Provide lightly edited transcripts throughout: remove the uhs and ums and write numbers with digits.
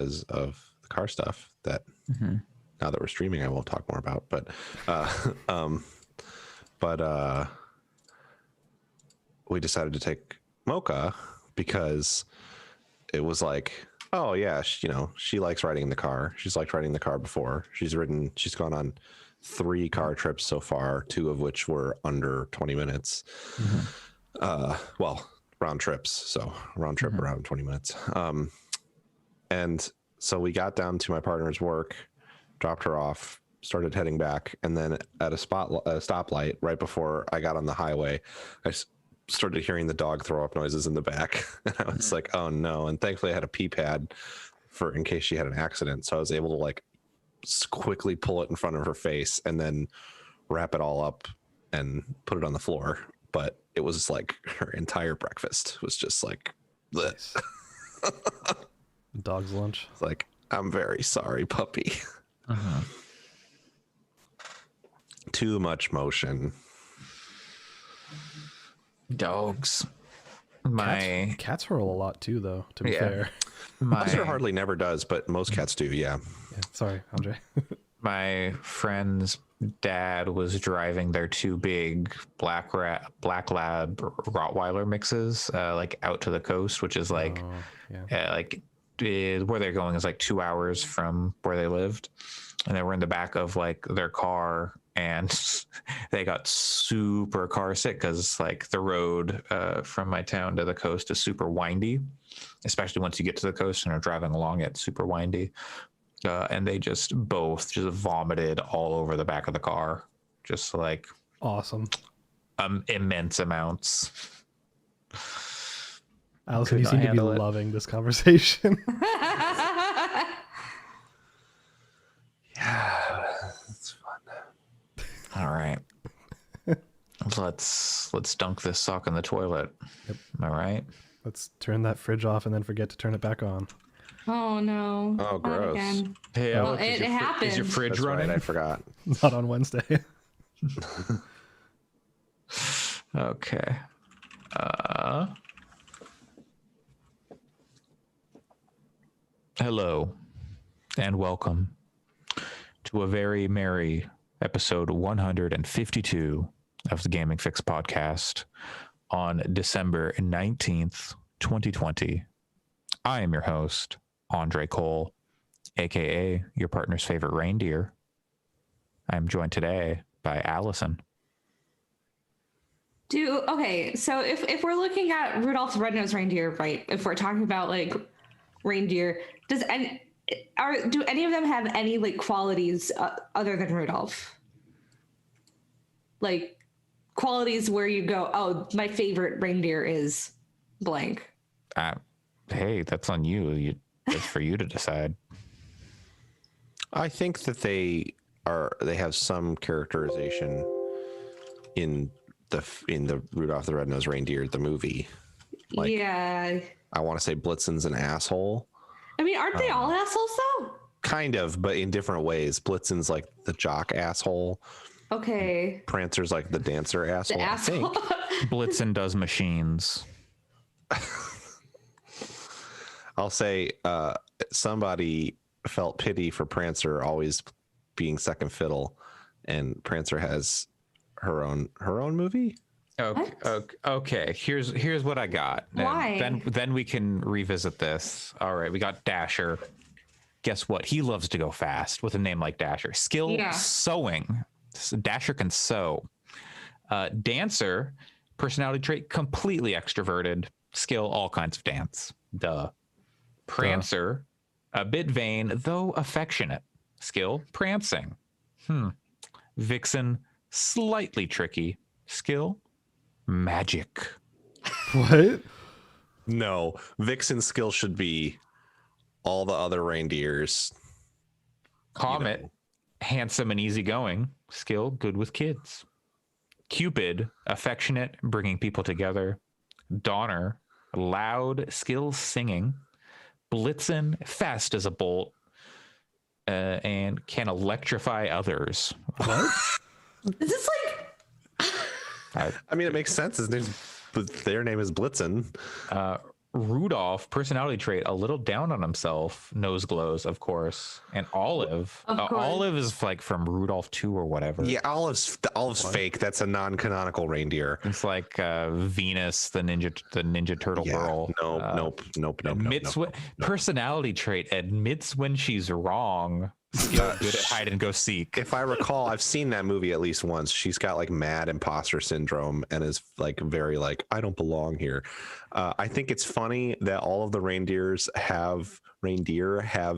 because of the car stuff that now that we're streaming, I won't talk more about. But we decided to take Mocha because it was like, oh yeah, she likes riding in the car. She's liked riding the car before. She's gone on 3 car trips so far, 2 of which were under 20 minutes. Well, round trips. So round trip around 20 minutes. And so we got down to my partner's work, dropped her off, started heading back. And then at a stoplight right before I got on the highway, I started hearing the dog throw up noises in the back. And I was like, oh no. And thankfully I had a pee pad in case she had an accident. So I was able to like quickly pull it in front of her face and then wrap it all up and put it on the floor. But it was like her entire breakfast was just like, nice. Dog's lunch. It's like, I'm very sorry, puppy. Too much motion. Dogs. Cats hurl a lot too, though, to be fair. Buster hardly never does, but most cats do. Yeah. Sorry, Andre. My friend's dad was driving their 2 big black lab Rottweiler mixes like out to the coast, which is like where they're going is like 2 hours from where they lived, and they were in the back of like their car, and they got super car sick because like the road from my town to the coast is super windy, especially once you get to the coast and are driving along it, super windy. And they both vomited all over the back of the car, just like awesome, immense amounts. Allison, you seem to be loving this conversation. Yeah, it's fun. All right, let's dunk this sock in the toilet. Yep. All right. Let's turn that fridge off and then forget to turn it back on. Oh no! Oh, gross. Again. Hey, well, it happens. Is your fridge That's running? Right, I forgot. Not on Wednesday. Okay. Hello, and welcome to a very merry episode 152 of the Gaming Fix podcast on December 19th, 2020. I am your host, Andre Cole, aka your partner's favorite reindeer. I am joined today by Allison. Okay, so if we're looking at Rudolph the Red-Nosed Reindeer, right? If we're talking about like reindeer, do any of them have any like qualities other than Rudolph? Like qualities where you go, oh, my favorite reindeer is blank. Hey, that's on you. It's for you to decide. I think that they have some characterization in the Rudolph the Red-Nosed Reindeer, the movie. Like, yeah. I want to say Blitzen's an asshole. I mean, aren't they all assholes though? Kind of, but in different ways. Blitzen's like the jock asshole. Okay. Prancer's like the dancer asshole. The asshole. I think. Blitzen does machines. I'll say somebody felt pity for Prancer always being second fiddle, and Prancer has her own movie. Okay. Here's what I got. Why? Then we can revisit this. All right, we got Dasher. Guess what? He loves to go fast with a name like Dasher. Skill sewing. Dasher can sew. Dancer, personality trait completely extroverted. Skill all kinds of dance. Duh. Prancer, a bit vain though affectionate. Skill prancing. Vixen, slightly tricky. Skill magic. What? No, Vixen's skill should be all the other reindeers. Comet, handsome and easygoing. Skill good with kids. Cupid, affectionate, bringing people together. Donner, loud, skill singing. Blitzen, fast as a bolt, and can electrify others. What? Is this like? I mean, it makes sense. Their name is Blitzen. Rudolph, personality trait, a little down on himself, nose glows, of course. And Olive, Olive is like from Rudolph 2 or whatever. Yeah, Olive's fake. That's a non-canonical reindeer. It's like Venus, the Ninja Turtle girl. Nope. Personality trait, admits when she's wrong. Skill good at hide and go seek. If I recall, I've seen that movie at least once. She's got like mad imposter syndrome and is like very like, I don't belong here. I think it's funny that all of the reindeer have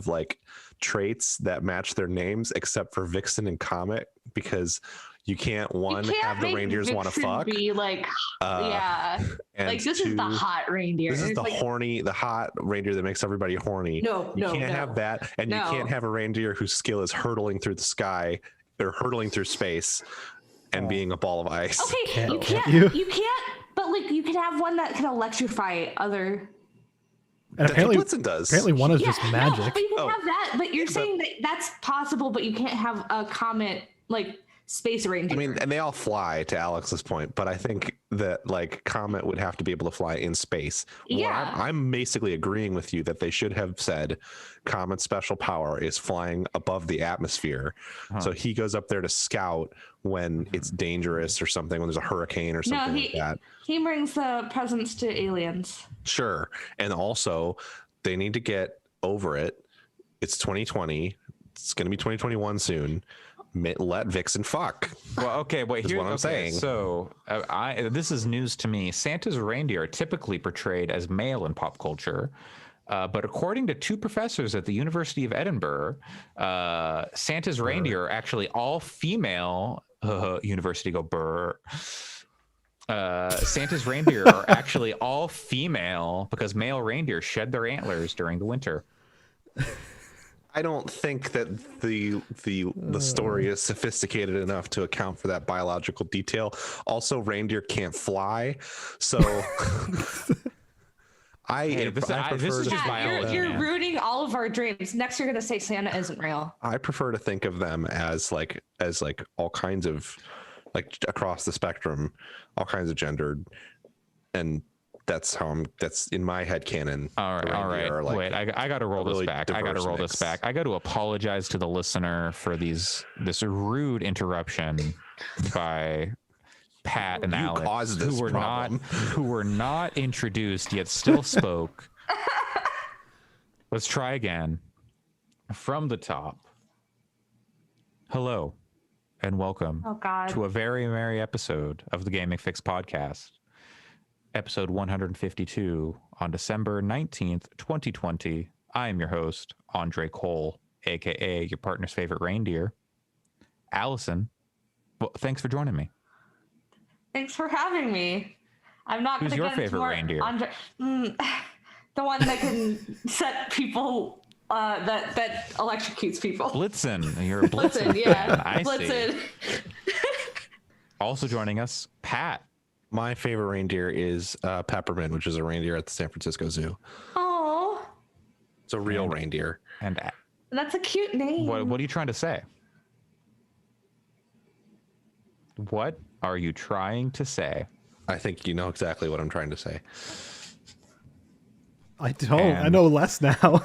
like traits that match their names except for Vixen and Comet, because you can't have the reindeers want to fuck. Be like, yeah, like this is the hot reindeer. This is the hot reindeer that makes everybody horny. You can't have that, and you can't have a reindeer whose skill is hurtling through the sky or hurtling through space and being a ball of ice. Okay, you can't. But like, you can have one that can electrify other. And apparently, Blitzen does. Apparently, one is just magic. No, but you can have that. But you're saying that that's possible, but you can't have a Comet like space reindeer. I mean, and they all fly, to Alex's point, but I think that like Comet would have to be able to fly in space. I'm basically agreeing with you that they should have said Comet's special power is flying above the atmosphere. So he goes up there to scout when it's dangerous or something, when there's a hurricane or something like that. He brings the presents to aliens. Sure. And also they need to get over it. It's 2020. It's going to be 2021 soon. Let Vixen fuck. Well, okay, wait. Here's what I'm saying. So, this is news to me. Santa's reindeer are typically portrayed as male in pop culture, but according to two professors at the University of Edinburgh, Santa's reindeer are actually all female. University go burr. Santa's reindeer are actually all female because male reindeer shed their antlers during the winter. I don't think that the story is sophisticated enough to account for that biological detail. Also, reindeer can't fly, so this is just biology. You're ruining all of our dreams. Next, you're gonna say Santa isn't real. I prefer to think of them as like all kinds of like across the spectrum, all kinds of gendered, and that's in my head canon. All right. Like wait, I got to roll this back. I got to apologize to the listener for this rude interruption by Pat and Alex, who were not introduced yet still spoke. Let's try again from the top. Hello and welcome to a very merry episode of the Gaming Fix podcast. Episode 152 on December 19th, 2020. I am your host, Andre Cole, aka your partner's favorite reindeer. Allison, well, thanks for joining me. Thanks for having me. I'm not going to get into favorite reindeer? The one that can set people that electrocutes people. Blitzen. You're a Blitzen. Yeah. I Blitzen. See. Also joining us, Pat. My favorite reindeer is Peppermint, which is a reindeer at the San Francisco Zoo. Oh, it's a real reindeer. And that's a cute name. What are you trying to say? What are you trying to say? I think you know exactly what I'm trying to say. I don't. I know less now.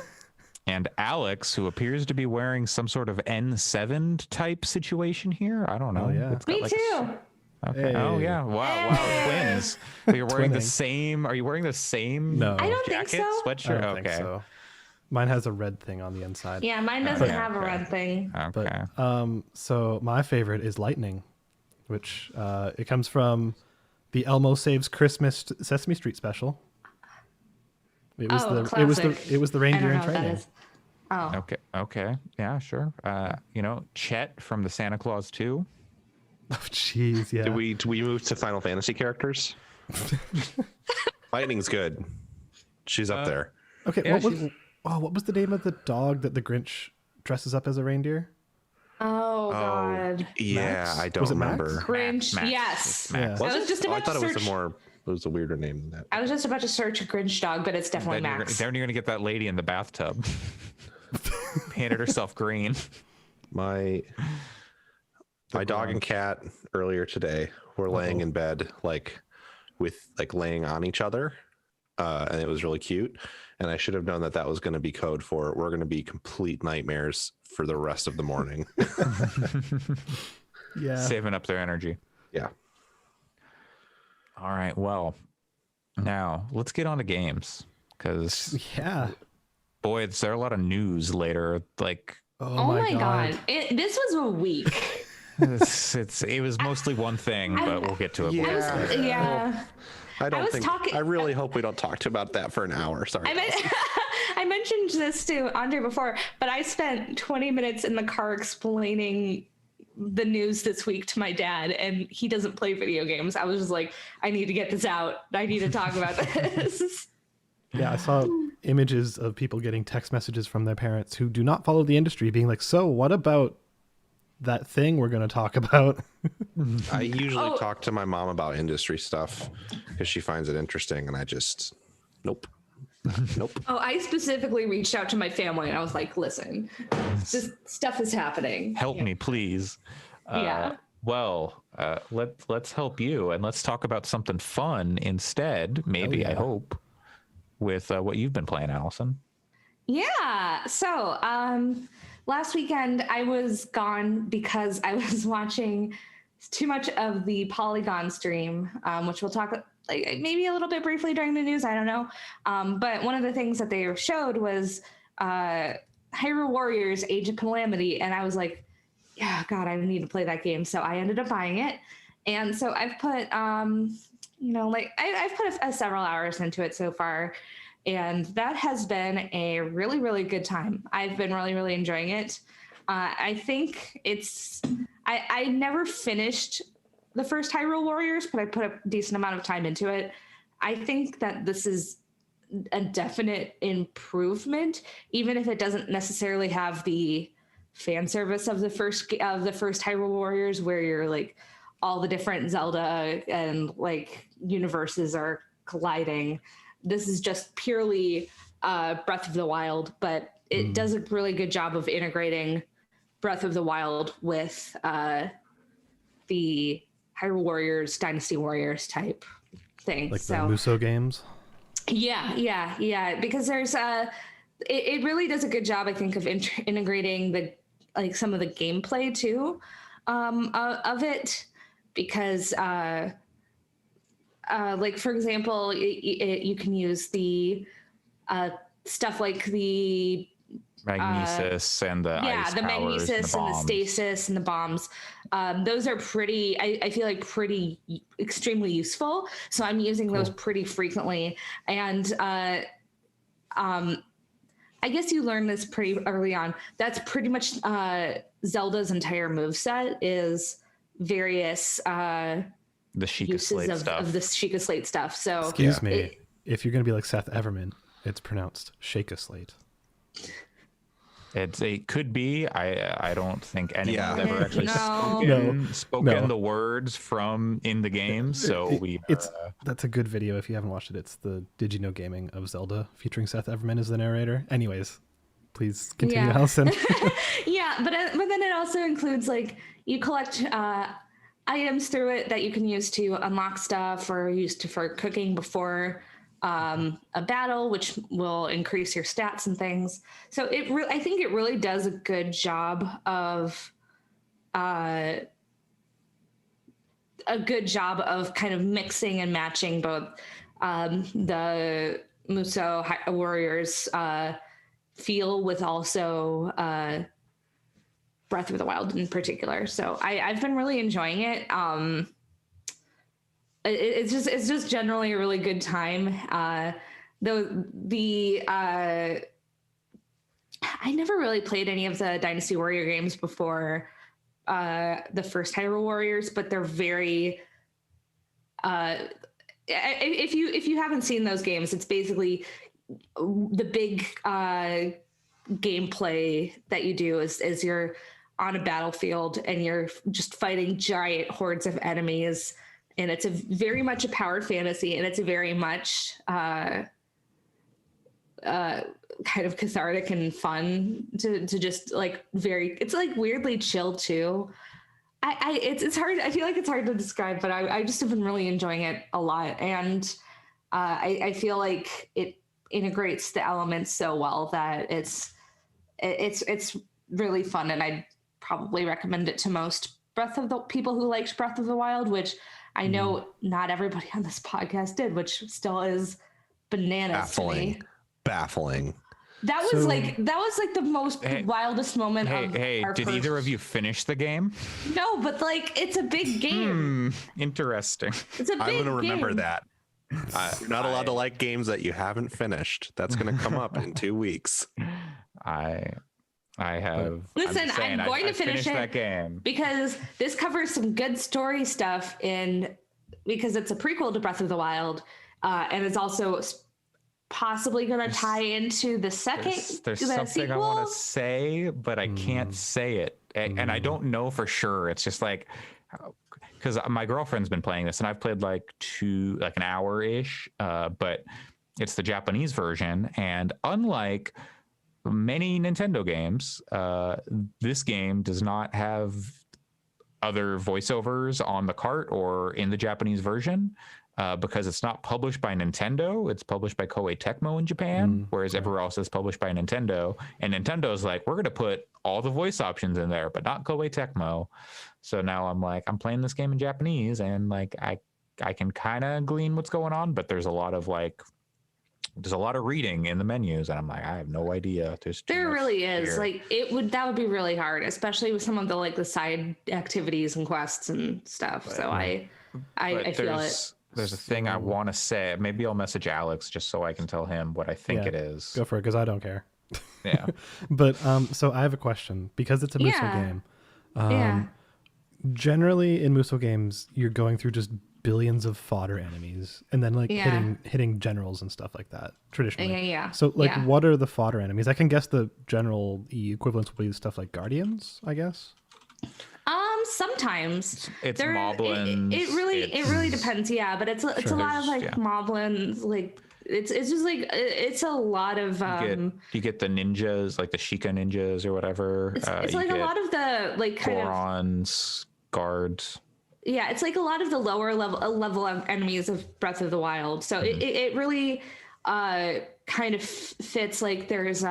And Alex, who appears to be wearing some sort of N7 type situation here. I don't know. Oh, yeah. Me too. Okay. Hey. Oh yeah! Wow! Twins. You're wearing the same. Are you wearing the same? No. I don't jacket, think so. Sweatshirt. I don't think so. Mine has a red thing on the inside. Yeah, mine doesn't have a red thing. Okay. But, so my favorite is Lightning, which it comes from the Elmo Saves Christmas Sesame Street special. It was it was the reindeer in training. Oh. Okay. Yeah, sure. Chet from the Santa Claus 2. Oh, jeez, yeah. Do we move to Final Fantasy characters? Lightning's good. She's up there. Okay, yeah, what was the name of the dog that the Grinch dresses up as a reindeer? Oh God. Yeah, Max? I don't Was it remember. Max? Grinch. Max. Yes. Max. Yeah. I was just about I thought to it search. it was a weirder name than that. I was just about to search a Grinch dog, but it's definitely Max. Then you're gonna get that lady in the bathtub. Painted herself green. My dog and cat earlier today were laying in bed, laying on each other, and it was really cute. And I should have known that that was going to be code for we're going to be complete nightmares for the rest of the morning. Yeah. Saving up their energy. Yeah. All right. Well, now let's get on to games, because boy, is there a lot of news later. Like, oh my god. This was a week. it was mostly one thing, but we'll get to it. I really hope we don't talk about that for an hour. Sorry. I mentioned this to Andre before, but I spent 20 minutes in the car explaining the news this week to my dad, and he doesn't play video games. I was just like, I need to get this out. I need to talk about this. Yeah, I saw images of people getting text messages from their parents who do not follow the industry being like, so what about that thing we're going to talk about? I usually talk to my mom about industry stuff because she finds it interesting, and I just nope. Oh, I specifically reached out to my family, and I was like, listen, this stuff is happening. Help me, please. Well, let's help you, and let's talk about something fun instead, maybe. I hope, with what you've been playing, Allison. Yeah, so last weekend, I was gone because I was watching too much of the Polygon stream, which we'll talk maybe a little bit briefly during the news. I don't know. But one of the things that they showed was Hyrule Warriors Age of Calamity. And I was like, yeah, God, I need to play that game. So I ended up buying it. And so I've put, I've put several hours into it so far. And that has been a really, really good time. I've been really, really enjoying it. I think I never finished the first Hyrule Warriors, but I put a decent amount of time into it. I think that this is a definite improvement, even if it doesn't necessarily have the fan service of the first Hyrule Warriors, where you're like all the different Zelda and like universes are colliding. This is just purely Breath of the Wild, but it does a really good job of integrating Breath of the Wild with the Hyrule Warriors, Dynasty Warriors type thing. Like the Musou games? Yeah. Because there's it really does a good job, I think, of integrating some of the gameplay too of it. Because for example, you can use the stuff like the Magnesis and the ice the powers Magnesis and the stasis and the bombs. Those are pretty, I feel like pretty extremely useful. So I'm using those pretty frequently. And I guess you learn this pretty early on. That's pretty much Zelda's entire moveset is various the Sheikah Slate stuff. Of the Sheikah Slate stuff. So excuse me, if you're going to be like Seth Everman, it's pronounced Sheikah Slate. It could be. I don't think anyone's ever actually spoken the words from in the game. So that's a good video if you haven't watched it. It's the Did You Know Gaming of Zelda featuring Seth Everman as the narrator. Anyways, please continue, Allison. But then it also includes like you collect items through it that you can use to unlock stuff or use for cooking before a battle, which will increase your stats and things. So I think it really does a good job of kind of mixing and matching both the Musou Warriors feel with also Breath of the Wild in particular. So I've been really enjoying it. It's just generally a really good time. I never really played any of the Dynasty Warrior games before the first Hyrule Warriors, but they're very. If you haven't seen those games, it's basically the big gameplay that you do is you're on a battlefield and you're just fighting giant hordes of enemies. And it's very much a powered fantasy, and it's a very much kind of cathartic and fun to just it's like weirdly chill too. It's hard. I feel like it's hard to describe, but I just have been really enjoying it a lot. And I feel like it integrates the elements so well that it's really fun, and I'd probably recommend it to most people who liked Breath of the Wild, which I know not everybody on this podcast did, which still is bananas to me. Baffling. That was like the most wildest moment. Did either of you finish the game? No, but like it's a big game. Interesting. It's a big game. I'm gonna remember that. You're not allowed to like games that you haven't finished. That's gonna come up in 2 weeks. I have. Listen, I'm going to finish that game because this covers some good story stuff because it's a prequel to Breath of the Wild, and it's also possibly going to tie into the second. There's something sequel. I want to say, but I can't say it, and I don't know for sure. It's just like because my girlfriend's been playing this, and I've played like an hour ish, but it's the Japanese version, and unlike many Nintendo games, this game does not have other voiceovers on the cart or in the Japanese version. Because it's not published by Nintendo, it's published by Koei Tecmo in Japan, whereas everywhere else is published by Nintendo. And Nintendo's like, we're going to put all the voice options in there, but not Koei Tecmo. So now I'm playing this game in Japanese, and like I can kind of glean what's going on, but there's a lot of reading in the menus, and I'm like, I have no idea. There really is. Here. Like that would be really hard, especially with some of the side activities and quests and stuff. But, so I feel it. There's a thing I want to say. Maybe I'll message Alex just so I can tell him what I think it is. Go for it, because I don't care. Yeah. But so I have a question, because it's a Musou game. Generally in Musou games, you're going through just billions of fodder enemies, and then hitting generals and stuff like that. Traditionally. So what are the fodder enemies? I can guess the general equivalents will be stuff like guardians, I guess. Sometimes it's moblins. It really depends. Yeah, but it's a lot of moblins. Like it's just like it's a lot of. You get the ninjas, like the Sheikah ninjas or whatever. It's like a lot of the Gorons, guards. Yeah, it's like a lot of the lower level of enemies of Breath of the Wild. So it really kind of fits. Like there's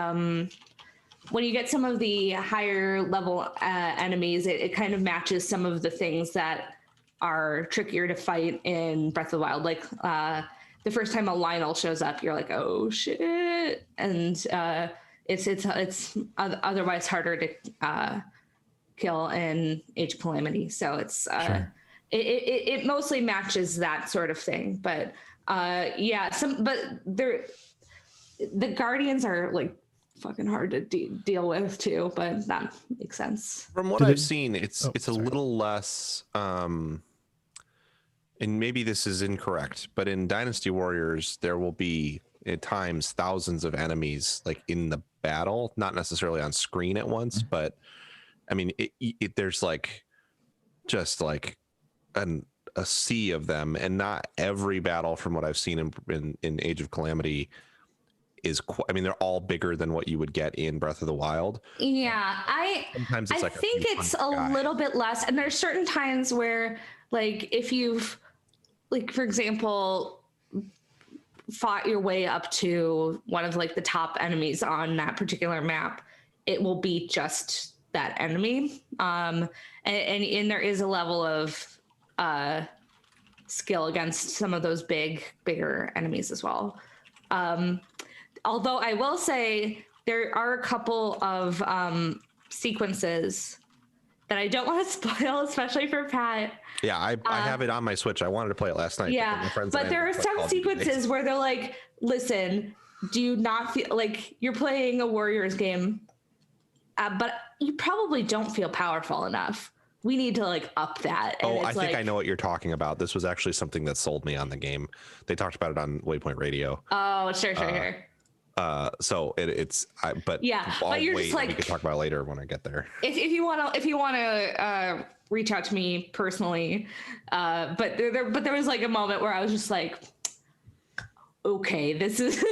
when you get some of the higher level enemies, it kind of matches some of the things that are trickier to fight in Breath of the Wild. Like the first time a Lionel shows up, you're like, oh shit. And it's otherwise harder to kill in Age of Calamity. So it's it mostly matches that sort of thing. But the Guardians are like fucking hard to deal with too, but that makes sense. From what I've seen, it's a little less and maybe this is incorrect, but in Dynasty Warriors there will be at times thousands of enemies like in the battle, not necessarily on screen at once, but I mean there's like just like a sea of them, and not every battle from what I've seen in Age of Calamity I mean, they're all bigger than what you would get in Breath of the Wild. Yeah, I think it's a little bit less. And there's certain times where, like, if you've, like, for example, fought your way up to one of like the top enemies on that particular map, it will be just that enemy. And there is a level of skill against some of those bigger enemies as well. Although I will say there are a couple of sequences that I don't want to spoil, especially for Pat. Yeah, I have it on my Switch. I wanted to play it last night. Yeah, but there are some sequences where they're like, listen, do you not feel like you're playing a Warriors game, but you probably don't feel powerful enough. We need to like up that. And I think I know what you're talking about. This was actually something that sold me on the game. They talked about it on Waypoint Radio. Oh, sure. So but you're just like, we can talk about it later when I get there. If you want to reach out to me personally, but there was like a moment where I was just like, okay, this is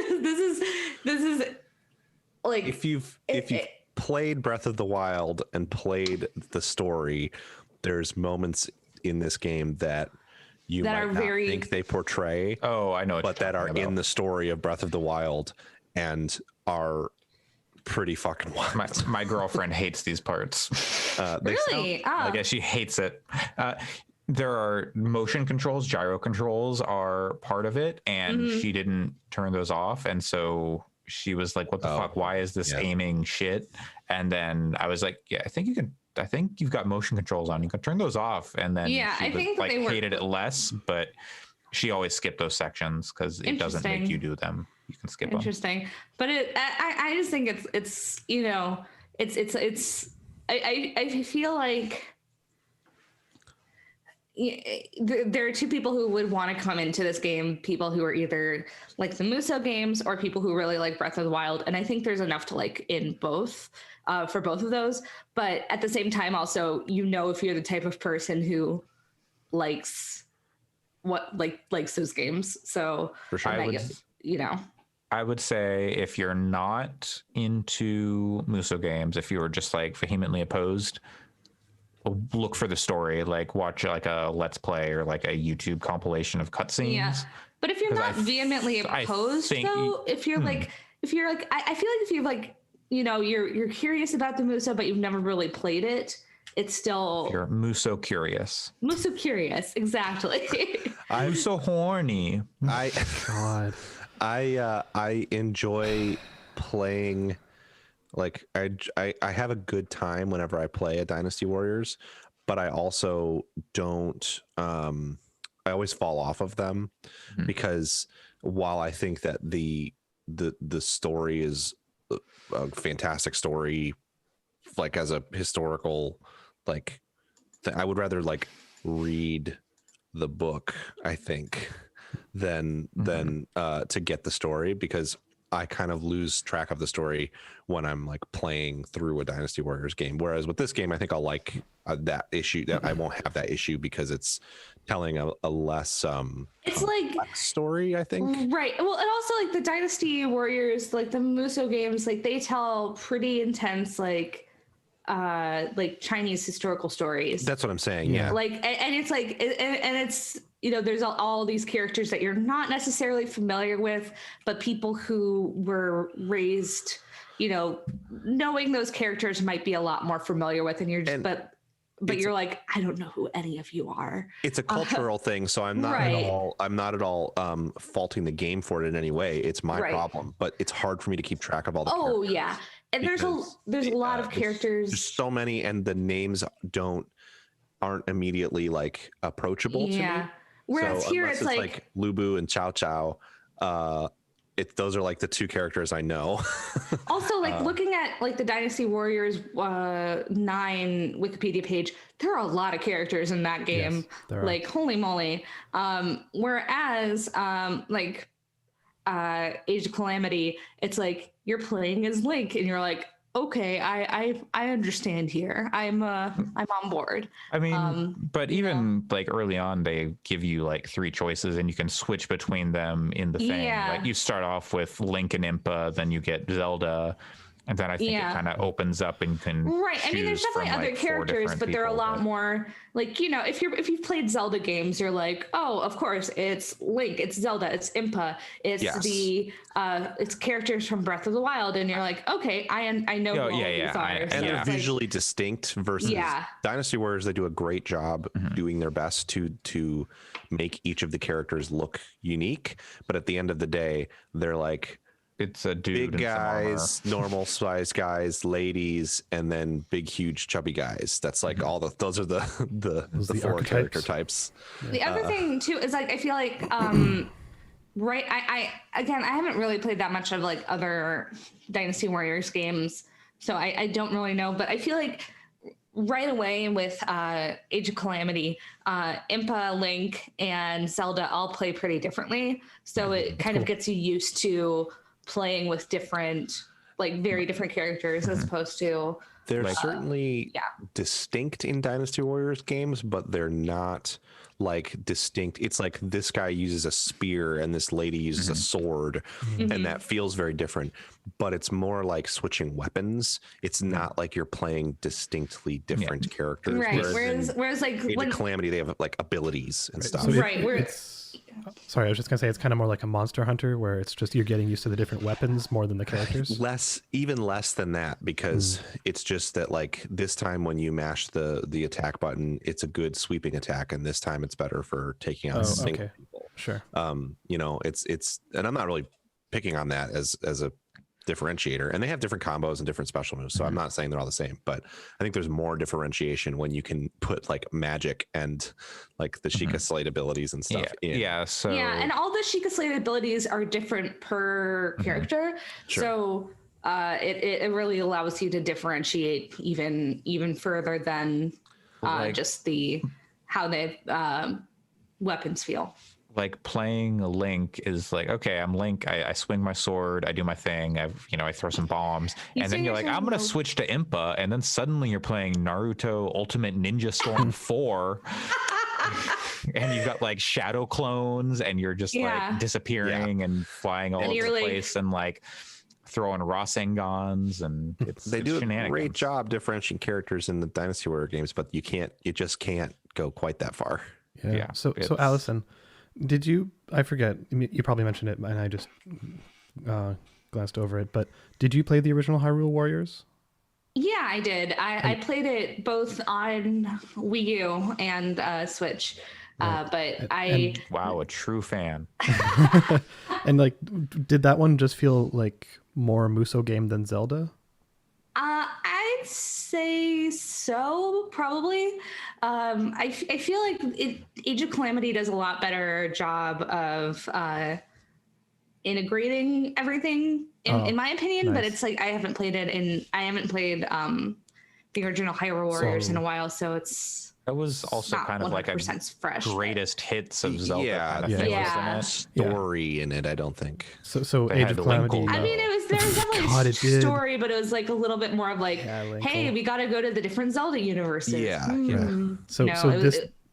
like, if you've played Breath of the Wild and played the story, there's moments in this game that you might not think they portray. Oh, I know, but that are in the story of Breath of the Wild and are pretty fucking wild. My girlfriend hates these parts. Really? I guess she hates it. There are motion controls, gyro controls are part of it, and she didn't turn those off, and so she was like, "What the fuck? Why is this aiming shit?" And then I was like, "Yeah, I think you've got motion controls on. You can turn those off." And then I think like hated it less, but she always skipped those sections because it doesn't make you do them. You can skip them. Interesting, but I just think it's you know it's I feel like there are two people who would want to come into this game, people who are either like the Musou games or people who really like Breath of the Wild. And I think there's enough to like in both for both of those. But at the same time, also, if you're the type of person who likes those games. So for sure, I would say if you're not into Musou games, if you were just like vehemently opposed, look for the story, like watch like a let's play or like a YouTube compilation of cutscenes. Yeah, but if you're not vehemently opposed, though, if you're like, I feel like if you're like, you're curious about the Musou, but you've never really played it, it's still you're Musou curious. Musou curious, exactly. I'm so horny. I enjoy playing. Like I have a good time whenever I play a Dynasty Warriors, but I also don't. I always fall off of them because while I think that the story is a fantastic story, like as a historical, like I would rather like read the book, I think, than to get the story, because I kind of lose track of the story when I'm like playing through a Dynasty Warriors game. Whereas with this game, I think I'll like that issue, that I won't have that issue because it's telling a less it's like story, I think. Right. Well, and also like the Dynasty Warriors, like the Musou games, like they tell pretty intense like Chinese historical stories. That's what I'm saying. Yeah. Like, and it's like, and it's, there's all these characters that you're not necessarily familiar with, but people who were raised, knowing those characters might be a lot more familiar with, and you're just, but you're like, I don't know who any of you are. It's a cultural thing, so I'm not at all faulting the game for it in any way. It's my problem, but it's hard for me to keep track of all the characters. Yeah. And there's a lot of characters. There's so many, and the names aren't immediately like approachable to me. Whereas here it's like Lu Bu and Cao Cao. Those are like the two characters I know. Also, like looking at like the Dynasty Warriors 9 Wikipedia page, there are a lot of characters in that game. Yes, like holy moly. Whereas Age of Calamity, it's like you're playing as Link, and you're like, okay, I understand here. I'm on board. I mean, but even like early on, they give you like 3 choices, and you can switch between them in the thing. Yeah. Like you start off with Link and Impa, then you get Zelda, and then I think it kind of opens up and can. Right. I mean, there's definitely other characters, but there are a lot more. Like, if you've played Zelda games, you're like, oh, of course, it's Link, it's Zelda, it's Impa, it's it's characters from Breath of the Wild, and you're like, okay, I know who all these are. And they're visually distinct versus Dynasty Warriors. They do a great job doing their best to make each of the characters look unique, but at the end of the day, they're like, it's a dude, big guys, normal sized guys, ladies, and then big, huge, chubby guys. That's like those are the 4 character types. The other thing too is like I feel like right. I haven't really played that much of like other Dynasty Warriors games, so I don't really know. But I feel like right away with Age of Calamity, Impa, Link, and Zelda all play pretty differently. So it kind of gets you used to playing with different, like very different characters as opposed to They're certainly distinct in Dynasty Warriors games, but they're not like distinct. It's like this guy uses a spear and this lady uses a sword, and that feels very different. But it's more like switching weapons. It's not like you're playing distinctly different characters. Right. Whereas like when Calamity, they have like abilities and stuff. So sorry, I was just gonna say it's kind of more like a Monster Hunter, where it's just you're getting used to the different weapons more than the characters. Even less than that, because it's just that like this time when you mash the attack button, it's a good sweeping attack, and this time it's better for taking out single people. Sure. You know, it's and I'm not really picking on that as a differentiator, and they have different combos and different special moves, so I'm not saying they're all the same, but I think there's more differentiation when you can put like magic and like the Sheikah Slate abilities and stuff in. And all the Sheikah Slate abilities are different per character, so it really allows you to differentiate even further than just how the weapons feel. Like playing a Link is like, okay, I'm Link. I swing my sword. I do my thing. I throw some bombs, and then you're like, I'm gonna switch to Impa, and then suddenly you're playing Naruto Ultimate Ninja Storm 4, and you've got like shadow clones, and you're just like disappearing and flying all over the place, and like throwing Rasengans, and they do a great job differentiating characters in the Dynasty Warrior games, but you just can't go quite that far. Yeah. So Allison, did you? I forget. You probably mentioned it, and I just glanced over it. But did you play the original Hyrule Warriors? Yeah, I did. I played it both on Wii U and Switch. But wow, a true fan. And like, did that one just feel like more Musou game than Zelda? I'd say so, probably. I feel like Age of Calamity does a lot better job of integrating everything, in my opinion. Nice. But it's like I haven't played the original Hyrule Warriors in a while, so it's. That was also kind of like a fresh, greatest hits of Zelda kind of thing, wasn't it? Story in it, I don't think. So Age of Calamity. I mean, there was definitely a story, but it was like a little bit more of like, hey, we got to go to the different Zelda universes. So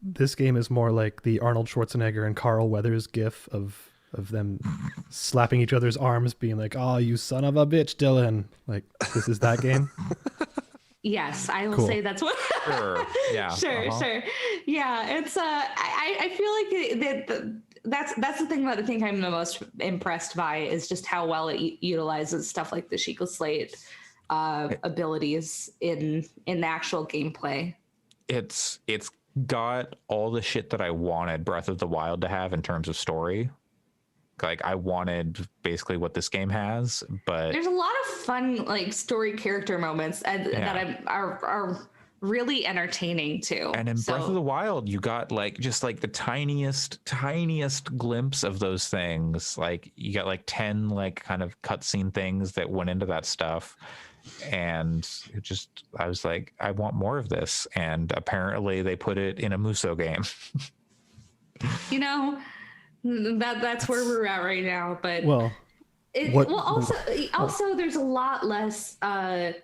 this game is more like the Arnold Schwarzenegger and Carl Weathers gif of them slapping each other's arms, being like, "Oh, you son of a bitch, Dylan!" Like, this is that game. Yes, I will say that's what. Sure. Yeah. Sure. Yeah, it's. I feel like that's the thing that I think I'm the most impressed by is just how well it utilizes stuff like the Sheikah Slate abilities in the actual gameplay. It's got all the shit that I wanted Breath of the Wild to have in terms of story. Like I wanted basically what this game has, but there's a lot of fun like story character moments that are really entertaining too. And in Breath of the Wild, you got like just like the tiniest glimpse of those things. Like you got like 10 like kind of cutscene things that went into that stuff. And I was like, I want more of this. And apparently they put it in a Musou game. That's where we're at right now, but also there's a lot less I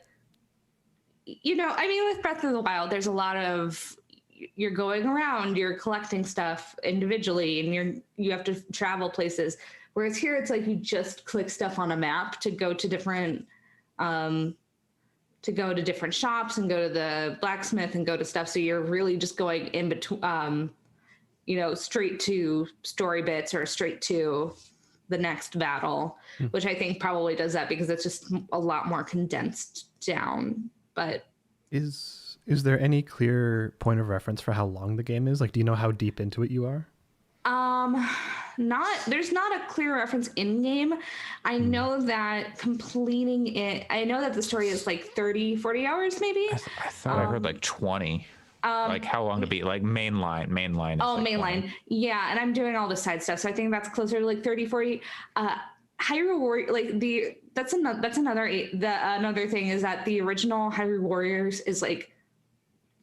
mean with Breath of the Wild there's a lot of you're going around, you're collecting stuff individually, and you have to travel places, whereas here it's like you just click stuff on a map to go to different shops and go to the blacksmith and go to stuff, so you're really just going in between straight to story bits or straight to the next battle, which I think probably does that because it's just a lot more condensed down. But is there any clear point of reference for how long the game is? Like, do you know how deep into it you are? There's not a clear reference in game. I know that completing it, I know that the story is like 30-40 hours maybe. I thought I heard like 20. Like how long to beat, like mainline. Oh, like mainline. 20. Yeah. And I'm doing all the side stuff. So I think that's closer to like 30-40. Hyrule Warriors, like another thing is that the original Hyrule Warriors is like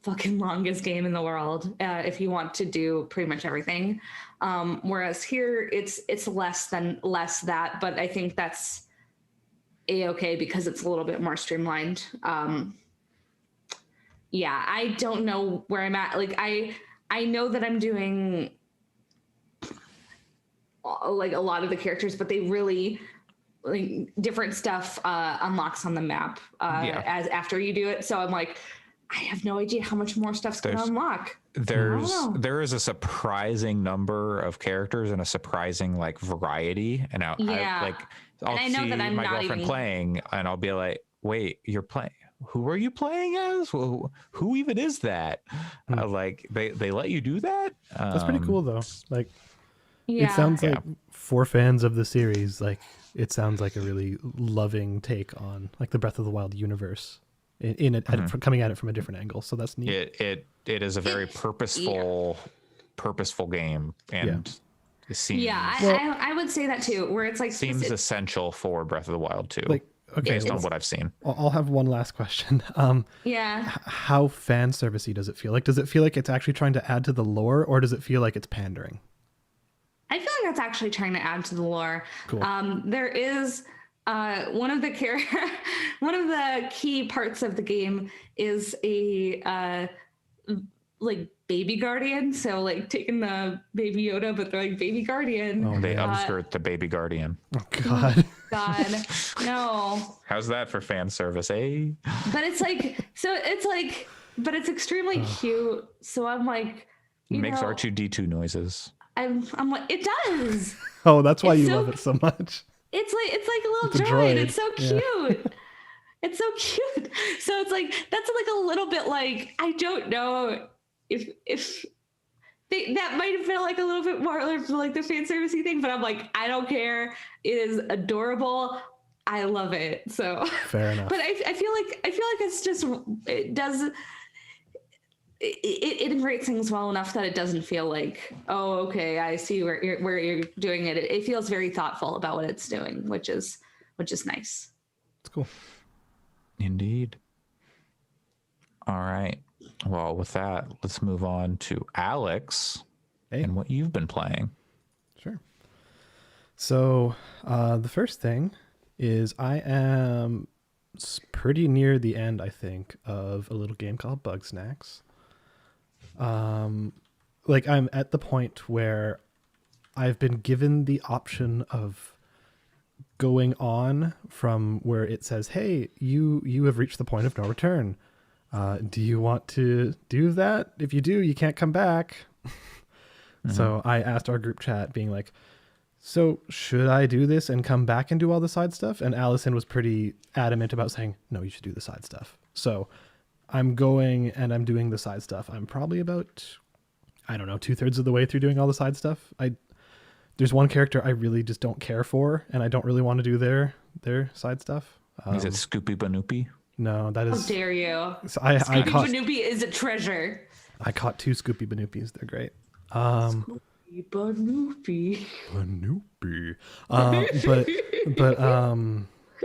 fucking longest game in the world. If you want to do pretty much everything. Whereas here it's less that, but I think that's A-okay because it's a little bit more streamlined. yeah, I don't know where I'm at. Like I know that I'm doing like a lot of the characters, but they really like different stuff unlocks on the map as after you do it. So I'm like, I have no idea how much more stuff's going to unlock. There is a surprising number of characters and a surprising like variety. And I'll see my girlfriend playing, and I'll be like, "Wait, you're playing? Who are you playing as? Who even is that?" Like they let you do that. That's pretty cool though. Like, it sounds like for fans of the series, like it sounds like a really loving take on like the Breath of the Wild universe. Coming at it from a different angle, so that's neat. It is a very purposeful game, and it seems I would say that too. Where it's like seems essential for Breath of the Wild too. Like based on what I've seen. I'll have one last question. How fan servicey does it feel? Like, does it feel like it's actually trying to add to the lore, or does it feel like it's pandering? I feel like that's actually trying to add to the lore. Cool. There is. One of the key parts of the game is a like baby guardian. So like taking the baby Yoda, but they're like baby guardian. Oh, they upskirt the baby guardian. Oh God. God, no. How's that for fan service, eh? But it's like but it's extremely cute. So I'm like, it makes R2D2 noises. I'm like, it does. Oh, that's why you love it so much. It's like a little droid. It's so cute. Yeah. It's so cute. So it's like, that's like a little bit like, I don't know if that might have been like a little bit more like the fan servicey thing, but I'm like, I don't care. It is adorable. I love it. So fair enough. But I feel like it's just, it integrates things well enough that it doesn't feel like, oh, okay, I see where you're doing it. It feels very thoughtful about what it's doing, which is nice. It's cool. Indeed. All right. Well, with that, let's move on to Alex and what you've been playing. Sure. So the first thing is I am pretty near the end, I think, of a little game called Bugsnax. Like I'm at the point where I've been given the option of going on from where it says, hey, you have reached the point of no return. Do you want to do that? If you do, you can't come back. So I asked our group chat being like, so should I do this and come back and do all the side stuff? And Allison was pretty adamant about saying, no, you should do the side stuff. So I'm going and I'm doing the side stuff. I'm probably about, I don't know, 2/3 of the way through doing all the side stuff. There's one character I really just don't care for, and I don't really want to do their side stuff. Is it Scoopy Banoopy? No, that is. How dare you? So Scoopy Banoopy is a treasure. I caught 2 Scoopy Banoopies. They're great. Scoopy Banoopy. But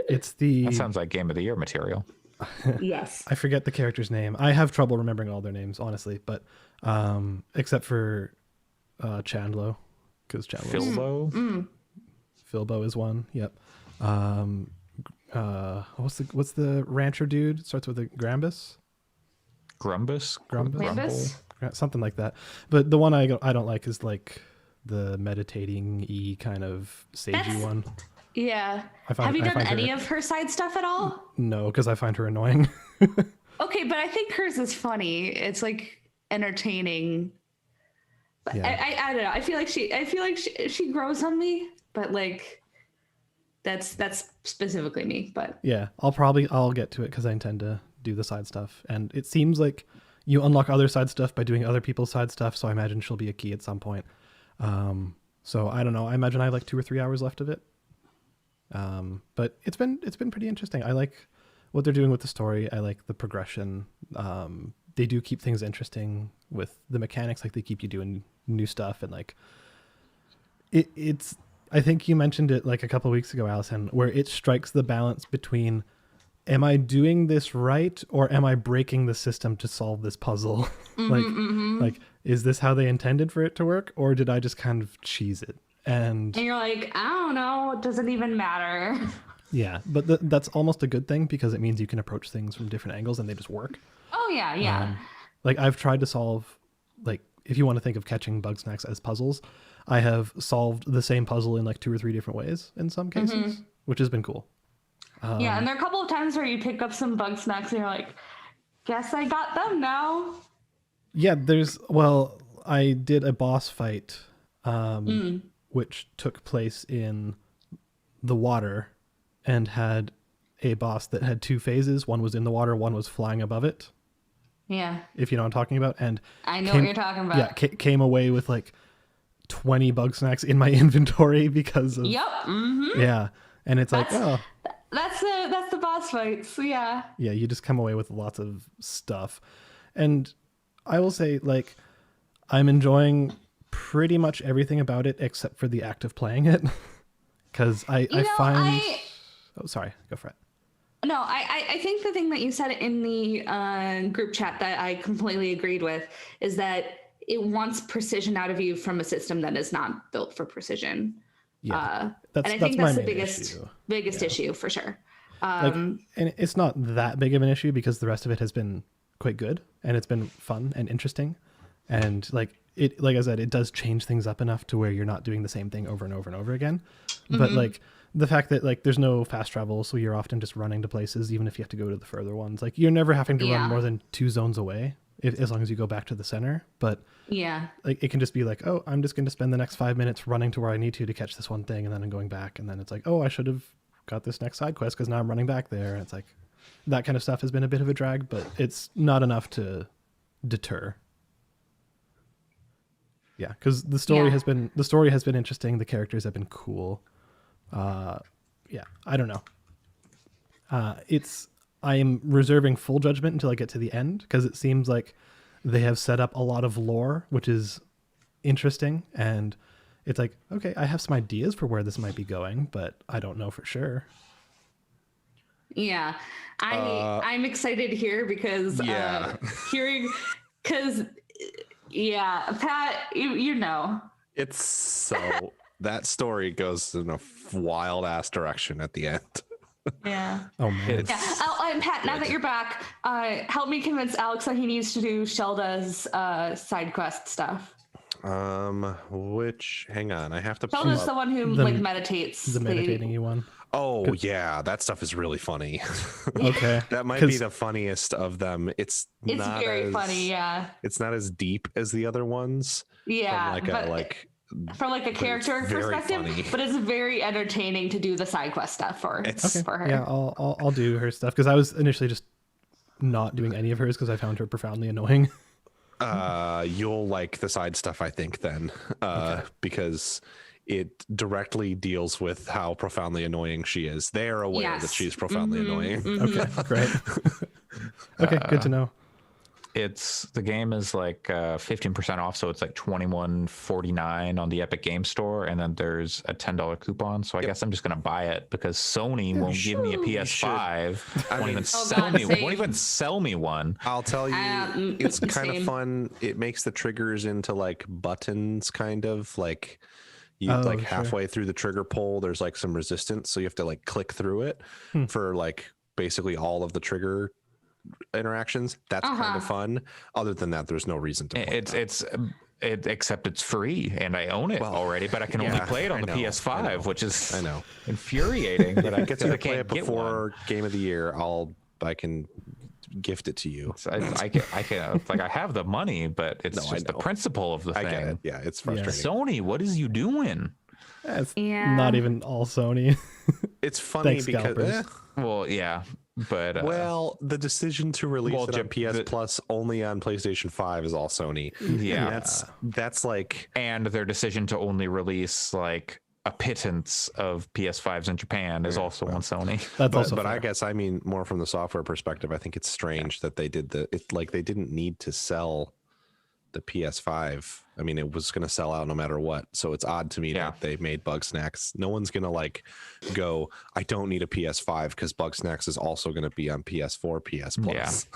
it's the. That sounds like Game of the Year material. Yes. I forget the character's name. I have trouble remembering all their names, honestly. But except for Chandlo, because Chandlo. Filbo is one. Yep. What's the rancher dude? It starts with a Grambus. Grumbus. Something like that. But the one I don't like is like the meditating-y kind of sagey one. Yeah. Have you done any of her side stuff at all? No, because I find her annoying. Okay, but I think hers is funny. It's like entertaining. But yeah. I don't know. I feel like she grows on me, but like that's specifically me. But yeah, I'll get to it because I intend to do the side stuff, and it seems like you unlock other side stuff by doing other people's side stuff. So I imagine she'll be a key at some point. So I don't know. I imagine I have like 2 or 3 hours left of it. But it's been pretty interesting. I like what they're doing with the story. I like the progression. They do keep things interesting with the mechanics. Like they keep you doing new stuff, and like it's. I think you mentioned it like a couple of weeks ago, Allison, where it strikes the balance between, am I doing this right, or am I breaking the system to solve this puzzle? Like, is this how they intended for it to work, or did I just kind of cheese it? And you're like, I don't know, it doesn't even matter. Yeah, but that's almost a good thing because it means you can approach things from different angles and they just work. Oh yeah. Like I've tried to solve, like if you want to think of catching Bugsnax as puzzles, I have solved the same puzzle in like 2 or 3 different ways in some cases, which has been cool. Yeah, and there are a couple of times where you pick up some Bugsnax and you're like, guess I got them now. Yeah, I did a boss fight, which took place in the water and had a boss that had 2 phases. One was in the water, one was flying above it. Yeah. If you know what I'm talking about. And I know what you're talking about. Yeah, came away with like 20 Bugsnax in my inventory because of... Yep. Mm-hmm. Yeah. And it's that's the boss fights. Yeah. Yeah, you just come away with lots of stuff. And I will say, like, I'm enjoying pretty much everything about it except for the act of playing it. Because I find... Oh, sorry. Go for it. No, I think the thing that you said in the group chat that I completely agreed with is that it wants precision out of you from a system that is not built for precision. Yeah, and I think that's the biggest issue for sure. And it's not that big of an issue because the rest of it has been quite good and it's been fun and interesting. And like I said, it does change things up enough to where you're not doing the same thing over and over and over again. But like the fact that like there's no fast travel, so you're often just running to places, even if you have to go to the further ones. Like you're never having to run more than 2 zones away, as long as you go back to the center. But like it can just be like, oh, I'm just going to spend the next 5 minutes running to where I need to catch this one thing, and then I'm going back, and then it's like, oh, I should have got this next side quest because now I'm running back there. And it's like that kind of stuff has been a bit of a drag, but it's not enough to deter. Yeah, because the story has been interesting. The characters have been cool. Yeah, I don't know. I am reserving full judgment until I get to the end because it seems like they have set up a lot of lore, which is interesting. And it's like, okay, I have some ideas for where this might be going, but I don't know for sure. Yeah, I'm excited here because Pat, you know, it's so that story goes in a wild ass direction at the end. Yeah. Oh man. And Pat, now that you're back, help me convince Alex that he needs to do Shelda's side quest stuff. Hang on, I have to. Shelda's the one who meditates. The meditating you one. Oh yeah, that stuff is really funny. Okay. That might be the funniest of them. It's not very funny, yeah. It's not as deep as the other ones. Yeah. From like a character perspective, funny. But it's very entertaining to do the side quest stuff for her. Yeah, I'll do her stuff because I was initially just not doing any of hers because I found her profoundly annoying. You'll like the side stuff, I think, then, because it directly deals with how profoundly annoying she is. They are aware that she's profoundly annoying. Okay, great. Okay, good to know. The game is like 15% off, so it's like $21.49 on the Epic Game Store, and then there's a $10 coupon. So I guess I'm just gonna buy it because Sony won't give me a PS5. Won't even sell me one. I'll tell you, it's kind of fun. It makes the triggers into like buttons, kind of like you halfway through the trigger pull. There's like some resistance, so you have to like click through it for like basically all of the trigger interactions. That's kind of fun. Other than that, there's no reason to play except it's free and I own it already, but I can only play it on the PS5, which is infuriating. But I get to play it before Game of the Year. I can gift it to you. I can like I have the money, but it's just the principle of the thing. I get it. Yeah, it's frustrating. Sony, what is you doing? It's not even all Sony. It's funny because but the decision to release it on PS Plus only on PlayStation 5 is all Sony. Yeah, that's like, and their decision to only release like a pittance of PS5s in Japan is also on Sony. But I guess I mean more from the software perspective. I think it's strange that they did they didn't need to sell the PS5. I mean, it was going to sell out no matter what. So it's odd to me that they made Bugsnax. No one's going to like go, I don't need a PS5 because Bugsnax is also going to be on PS4, PS Plus.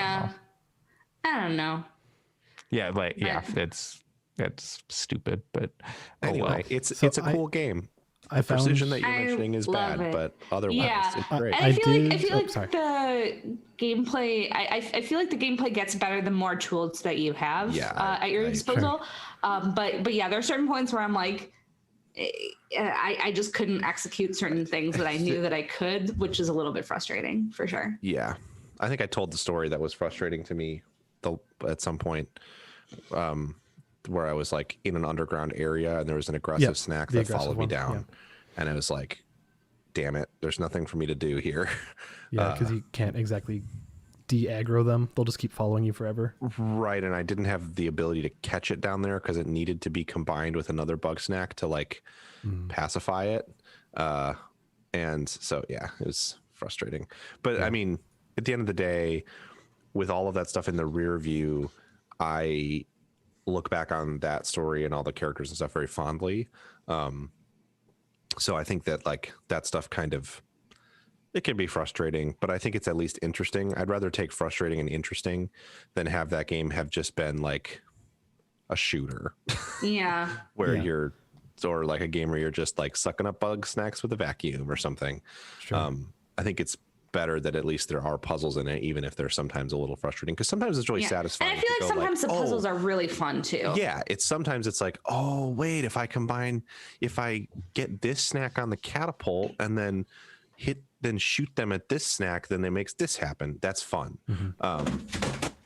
I don't know. It's stupid, but anyway, it's a cool game. The precision that you're mentioning is bad, but otherwise it's great. And I feel like the gameplay. I feel like the gameplay gets better the more tools that you have at your disposal. Sure. But yeah, there are certain points where I'm like, I just couldn't execute certain things that I knew that I could, which is a little bit frustrating for sure. Yeah, I think I told the story that was frustrating to me at some point. Where I was like in an underground area and there was an aggressive snack that followed me down. And I was like, damn it, there's nothing for me to do here. Yeah, because you can't exactly de-aggro them. They'll just keep following you forever. Right, and I didn't have the ability to catch it down there because it needed to be combined with another bug snack to like pacify it. And so, yeah, it was frustrating. But I mean, at the end of the day, with all of that stuff in the rear view, I look back on that story and all the characters and stuff very fondly. So I think that like that stuff kind of, it can be frustrating, but I think it's at least interesting. I'd rather take frustrating and interesting than have that game have just been like a shooter. Yeah. Where you're, or like a game where you're just like sucking up bug snacks with a vacuum or something. Sure. I think it's better that at least there are puzzles in it, even if they're sometimes a little frustrating, because sometimes it's really satisfying. And I feel like sometimes the puzzles are really fun too. Yeah, sometimes it's like, oh wait, if I get this snack on the catapult and then shoot them at this snack, then it makes this happen. That's fun.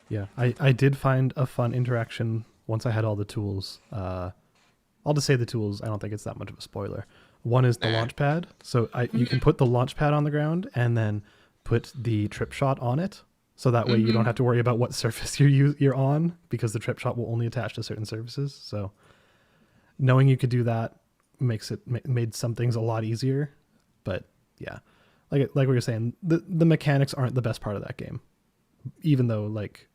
Yeah, I did find a fun interaction once I had all the tools. I'll just say the tools. I don't think it's that much of a spoiler. One is the launch pad. So you can put the launch pad on the ground and then put the trip shot on it. So that way you don't have to worry about what surface you're on, because the trip shot will only attach to certain surfaces. So knowing you could do that made some things a lot easier. But yeah, like we were saying, the mechanics aren't the best part of that game, even though like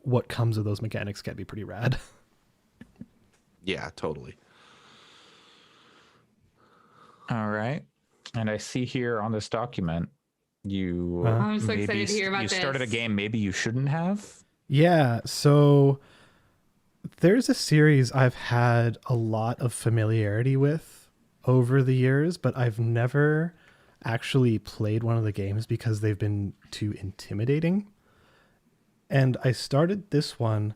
what comes of those mechanics can be pretty rad. Yeah, totally. All right. And I see here on this document, I'm so excited to hear about this. You started a game maybe you shouldn't have? Yeah, so there's a series I've had a lot of familiarity with over the years, but I've never actually played one of the games because they've been too intimidating. And I started this one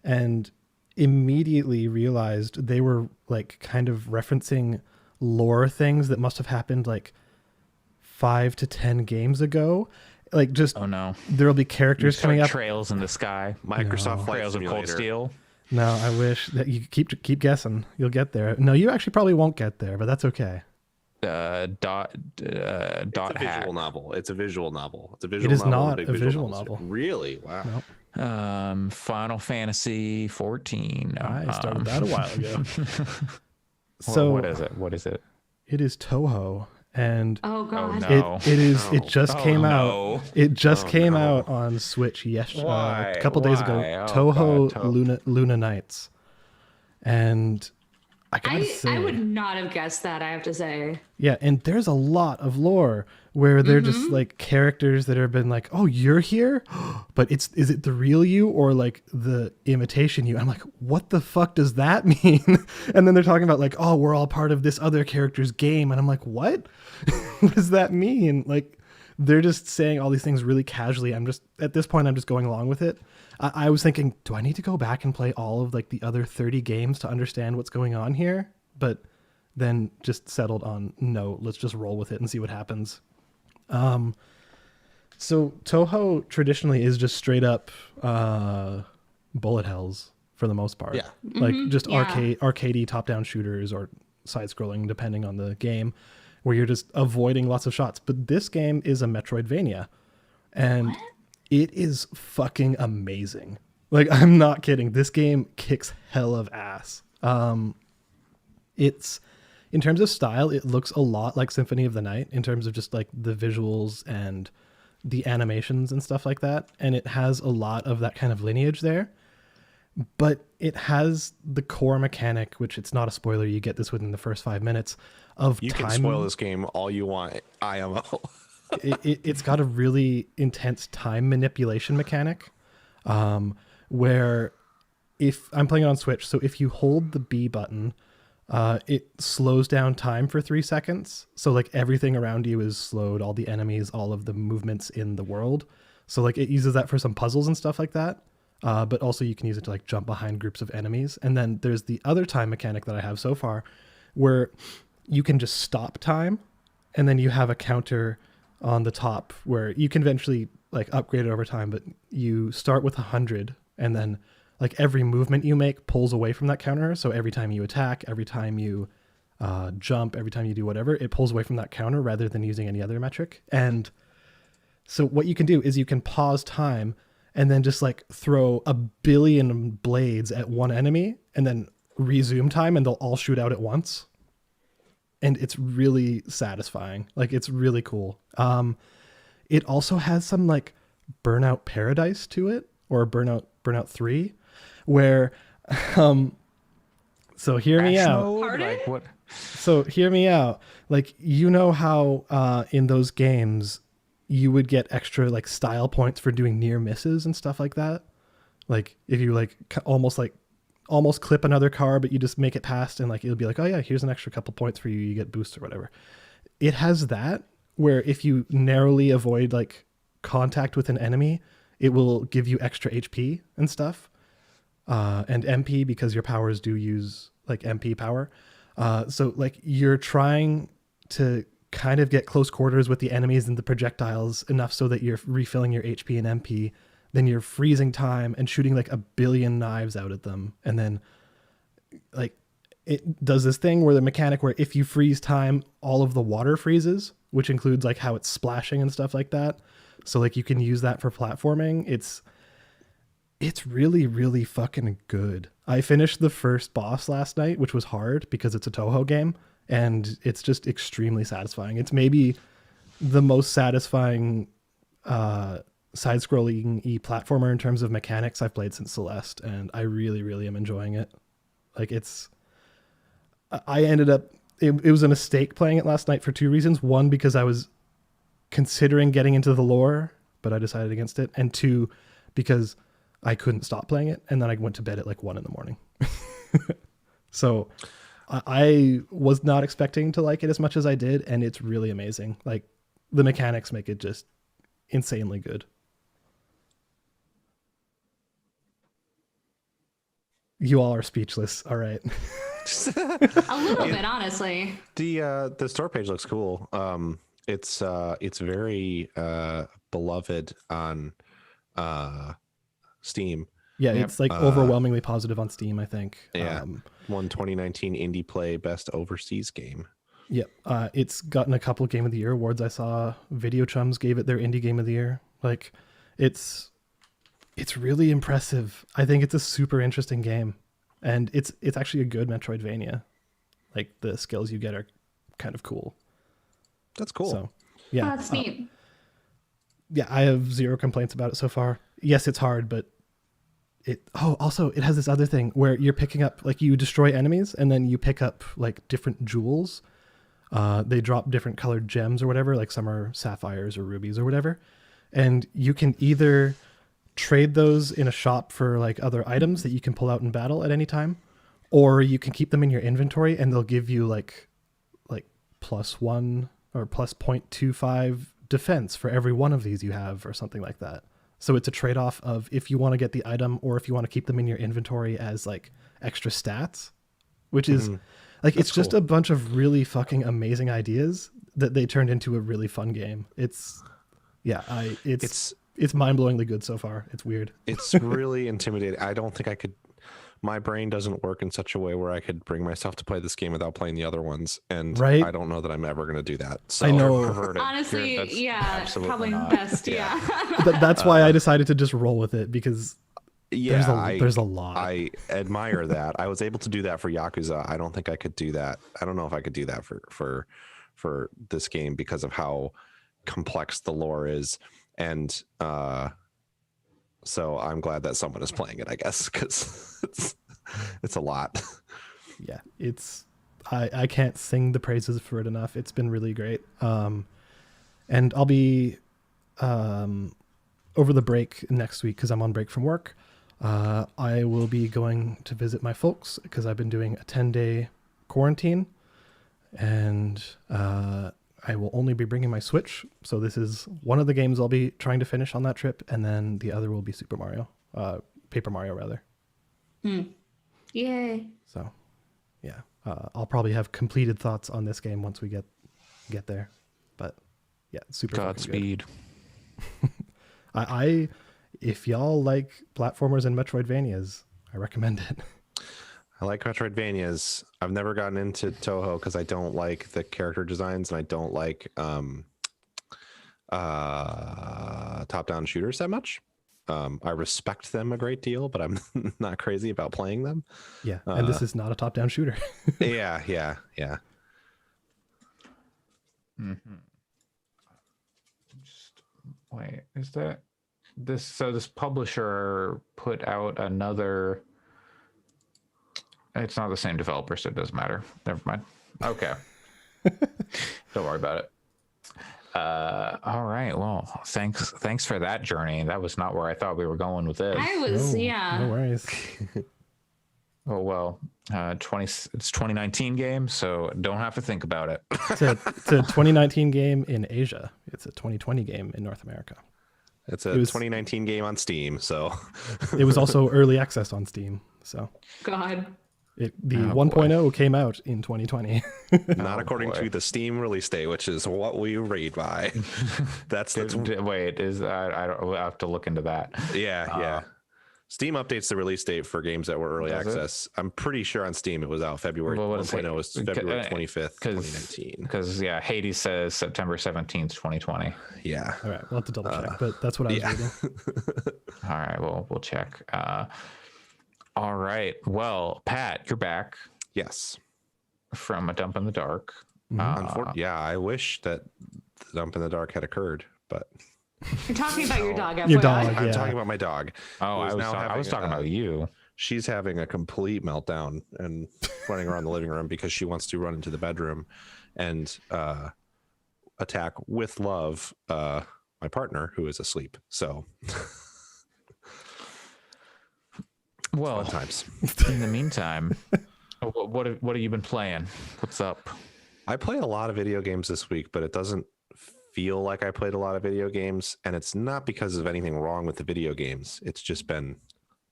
and immediately realized they were like kind of referencing lore things that must have happened like 5 to 10 games ago. Like just, oh no, there'll be characters coming up. Trails in the sky. Microsoft Flight Trails of Cold Steel. No, I wish that you keep guessing. You'll get there. No, you actually probably won't get there, but that's okay. Dot it's a visual novel. It's a visual novel. It's a visual. It is novel, not a visual novel. Really? Wow. Nope. Final Fantasy 14. I started that a while ago. So what is it? It is Touhou, and oh god, no. it is. No. It just came out. No. It just came out on Switch a couple days ago. Touhou Luna Nights, and I gotta say, I would not have guessed that, I have to say. Yeah, and there's a lot of lore where they're just like characters that have been like, oh, you're here? But is it the real you or like the imitation you? I'm like, what the fuck does that mean? And then they're talking about like, oh, we're all part of this other character's game. And I'm like, what? What does that mean? Like, they're just saying all these things really casually. At this point, I'm just going along with it. I was thinking, do I need to go back and play all of like the other 30 games to understand what's going on here? But then just settled on, no, let's just roll with it and see what happens. So Touhou traditionally is just straight up bullet hells for the most part. Yeah. Like just arcadey top-down shooters or side-scrolling depending on the game, where you're just avoiding lots of shots. But this game is a Metroidvania, and it is fucking amazing. Like, I'm not kidding. This game kicks hell of ass. It's, in terms of style, it looks a lot like Symphony of the Night in terms of just like the visuals and the animations and stuff like that. And it has a lot of that kind of lineage there. But it has the core mechanic, which it's not a spoiler. You get this within the first 5 minutes of you time. Can spoil this game all you want, IMO. It's got a really intense time manipulation mechanic, where if I'm playing it on Switch, so if you hold the B button it slows down time for 3 seconds. So like everything around you is slowed, all the enemies, all of the movements in the world. So like it uses that for some puzzles and stuff like that. But also you can use it to like jump behind groups of enemies. And then there's the other time mechanic that I have so far where you can just stop time, and then you have a counter on the top where you can eventually like upgrade it over time, but you start with 100, and then like every movement you make pulls away from that counter. So every time you attack, every time you jump, every time you do whatever, it pulls away from that counter rather than using any other metric. And so what you can do is you can pause time and then just like throw a billion blades at one enemy and then resume time, and they'll all shoot out at once. And it's really satisfying. Like it's really cool. It also has some like Burnout Paradise to it, or Burnout 3, where so hear me out. Like what? So hear me out. Like, you know how in those games you would get extra like style points for doing near misses and stuff like that? Like if you like almost clip another car, but you just make it past, and like it'll be like, oh yeah, here's an extra couple points for you, you get boosts or whatever. It has that, where if you narrowly avoid like contact with an enemy, it will give you extra HP and stuff, and MP, because your powers do use like MP power. So like you're trying to kind of get close quarters with the enemies and the projectiles enough so that you're refilling your HP and MP. Then you're freezing time and shooting like a billion knives out at them. And then like it does this thing where the mechanic where if you freeze time, all of the water freezes, which includes like how it's splashing and stuff like that. So like you can use that for platforming. It's really, really fucking good. I finished the first boss last night, which was hard because it's a Toho game, and it's just extremely satisfying. It's maybe the most satisfying side-scrolling platformer in terms of mechanics I've played since Celeste, and I really, really am enjoying it. Like I ended up, it was a mistake playing it last night for 2 reasons. 1, because I was considering getting into the lore, but I decided against it. And 2, because I couldn't stop playing it, and then I went to bed at like 1 a.m. So I was not expecting to like it as much as I did, and it's really amazing. Like the mechanics make it just insanely good. You all are speechless. All right. A little bit, honestly. The store page looks cool. It's very beloved on Steam. Yeah, it's like overwhelmingly positive on Steam, I think. Yeah. Won 2019 Indie Play Best Overseas Game. Yep. It's gotten a couple Game of the Year awards. I saw Video Chums gave it their Indie Game of the Year. Like it's really impressive. I think it's a super interesting game, and it's actually a good Metroidvania. Like the skills you get are kind of cool. That's cool. So, yeah. Oh, that's neat. Yeah, I have 0 complaints about it so far. Yes, it's hard, but also it has this other thing where you're picking up, like you destroy enemies and then you pick up like different jewels. They drop different colored gems or whatever, like some are sapphires or rubies or whatever. And you can either trade those in a shop for like other items that you can pull out in battle at any time, or you can keep them in your inventory and they'll give you like +1 or plus 0.25 defense for every one of these you have, or something like that. So it's a trade-off of if you want to get the item or if you want to keep them in your inventory as like extra stats, which is like, it's just a bunch of really fucking amazing ideas that they turned into a really fun game. It's mind-blowingly good so far. It's weird. It's really intimidating. I don't think I could, my brain doesn't work in such a way where I could bring myself to play this game without playing the other ones. And right? I don't know that I'm ever going to do that. So I know. Honestly, yeah, probably best. Yeah. That's why I decided to just roll with it, because yeah, there's a lot. I admire that. I was able to do that for Yakuza. I don't think I could do that. I don't know if I could do that for this game because of how complex the lore is. And so I'm glad that someone is playing it, I guess, because it's a lot. Yeah, I can't sing the praises for it enough. It's been really great. And I'll be over the break next week because I'm on break from work. I will be going to visit my folks because I've been doing a 10-day quarantine, and I will only be bringing my Switch. So this is one of the games I'll be trying to finish on that trip, and then the other will be Paper Mario rather. Yay! So, yeah, I'll probably have completed thoughts on this game once we get there. But yeah, super Godspeed. I if y'all like platformers and Metroidvanias, I recommend it. I like Metroidvanias. I've never gotten into Toho because I don't like the character designs and I don't like top-down shooters that much. I respect them a great deal, but I'm not crazy about playing them. Yeah, and this is not a top-down shooter. yeah. Wait, is that this? So this publisher put out another. It's not the same developer, so it doesn't matter. Never mind. Okay. Don't worry about it. All right. Well, thanks for that journey. That was not where I thought we were going with this. I was, No worries. Oh well, it's 2019 game, so don't have to think about it. It's a 2019 game in Asia. It's a 2020 game in North America. It was 2019 game on Steam, so it was also early access on Steam. So God. The 1.0 came out in 2020. not according to the Steam release date, which is what we read by. That's the wait. Is I don't. We'll have to look into that. Yeah. Steam updates the release date for games that were early access. I'm pretty sure on Steam it was out February 1.0 was February 25th, 2019. Because Hades says September 17th, 2020. Yeah. All right, we'll have to double check, but that's what I was reading. All right, well, we'll check. All right. Well, Pat, you're back. Yes. From A Dump in the Dark. Yeah, I wish that the Dump in the Dark had occurred, but You're talking about your dog. Your dog. I'm talking about my dog. Oh, I was talking about you. She's having a complete meltdown and running around the living room because she wants to run into the bedroom and attack with love my partner who is asleep. So well, fun times. In the meantime, what have you been playing? What's up? I played a lot of video games this week, but it doesn't feel like I played a lot of video games, and it's not because of anything wrong with the video games. It's just been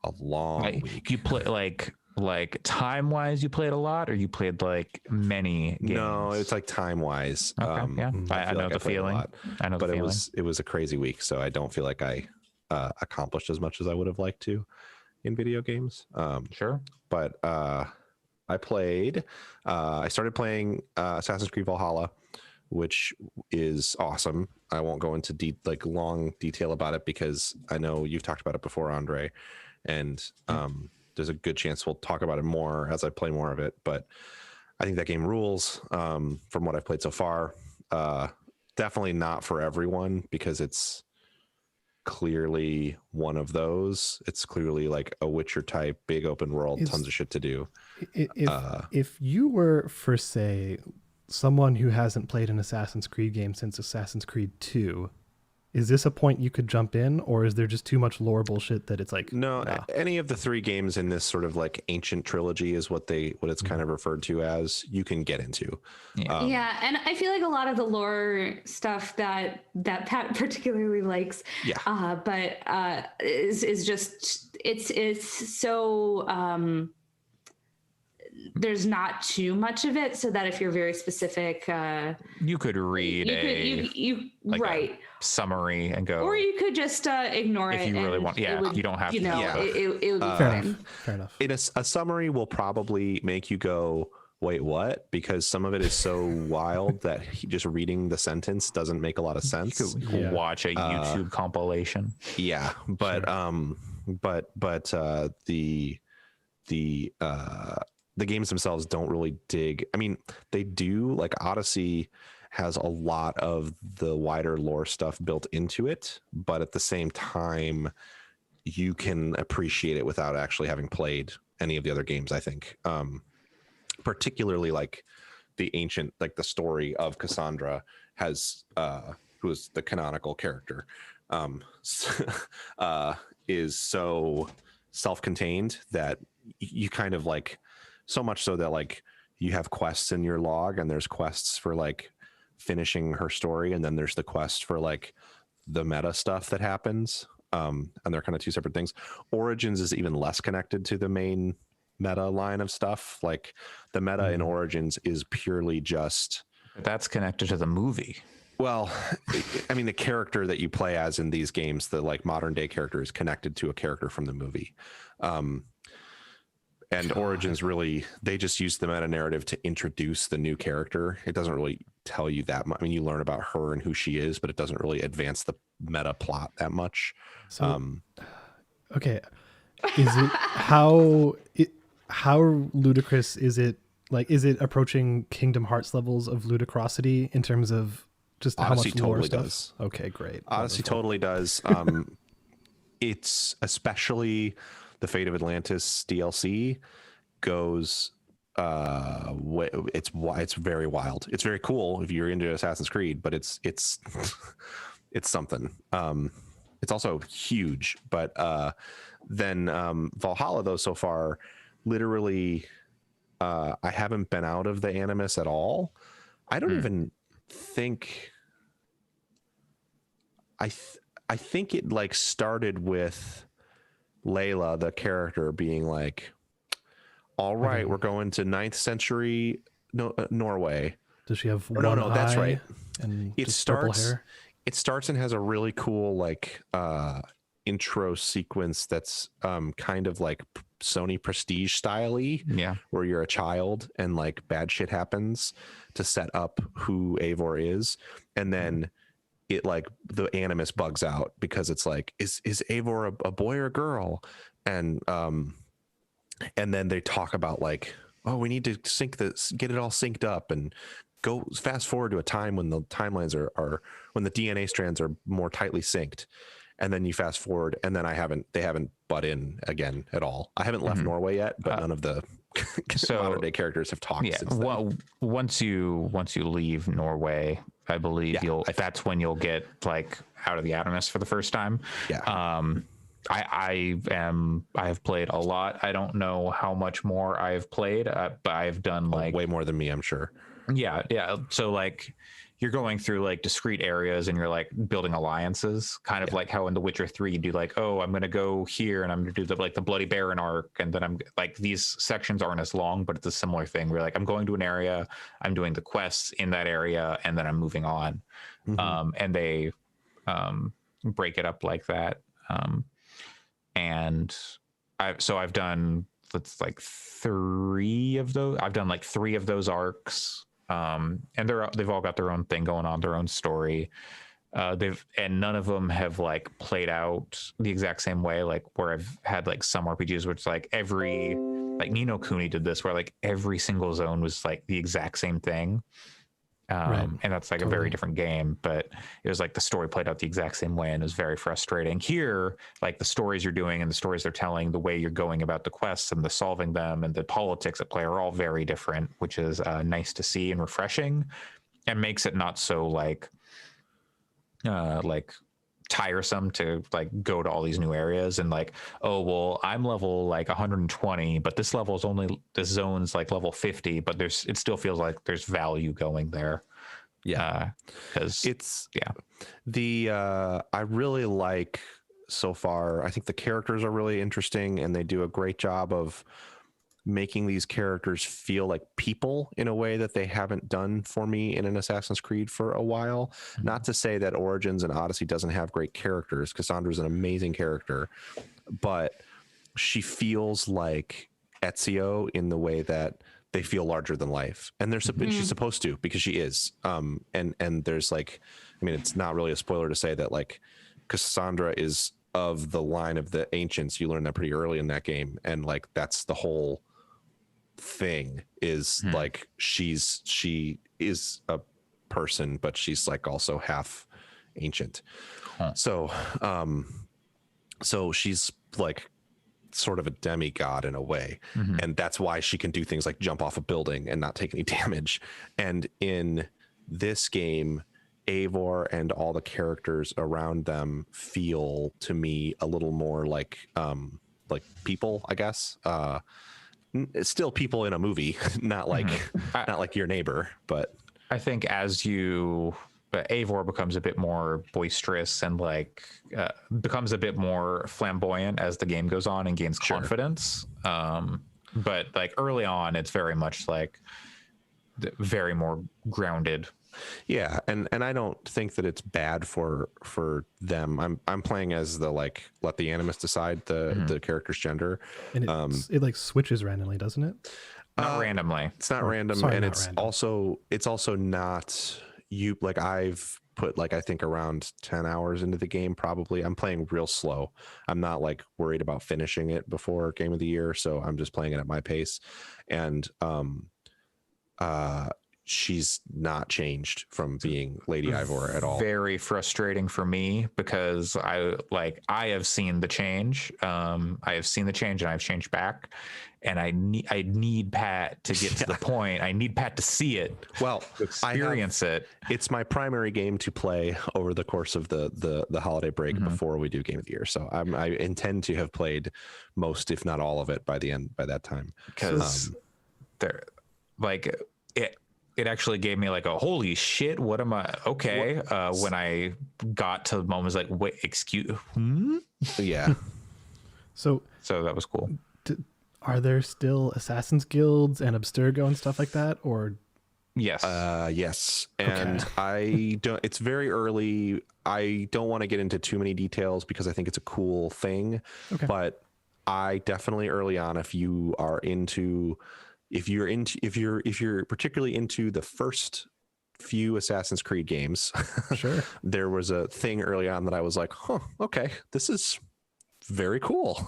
a long week. You play like time wise, you played a lot, or you played like many games? No, it's like time wise. Okay, yeah, I know the feeling. I know, but it was a crazy week, so I don't feel like I accomplished as much as I would have liked to in video games. Sure, but I started playing Assassin's Creed Valhalla, which is awesome. I won't go into long detail about it because I know you've talked about it before, Andre, and there's a good chance we'll talk about it more as I play more of it. But I think that game rules from what I've played so far. Definitely not for everyone because it's clearly one of those. It's clearly like a Witcher type, big open world, tons of shit to do. If you were, for say, someone who hasn't played an Assassin's Creed game since Assassin's Creed 2, is this a point you could jump in, or is there just too much lore bullshit that it's like no? Any of the three games in this sort of like ancient trilogy is what it's kind of referred to as, you can get into. Yeah, and I feel like a lot of the lore stuff that Pat particularly likes, is just it's so there's not too much of it, so that if you're very specific, you could read a summary and go, or you could just ignore it if you really want. Yeah, you don't have to. It would be fair enough. A summary will probably make you go, wait, what? Because some of it is so wild that just reading the sentence doesn't make a lot of sense. You could watch a YouTube compilation. Yeah, but the games themselves don't really dig. I mean, they do. Like Odyssey has a lot of the wider lore stuff built into it, but at the same time, you can appreciate it without actually having played any of the other games, I think. Particularly like the ancient, like the story of Cassandra has, who is the canonical character, is so self-contained that you kind of like, so much so that like you have quests in your log, and there's quests for like finishing her story, and then there's the quest for like the meta stuff that happens. And they're kind of two separate things. Origins is even less connected to the main meta line of stuff. Like the meta in Origins is purely just That's connected to the movie. well, I mean, the character that you play as in these games, the like modern day character, is connected to a character from the movie. And Origins really, they just use the meta narrative to introduce the new character. It doesn't really tell you that much. I mean, you learn about her and who she is, but it doesn't really advance the meta plot that much. So, okay, is it how ludicrous is it? Like, is it approaching Kingdom Hearts levels of ludicrosity in terms of just how Odyssey much lore totally stuff? does. Okay, great. Odyssey Wonderful. totally does. It's especially the Fate of Atlantis DLC goes. It's very wild. It's very cool if you're into Assassin's Creed, but it's it's something. It's also huge, but then Valhalla though so far, literally, I haven't been out of the Animus at all. I don't even think. I think it like started with Layla, the character, being like, all right, we're going to 9th century Norway. Does she have No, that's right. And It just purple starts hair? It starts and has a really cool like intro sequence that's kind of like Sony Prestige style-y, where you're a child and like bad shit happens to set up who Eivor is, and then it like the Animus bugs out because it's like, is Eivor a boy or a girl? And then they talk about like, oh, we need to get it all synced up and go fast forward to a time when the timelines are when the DNA strands are more tightly synced. And then you fast forward, and then they haven't butt in again at all. I haven't left Norway yet, but none of the modern day characters have talked. Yeah, since then. well, once you leave Norway, I believe that's when you'll get like out of the Animus for the first time. Yeah. I have played a lot. I don't know how much more I have played, but I've done like way more than me, I'm sure. Yeah. So like you're going through like discrete areas and you're like building alliances, kind of like how in The Witcher 3 you do like, oh, I'm going to go here and I'm going to do the Bloody Baron arc. And then I'm like, these sections aren't as long, but it's a similar thing. We're like, I'm going to an area, I'm doing the quests in that area, and then I'm moving on. And they break it up like that. And I've done, it's like 3 of those. I've done like 3 of those arcs. And they've all got their own thing going on, their own story. And none of them have like played out the exact same way. Like where I've had like some RPGs, which like like Ni no Kuni did this, where like every single zone was like the exact same thing. Right. And that's like a very different game, but it was like the story played out the exact same way, and it was very frustrating. Here, like the stories you're doing and the stories they're telling, the way you're going about the quests and the solving them and the politics at play are all very different, which is nice to see and refreshing, and makes it not so like tiresome to like go to all these new areas and like, oh well, I'm level like 120, but this zone's like level 50, but it still feels like there's value going there. Because I really like so far, I think the characters are really interesting, and they do a great job of making these characters feel like people in a way that they haven't done for me in an Assassin's Creed for a while. Not to say that Origins and Odyssey doesn't have great characters. Cassandra's an amazing character, but she feels like Ezio in the way that they feel larger than life, and she's supposed to, because she is. And there's like, I mean, it's not really a spoiler to say that like Cassandra is of the line of the ancients. You learn that pretty early in that game, and like that's the whole thing is like she is a person, but she's like also half ancient. So she's like sort of a demigod in a way, and that's why she can do things like jump off a building and not take any damage. And in this game, Eivor and all the characters around them feel to me a little more like people, I guess. still people in a movie, not like not like your neighbor, but I think as Eivor becomes a bit more boisterous and like becomes a bit more flamboyant as the game goes on and gains confidence. But like early on, it's very much like very more grounded. Yeah, and I don't think that it's bad for them. I'm playing as the like let the animus decide the character's gender, and it like switches randomly, doesn't it? Not randomly. It's not random, sorry, and not it's random. also not you. Like I've put like I think around 10 hours into the game. Probably I'm playing real slow. I'm not like worried about finishing it before game of the year, so I'm just playing it at my pace, and she's not changed from being Lady Eivor at all. Very frustrating for me because I have seen the change. I have seen the change and I've changed back, and I need Pat to get to the point. I need Pat to see it. Well, to experience it. It's my primary game to play over the course of the holiday break before we do game of the year. So I intend to have played most, if not all of it by that time. Because it actually gave me like a holy shit, what am I okay when I got to moments like wait, excuse Yeah. So that was cool. Are there still Assassin's Guilds and Abstergo and stuff like that, or Yes. Yes. And I don't, it's very early. I don't want to get into too many details because I think it's a cool thing, but I definitely early on, if you're particularly into the first few Assassin's Creed games, sure, there was a thing early on that I was like, huh, okay, this is very cool.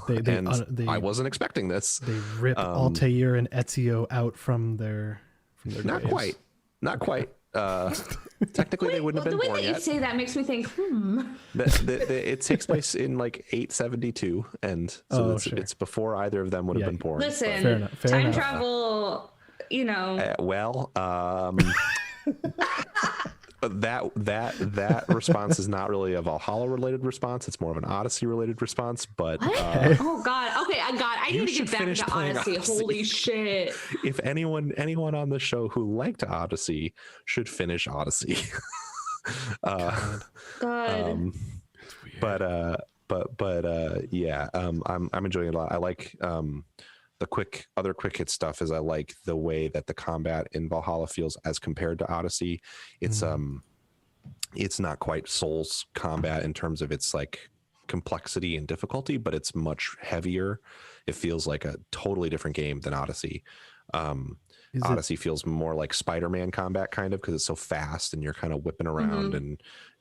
I wasn't expecting this. They rip Altair and Ezio out from their not graves. Not quite. Technically, they wouldn't have been born yet. The way that you say that makes me think, it takes place in like 872, and so it's before either of them would have been born. Listen, fair enough. Time travel, that response is not really a Valhalla related response. It's more of an Odyssey related response. But oh god, okay, I need to get back into Odyssey. Holy shit! If anyone on the show who liked Odyssey should finish Odyssey. God. Yeah, I'm enjoying it a lot. I like the other quick hit stuff is I like the way that the combat in Valhalla feels as compared to Odyssey. It's not quite Souls combat in terms of its like complexity and difficulty, but it's much heavier. It feels like a totally different game than Odyssey. Odyssey feels more like Spider-Man combat kind of because it's so fast and you're kind of whipping around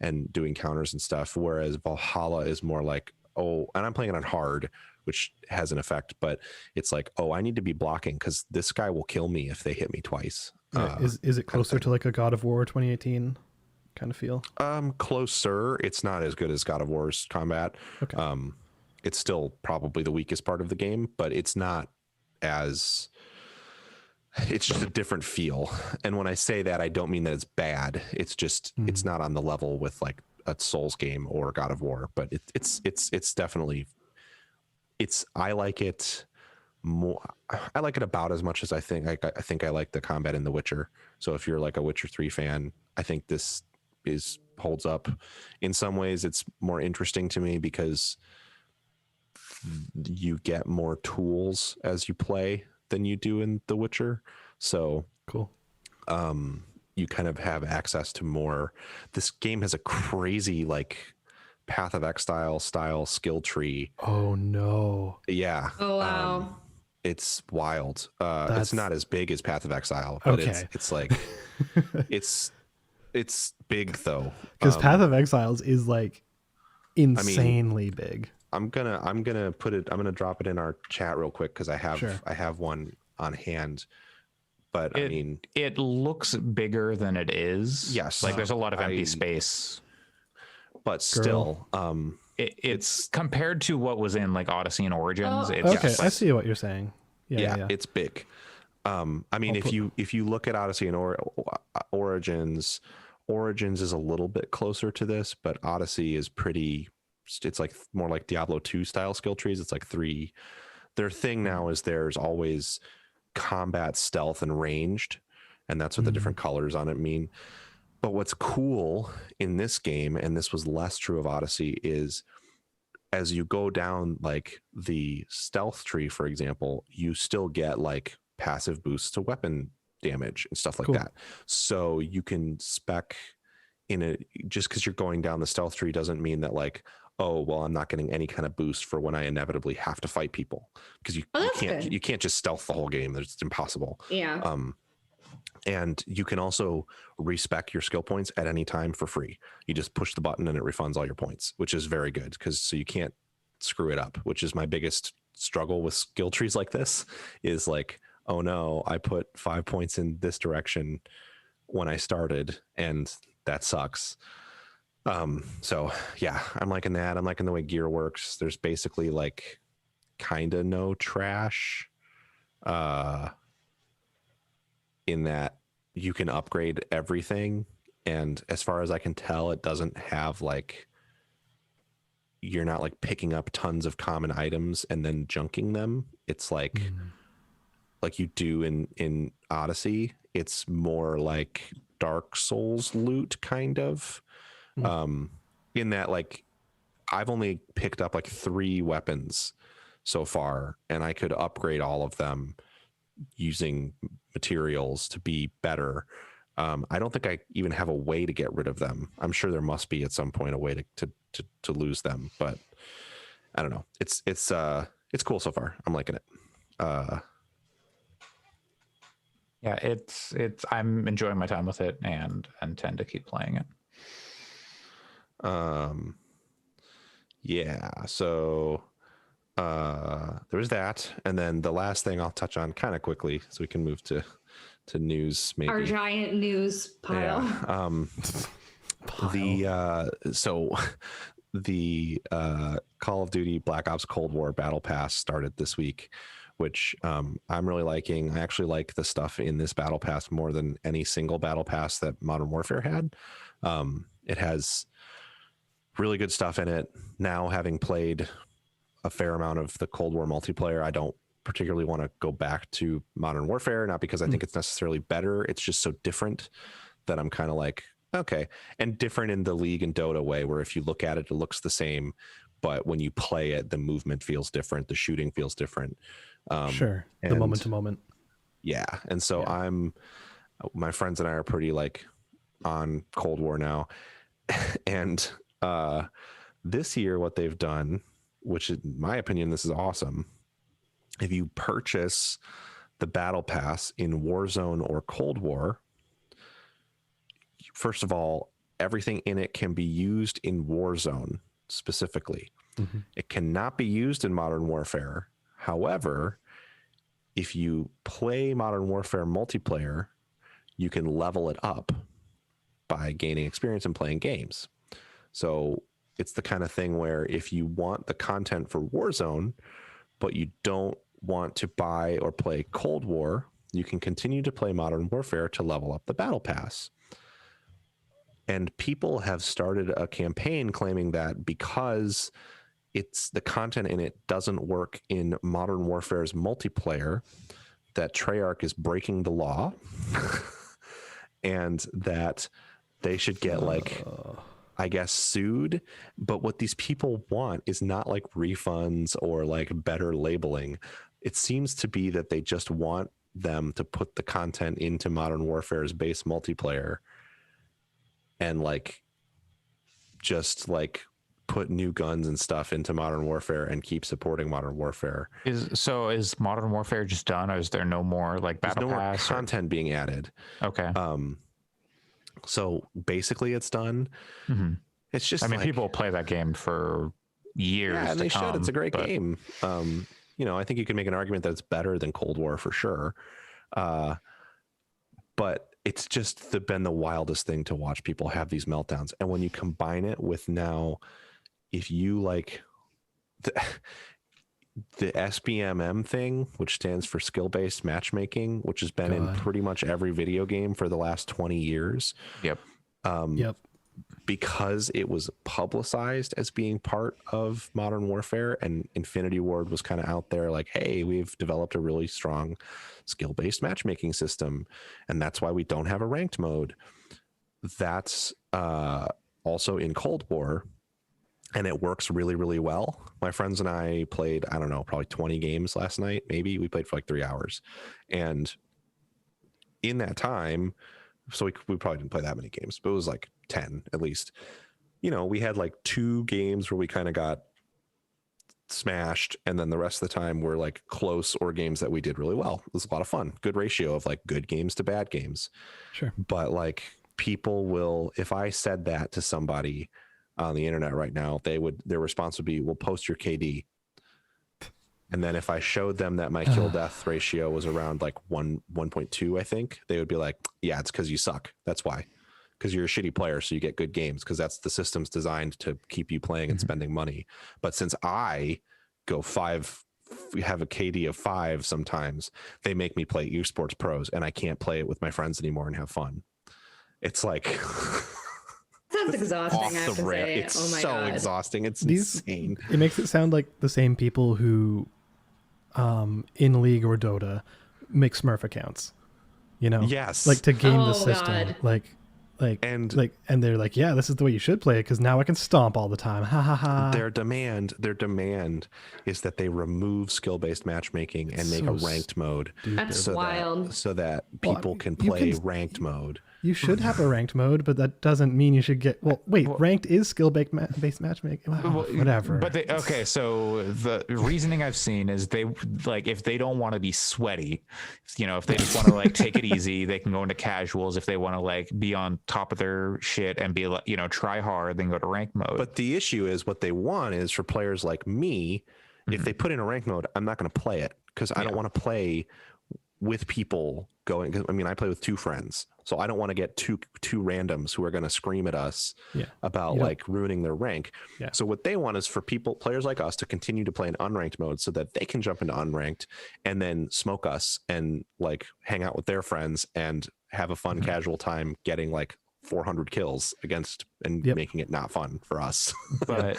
and doing counters and stuff. Whereas Valhalla is more like, and I'm playing it on hard, which has an effect, but it's like, I need to be blocking because this guy will kill me if they hit me twice. Is it closer to like a God of War 2018 kind of feel? Closer. It's not as good as God of War's combat. Okay. It's still probably the weakest part of the game, but it's not as... It's just a different feel. And when I say that, I don't mean that it's bad. It's just, it's not on the level with like a Souls game or God of War, but it's definitely... I like it more. I like it about as much as I think I like the combat in The Witcher. So if you're like a Witcher 3 fan, I think this holds up. In some ways, it's more interesting to me because you get more tools as you play than you do in The Witcher. So cool. You kind of have access to more. This game has a crazy like Path of Exile style skill tree. Oh no. Yeah. Oh wow. It's wild. It's not as big as Path of Exile, but it's like it's big though. Because Path of Exiles is like insanely big. I'm gonna drop it in our chat real quick because I have one on hand. But it looks bigger than it is. Yes. Like there's a lot of empty space. But still, it's compared to what was in like Odyssey and Origins. I see what you're saying. Yeah, it's big. If you look at Odyssey and Origins is a little bit closer to this, but Odyssey is pretty. It's like more like Diablo 2 style skill trees. It's like three Their thing now is there's always combat, stealth, and ranged, and that's what the different colors on it mean. But what's cool in this game, and this was less true of Odyssey, is as you go down like the stealth tree, for example, you still get like passive boosts to weapon damage and stuff like that. So you can spec in a, just because you're going down the stealth tree doesn't mean that like, oh, well, I'm not getting any kind of boost for when I inevitably have to fight people, because you can't just stealth the whole game. It's impossible. Yeah. And you can also respec your skill points at any time for free. You just push the button and it refunds all your points, which is very good, because so you can't screw it up, which is my biggest struggle with skill trees like this is like, oh no, I put 5 points in this direction when I started and that sucks. So yeah, I'm liking that. I'm liking the way gear works. There's basically like kind of no trash in that you can upgrade everything. And as far as I can tell, it doesn't have like, you're not like picking up tons of common items and then junking them. It's like, like you do in Odyssey. It's more like Dark Souls loot kind of. In that, like, I've only picked up like 3 weapons so far, and I could upgrade all of them using materials to be better. I don't think I even have a way to get rid of them. I'm sure there must be at some point a way to lose them, but I don't know. It's cool so far. I'm liking it. Yeah, it's I'm enjoying my time with it and intend to keep playing it. Yeah, so there's that, and then the last thing I'll touch on kind of quickly so we can move to news, maybe Our giant news pile. Yeah. The Call of Duty Black Ops Cold War Battle Pass started this week, which I'm really liking. I actually like the stuff in this Battle Pass more than any single Battle Pass that Modern Warfare had. It has really good stuff in it. Now, having played a fair amount of the Cold War multiplayer, I don't particularly want to go back to Modern Warfare, not because I think it's necessarily better. It's just so different that I'm kind of like, okay. And different in the League and Dota way, where if you look at it, it looks the same, but when you play it, the movement feels different. The shooting feels different. Sure. The moment to moment. Yeah. And so my friends and I are pretty like on Cold War now. And this year, what they've done, which in my opinion, this is awesome. If you purchase the Battle Pass in Warzone or Cold War, first of all, everything in it can be used in Warzone specifically. It cannot be used in Modern Warfare. However, if you play Modern Warfare multiplayer, you can level it up by gaining experience and playing games. So it's the kind of thing where if you want the content for Warzone, but you don't want to buy or play Cold War, you can continue to play Modern Warfare to level up the Battle Pass. And people have started a campaign claiming that because it's the content in it doesn't work in Modern Warfare's multiplayer, that Treyarch is breaking the law and that they should get like, I guess, sued. But what these people want is not like refunds or like better labeling. It seems to be that they just want them to put the content into Modern Warfare's base multiplayer and like just like put new guns and stuff into Modern Warfare and keep supporting Modern Warfare. Is Modern Warfare just done, or is there no more like Battle Pass content being added? Okay. So basically it's done. It's just, I mean, like, people play that game for years. Yeah, and they should. It's a great game. You know, I think you can make an argument that it's better than Cold War for sure. But it's just been the wildest thing to watch people have these meltdowns. And when you combine it with now, if you like the SBMM thing, which stands for skill-based matchmaking, which has been in pretty much every video game for the last 20 years. Yep. because it was publicized as being part of Modern Warfare, and Infinity Ward was kind of out there like, hey, we've developed a really strong skill-based matchmaking system, and that's why we don't have a ranked mode. That's also in Cold War, and it works really, really well. My friends and I played, I don't know, probably 20 games last night. Maybe we played for like 3 hours. And in that time, so we probably didn't play that many games, but it was like 10 at least. You know, we had like 2 games where we kind of got smashed, and then the rest of the time were like close or games that we did really well. It was a lot of fun. Good ratio of like good games to bad games. Sure. But like people will, if I said that to somebody on the internet right now, their response would be, "Well, post your KD." And then if I showed them that my kill death ratio was around like 1.2, I think they would be like, "Yeah, it's because you suck. That's why. Because you're a shitty player, so you get good games. Because that's the system's designed to keep you playing and spending money. But since I go 5, have a KD of 5, sometimes they make me play esports pros, and I can't play it with my friends anymore and have fun. It's like." Sounds exhausting. I have to say. It's oh my so God. exhausting. It's insane. It makes it sound like the same people who, in League or Dota, make Smurf accounts. You know, Yes. like to game the Oh, system, God. and they're like, yeah, this is the way you should play it because now I can stomp all the time. Ha ha ha. Their demand is that they remove skill-based matchmaking and make a ranked mode. That's so wild. that Well, people can you play can- ranked mode. You should have a ranked mode, but that doesn't mean you should get. Well, wait, ranked is skill-based matchmaking. Whatever. But okay, so the reasoning I've seen is they like if they don't want to be sweaty, you know, if they just want to like take it easy, they can go into casuals. If they want to like be on top of their shit and be like, you know, try hard, then go to rank mode. But the issue is what they want is for players like me, if they put in a rank mode, I'm not going to play it because I don't want to play with people going. I mean, I play with 2 friends, so I don't want to get two randoms who are going to scream at us about like ruining their rank. Yeah. So what they want is for players like us to continue to play in unranked mode so that they can jump into unranked and then smoke us and like hang out with their friends and have a fun casual time getting like 400 kills against and making it not fun for us. but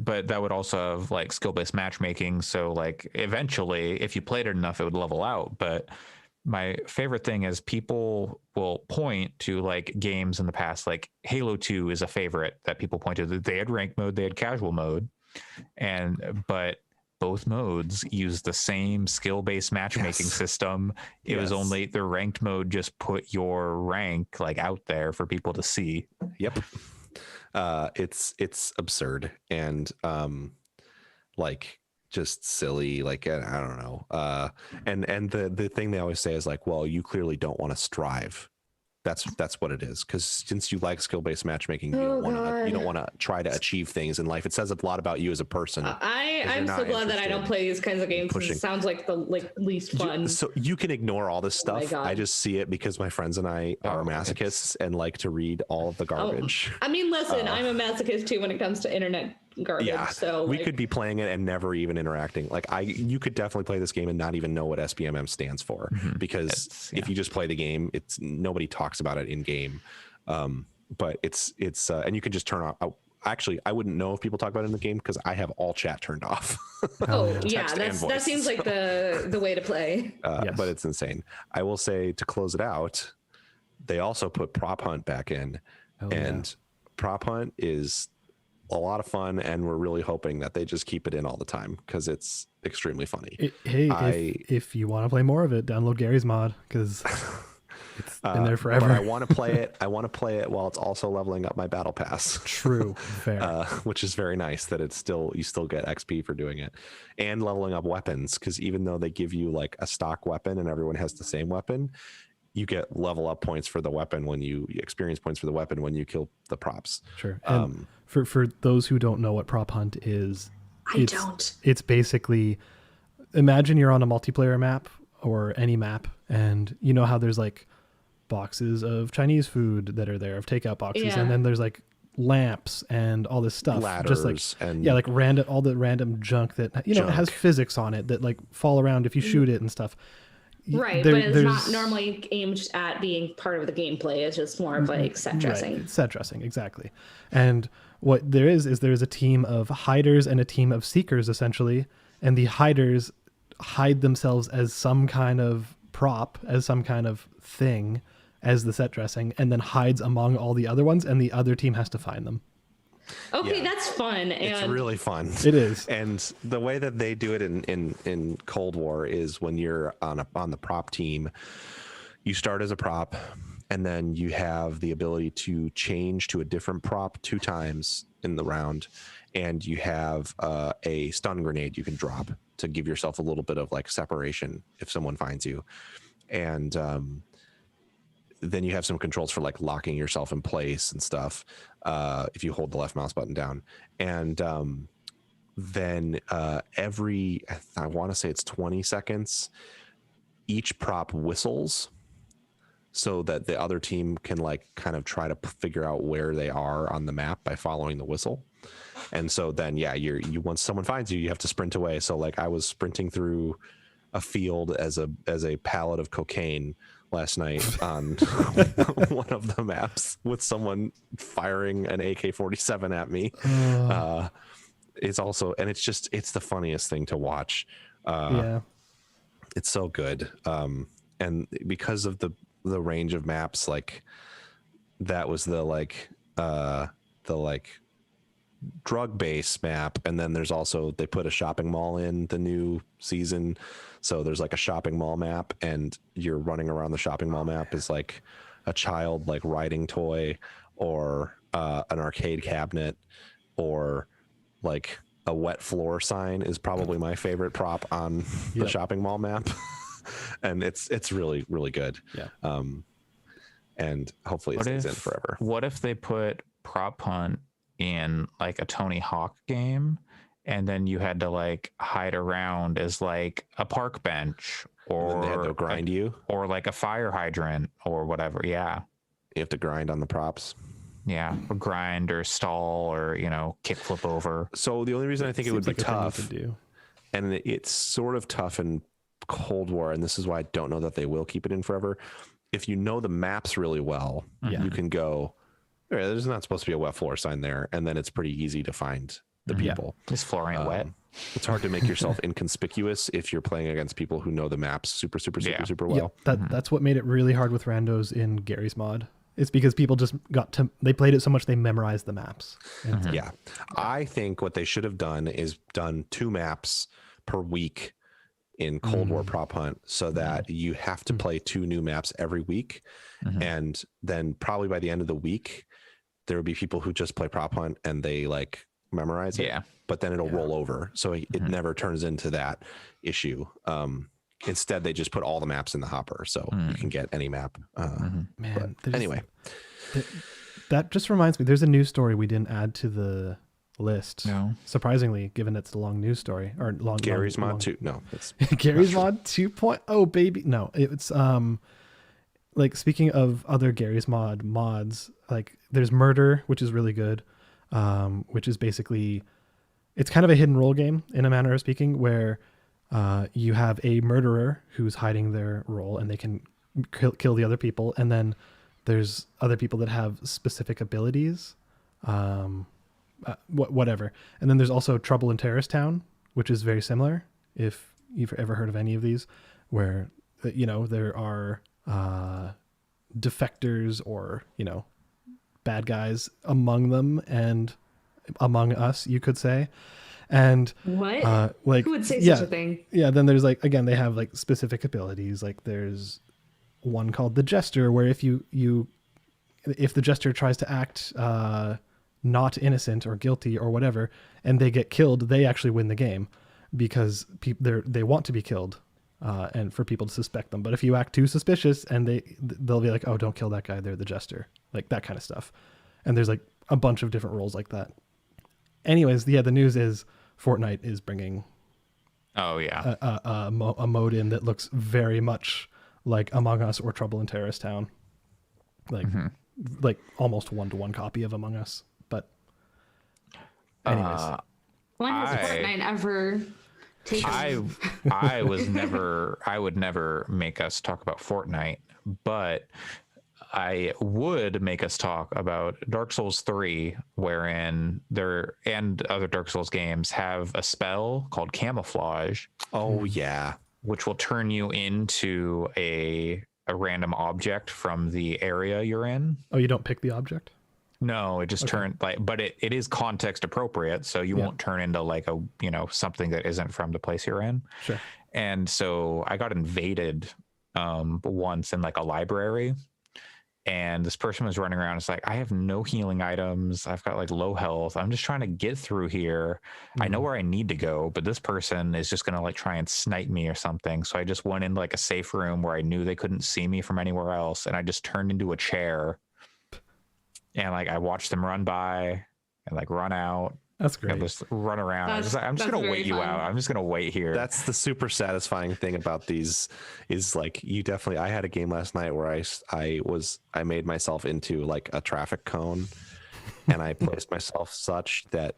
but that would also have like skill-based matchmaking, so like eventually if you played it enough it would level out. But my favorite thing is people will point to like games in the past, like Halo 2 is a favorite that people point to. They had ranked mode, they had casual mode, but both modes use the same skill-based matchmaking system. It was only the ranked mode just put your rank like out there for people to see. Yep. It's absurd and like just silly. Like I don't know. And the thing they always say is like, well, you clearly don't want to strive. That's what it is. Because since you like skill-based matchmaking, you don't want to try to achieve things in life. It says a lot about you as a person. I'm so glad that I don't play these kinds of games. It sounds like the least fun. So you can ignore all this stuff. my God. I just see it because my friends and I are masochists and like to read all of the garbage. I mean, listen, I'm a masochist too when it comes to internet garbage. Yeah, so we could be playing it and never even interacting. Like you could definitely play this game and not even know what SBMM stands for because if you just play the game, it's nobody talks about it in game. But it's and you can just turn off. Actually, I wouldn't know if people talk about it in the game because I have all chat turned off. That seems like the way to play. But it's insane. I will say to close it out, they also put Prop Hunt back in, Prop Hunt is a lot of fun, and we're really hoping that they just keep it in all the time because it's extremely funny. If you want to play more of it, download Gary's mod because it's been there forever. But I want to play it. I want to play it while it's also leveling up my battle pass. True, fair. Which is very nice that you still get XP for doing it, and leveling up weapons because even though they give you like a stock weapon and everyone has the same weapon, you get level up points for the weapon when you experience points for the weapon when you kill the props. Sure. And for those who don't know what Prop Hunt is, it's basically, imagine you're on a multiplayer map or any map, and you know how there's like boxes of Chinese food that are there, of takeout boxes, and then there's like lamps and all this stuff, ladders, just like all the random junk that it has physics on it that like fall around if you shoot it and stuff. Right, but it's not normally aimed at being part of the gameplay. It's just more of like set dressing. Right. Set dressing, exactly. And what there is there's a team of hiders and a team of seekers, essentially. And the hiders hide themselves as some kind of prop, as some kind of thing, as the set dressing, and then hides among all the other ones, and the other team has to find them. Okay, that's fun. It's really fun. It is. And the way that they do it in Cold War is when you're on the prop team, you start as a prop, and then you have the ability to change to a different prop 2 times in the round, and you have a stun grenade you can drop to give yourself a little bit of like separation if someone finds you. And then you have some controls for like locking yourself in place and stuff if you hold the left mouse button down. And then every, I want to say it's 20 seconds, each prop whistles so that the other team can like kind of try to figure out where they are on the map by following the whistle. And so then, yeah, you once someone finds you, you have to sprint away. So like I was sprinting through a field as a pallet of cocaine last night on one of the maps with someone firing an AK-47 at me. It's also, and it's the funniest thing to watch. Yeah, it's so good. And because of the range of maps, like that was the drug base map, and then there's also, they put a shopping mall in the new season, so there's like a shopping mall map, and you're running around the shopping mall map is like a child like riding toy, or an arcade cabinet, or like a wet floor sign is probably my favorite prop on the shopping mall map. And it's really, really good. Yeah. And hopefully it stays in forever. What if they put prop hunt in like a Tony Hawk game, and then you had to like hide around as like a park bench, or and then they had to grind you, or like a fire hydrant or whatever. Yeah, you have to grind on the props. Yeah, or grind or stall or kick flip over. So the only reason I think it would be tough, and it's sort of tough in Cold War, and this is why I don't know that they will keep it in forever. If you know the maps really well, you can go, there's not supposed to be a wet floor sign there, and then it's pretty easy to find the people. This floor ain't wet. It's hard to make yourself inconspicuous if you're playing against people who know the maps super well. That's what made it really hard with randos in Gary's mod. It's because people just they played it so much they memorized the maps. Yeah. I think what they should have done is done 2 maps per week in Cold War prop hunt, so that you have to play 2 new maps every week. And then probably by the end of the week, there would be people who just play prop hunt and they like memorize it, but then it'll roll over. So it never turns into that issue. Instead, they just put all the maps in the hopper, so you can get any map. Man, anyway, that just reminds me, there's a news story we didn't add to the list. No, surprisingly, given it's a long news story or long. Gary's mod 2. No, it's Gary's mod 2.0 baby. No, it's like, speaking of other Gary's mods, like there's Murder, which is really good, which is basically, it's kind of a hidden role game in a manner of speaking, where you have a murderer who's hiding their role and they can kill the other people, and then there's other people that have specific abilities, whatever. And then there's also Trouble in Terrorist Town, which is very similar, if you've ever heard of any of these, where there are defectors or bad guys among them and among us, you could say. And what like, who would say such a thing? Yeah, then there's like, again, they have like specific abilities. Like there's one called the Jester, where if the Jester tries to act not innocent or guilty or whatever, and they get killed, they actually win the game, because they want to be killed, and for people to suspect them. But if you act too suspicious, and they'll be like, oh, don't kill that guy, they're the Jester, like that kind of stuff. And there's like a bunch of different roles like that. Anyways, the news is Fortnite is bringing a mode in that looks very much like Among Us or Trouble in Terrorist Town, like almost 1-to-1 copy of Among Us. But anyways, when has Fortnite ever I would never make us talk about Fortnite, but I would make us talk about Dark Souls 3, wherein there and other Dark Souls games have a spell called Camouflage. Oh yeah, which will turn you into a random object from the area you're in. Oh, you don't pick the object? No, it just turns but it is context appropriate, so you won't turn into like a something that isn't from the place you're in. Sure. And so I got invaded once in like a library, and this person was running around. It's like, I have no healing items. I've got like low health. I'm just trying to get through here. I know where I need to go, but this person is just gonna like try and snipe me or something. So I just went into like a safe room where I knew they couldn't see me from anywhere else, and I just turned into a chair. And like I watched them run by and like run out. That's great. And just run around. I'm just gonna wait you out. I'm just gonna wait here. That's the super satisfying thing about these is like you definitely. I had a game last night where I made myself into like a traffic cone, and I placed myself such that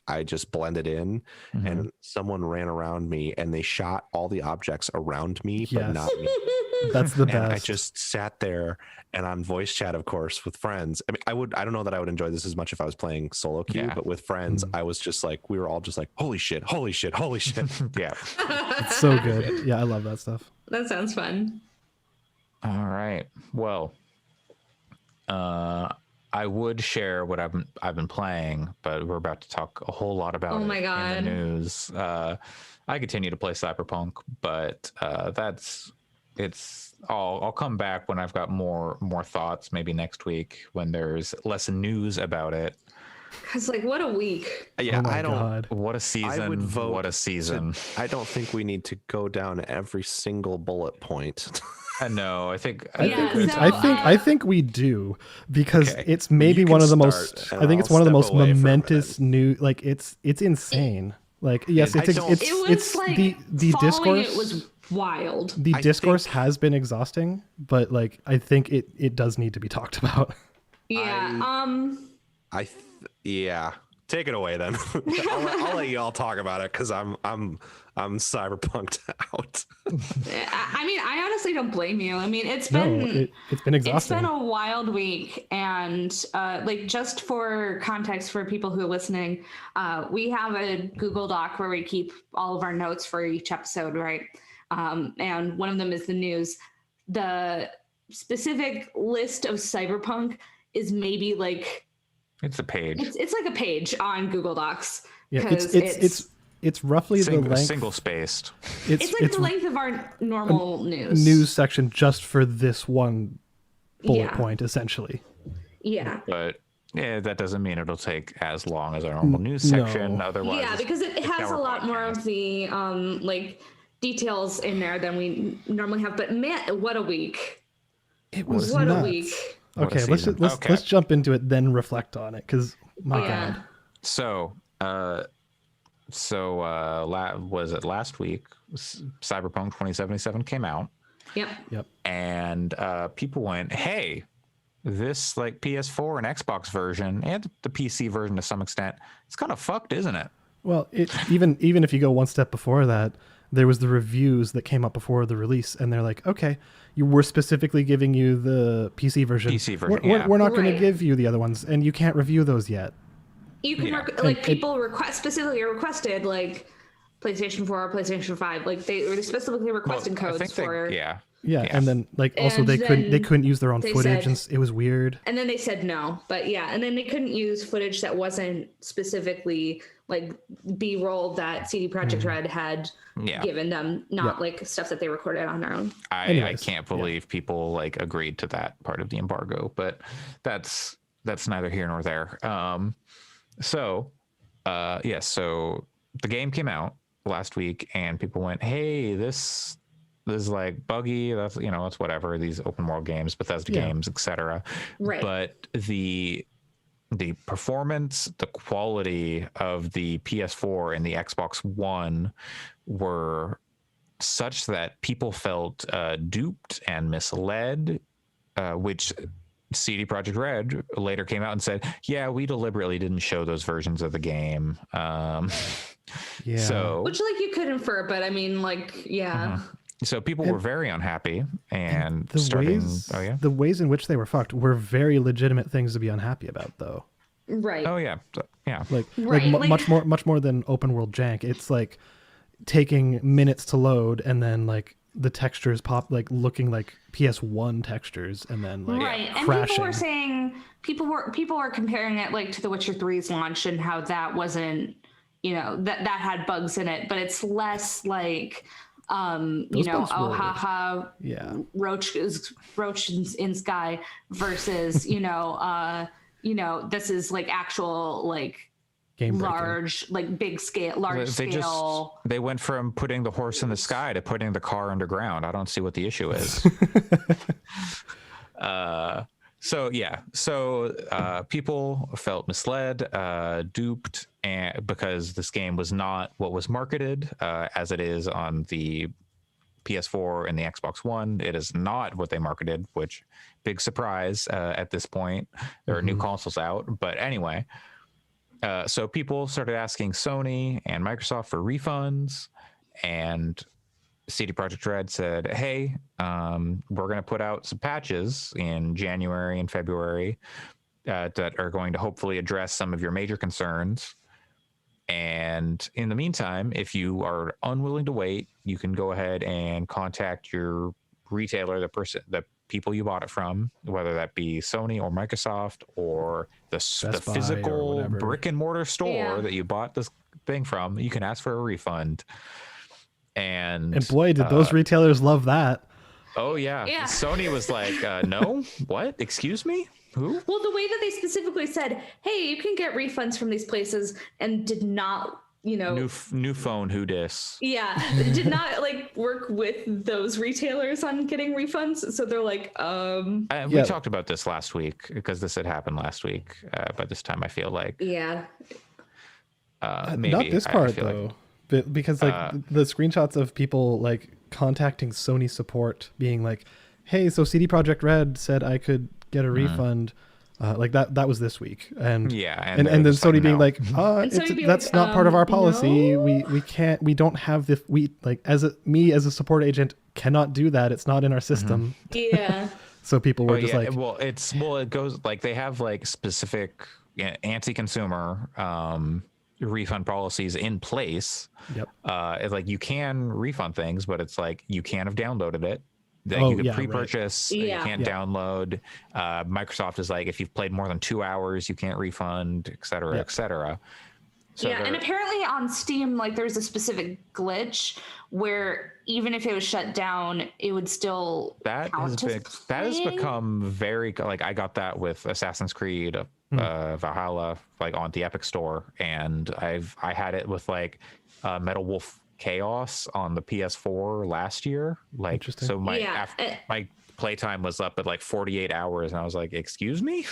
I just blended in, and someone ran around me and they shot all the objects around me, but not me. That's the best. And I just sat there and on voice chat, of course, with friends. I mean, I don't know that I would enjoy this as much if I was playing solo queue, but with friends, I was just like, we were all just like, holy shit, holy shit, holy shit. Yeah. It's so good. Yeah, I love that stuff. That sounds fun. All right. Well, I would share what I've been playing, but we're about to talk a whole lot about my God. in the news. I continue to play Cyberpunk, but I'll come back when I've got more thoughts, maybe next week when there's less news about it. Cause like, what a week. Yeah, I don't. God. What a season! I would vote what a season! I don't think we need to go down every single bullet point. No, I think I think we do, because Okay. it's maybe You one can of the most. start, I think and it's I'll one of the step most away for a momentous new. Like it's insane. Like yes, It it's like the following discourse. it was wild. The I discourse think- has been exhausting, but like I think it does need to be talked about. Yeah. Yeah. Take it away then. I'll let you all talk about it because I'm cyberpunked out. I mean, I honestly don't blame you. I mean, it's been It's been exhausting. It's been a wild week, and like just for context for people who are listening, we have a Google Doc where we keep all of our notes for each episode, right? And one of them is the news. The specific list of Cyberpunk is maybe like it's a page. It's like a page on Google Docs. Yeah, it's roughly the length. Single spaced. It's like the length of our normal news section just for this one bullet point, essentially. Yeah. But yeah, that doesn't mean it'll take as long as our normal news section. Otherwise, yeah, because it has a lot more of the like details in there than we normally have. But man, what a week! It was what nuts. a week. Okay, let's jump into it, then reflect on it, because my God. So, was it last week? Cyberpunk 2077 came out. Yep. And people went, "Hey, this like PS4 and Xbox version, and the PC version to some extent, it's kind of fucked, isn't it?" Well, even if you go one step before that, there was the reviews that came up before the release, and they're like, okay, we're specifically giving you the PC version. We're not going to give you the other ones, and you can't review those yet. You can people specifically requested like PlayStation 4 or PlayStation 5, like they were specifically requesting codes for. Yeah, and then also they couldn't use their own footage, and it was weird. And then they said no, but yeah, and then they couldn't use footage that wasn't specifically like B-roll that CD Projekt Red had given them, not like stuff that they recorded on their own. I can't believe people like agreed to that part of the embargo, but that's neither here nor there. So the game came out last week, and people went, "Hey, this is like buggy. That's that's whatever. These open world games, Bethesda games, etc." Right. But the performance, the quality of the PS4 and the Xbox One were such that people felt duped and misled, which CD Projekt Red later came out and said, yeah, we deliberately didn't show those versions of the game. So, which like you could infer, but I mean, like, yeah. So people were very unhappy, and the ways in which they were fucked were very legitimate things to be unhappy about, though. Right. Oh yeah, yeah. Much more than open world jank. It's like taking minutes to load, and then like the textures pop like looking like PS1 textures, and then like crashing. And people were saying people were comparing it like to The Witcher 3's launch and how that wasn't, that had bugs in it, but it's less like Roach in Sky versus this is like actual like large, like big scale, They went from putting the horse in the sky to putting the car underground. I don't see what the issue is. So people felt misled, duped, and because this game was not what was marketed as it is on the PS4 and the Xbox One. It is not what they marketed, which big surprise at this point. There are new consoles out, but anyway. So people started asking Sony and Microsoft for refunds, and CD Projekt Red said, hey, we're going to put out some patches in January and February that are going to hopefully address some of your major concerns. And in the meantime, if you are unwilling to wait, you can go ahead and contact your retailer, the people you bought it from, whether that be Sony or Microsoft or the physical brick and mortar store that you bought this thing from. You can ask for a refund. And boy, did those retailers love that. Oh yeah. Sony was like, no, what? Excuse me? Who? Well, the way that they specifically said, hey, you can get refunds from these places, and did not, new phone, who dis? Yeah, did not like work with those retailers on getting refunds. So they're like, we talked about this last week because this had happened last week. By this time, I feel like maybe not this part though. Because like the screenshots of people like contacting Sony support being like, hey, so CD Projekt Red said I could get a refund, like that was this week, and then Sony being like, that's not part of our policy. No? We don't have the as a support agent cannot do that. It's not in our system. Yeah. So people were just like, it goes like they have like specific anti-consumer refund policies in place. It's like you can refund things, but it's like you can't have downloaded it. You can pre-purchase, you can't download. Microsoft is like, if you've played more than 2 hours, you can't refund, et cetera, et cetera. So and apparently on Steam, like there's a specific glitch where even if it was shut down, it would still that has become very like I got that with Assassin's Creed Valhalla, like on the Epic Store, and I had it with like Metal Wolf Chaos on the PS4 last year. Like, so my playtime was up at like 48 hours, and I was like, excuse me?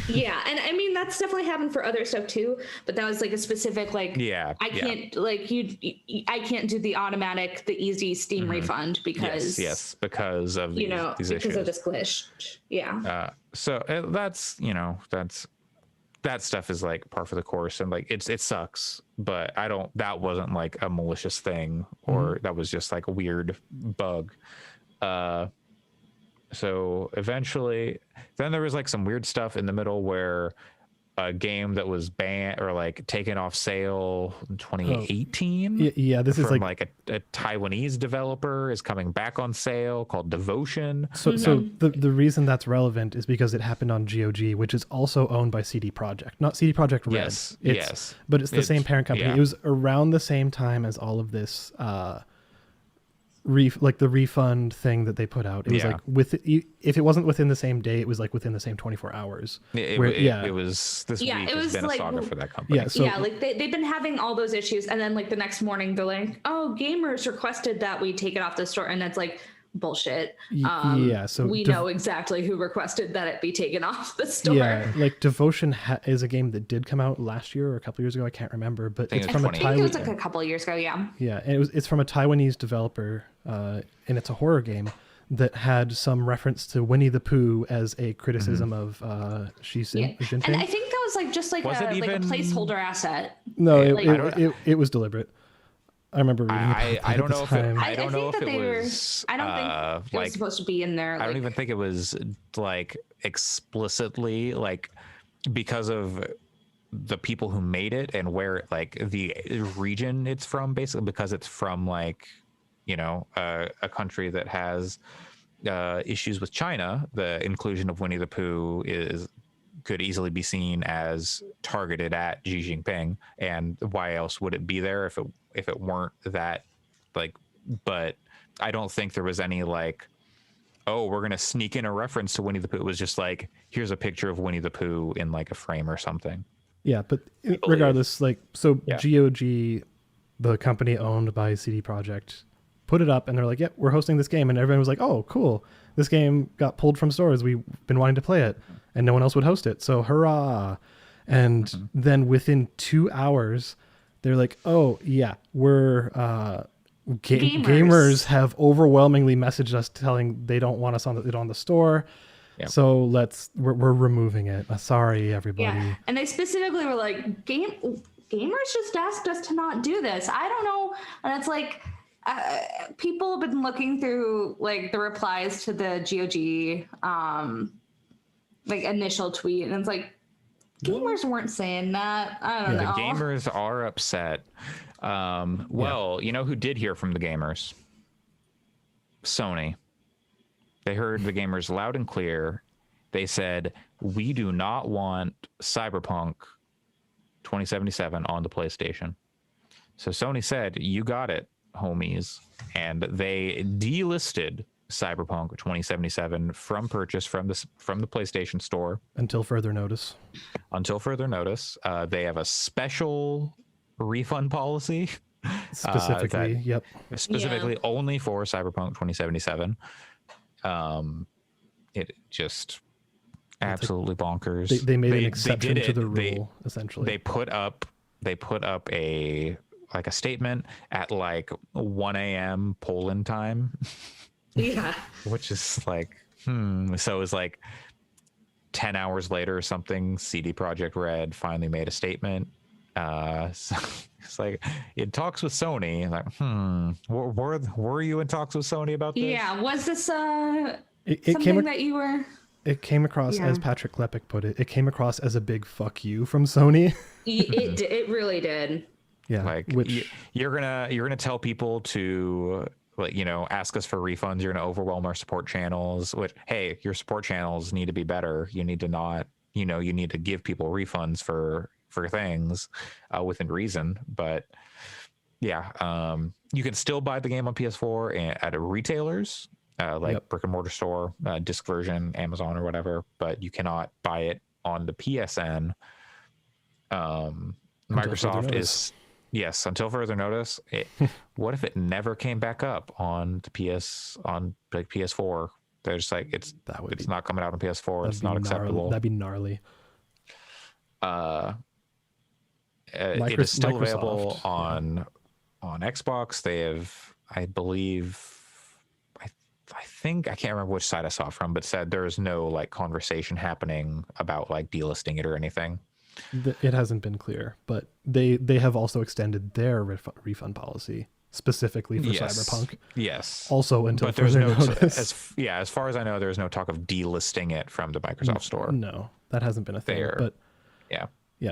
Yeah, and I mean that's definitely happened for other stuff too, but that was like a specific like I can't like I can't do the easy Steam refund because because of these issues. Of this glitch. So that stuff is like par for the course, and like it sucks, but that wasn't like a malicious thing, or that was just like a weird bug. So eventually then there was like some weird stuff in the middle where a game that was banned or like taken off sale in 2018. This is like a Taiwanese developer is coming back on sale called Devotion. So the reason that's relevant is because it happened on GOG, which is also owned by CD Projekt, not CD Projekt Red. Yes, but it's the same parent company. Yeah. It was around the same time as all of this the refund thing that they put out. It was like if it wasn't within the same day, it was like within the same 24 hours. It was this week has been a saga for that company. Like they've been having all those issues, and then like the next morning they're like, oh, gamers requested that we take it off the store, and that's like bullshit. So we know exactly who requested that it be taken off the store. Like Devotion is a game that did come out last year or a couple years ago, I can't remember, but it's from I think it was like a couple of years ago. And it's from a Taiwanese developer, and it's a horror game. that had some reference to Winnie the Pooh as a criticism of Xi Jinping. And I think that was like just like a placeholder asset. No, it was deliberate. I remember reading about that I don't at know the if time. I don't know if it was. I don't think it was supposed to be in there. I don't even think it was like explicitly like because of the people who made it and where like the region it's from, basically because it's from like, you know, a country that has issues with China. The inclusion of Winnie the Pooh could easily be seen as targeted at Xi Jinping, and why else would it be there if it weren't that, like, but I don't think there was any like, oh, we're gonna sneak in a reference to Winnie the Pooh. It was just like, here's a picture of Winnie the Pooh in like a frame or something. Yeah, but regardless, like, so GOG, the company owned by CD Projekt, put it up and they're like, yep, we're hosting this game. And everyone was like, oh, cool. This game got pulled from stores. We've been wanting to play it and no one else would host it. So hurrah. And then within 2 hours, they're like, oh, yeah, we're gamers have overwhelmingly messaged us telling they don't want us on the store. Yep. So we're removing it. Sorry, everybody. Yeah. And they specifically were like, gamers just asked us to not do this. I don't know. And it's like, people have been looking through like the replies to the GOG like initial tweet, and it's like, gamers weren't saying that. I don't know. The gamers are upset. Well, you know who did hear from the gamers? Sony. They heard the gamers loud and clear. They said, we do not want Cyberpunk 2077 on the PlayStation. So Sony said, you got it, homies. And they delisted Cyberpunk 2077 from purchase from the PlayStation Store. Until further notice. They have a special refund policy. Specifically only for Cyberpunk 2077. It just absolutely bonkers. They made an exception to the rule. Essentially, they put up a statement at like 1 a.m. Poland time. Yeah, which is like so it was like 10 hours later or something. CD Projekt Red finally made a statement. So it's like in talks with Sony. Like, were you in talks with Sony about this? Yeah, was this something that you were? It came across, as Patrick Klepek put it, it came across as a big fuck you from Sony. It really did. Yeah, like you're gonna tell people to, like, you know, ask us for refunds. You're gonna overwhelm our support channels. Which, hey, your support channels need to be better. You need to not, you know, you need to give people refunds for things within reason. But yeah, you can still buy the game on PS4 at retailers like brick and mortar store, disc version, Amazon or whatever, but you cannot buy it on the PSN. Microsoft is until further notice. What if it never came back up on the PS4? They're just like, it's not coming out on PS4. It's not acceptable. That'd be gnarly. It is still available on Xbox. They have, I believe, I think, I can't remember which side I saw it from, but said there's no like conversation happening about like delisting it or anything. It hasn't been clear, but they have also extended their refund policy specifically for Cyberpunk. Yes. Also until further notice. As far as I know, there's no talk of delisting it from the Microsoft Store. No, that hasn't been a thing. But yeah.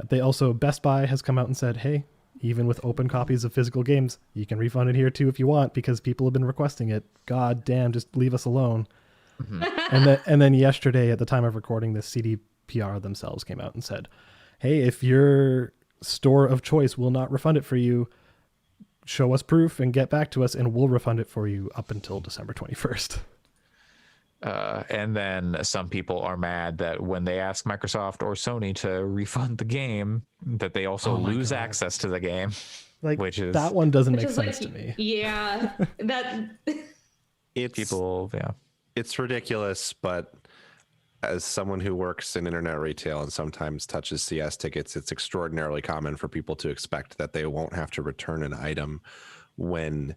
They also, Best Buy has come out and said, hey, even with open copies of physical games, you can refund it here too if you want, because people have been requesting it. God damn, just leave us alone. Mm-hmm. and then yesterday, at the time of recording this, CDPR themselves came out and said, hey, if your store of choice will not refund it for you, show us proof and get back to us and we'll refund it for you up until December 21st. And then some people are mad that when they ask Microsoft or Sony to refund the game, that they also lose access to the game. Like, that one doesn't make sense to me. Yeah, it's ridiculous, but as someone who works in internet retail and sometimes touches CS tickets, it's extraordinarily common for people to expect that they won't have to return an item when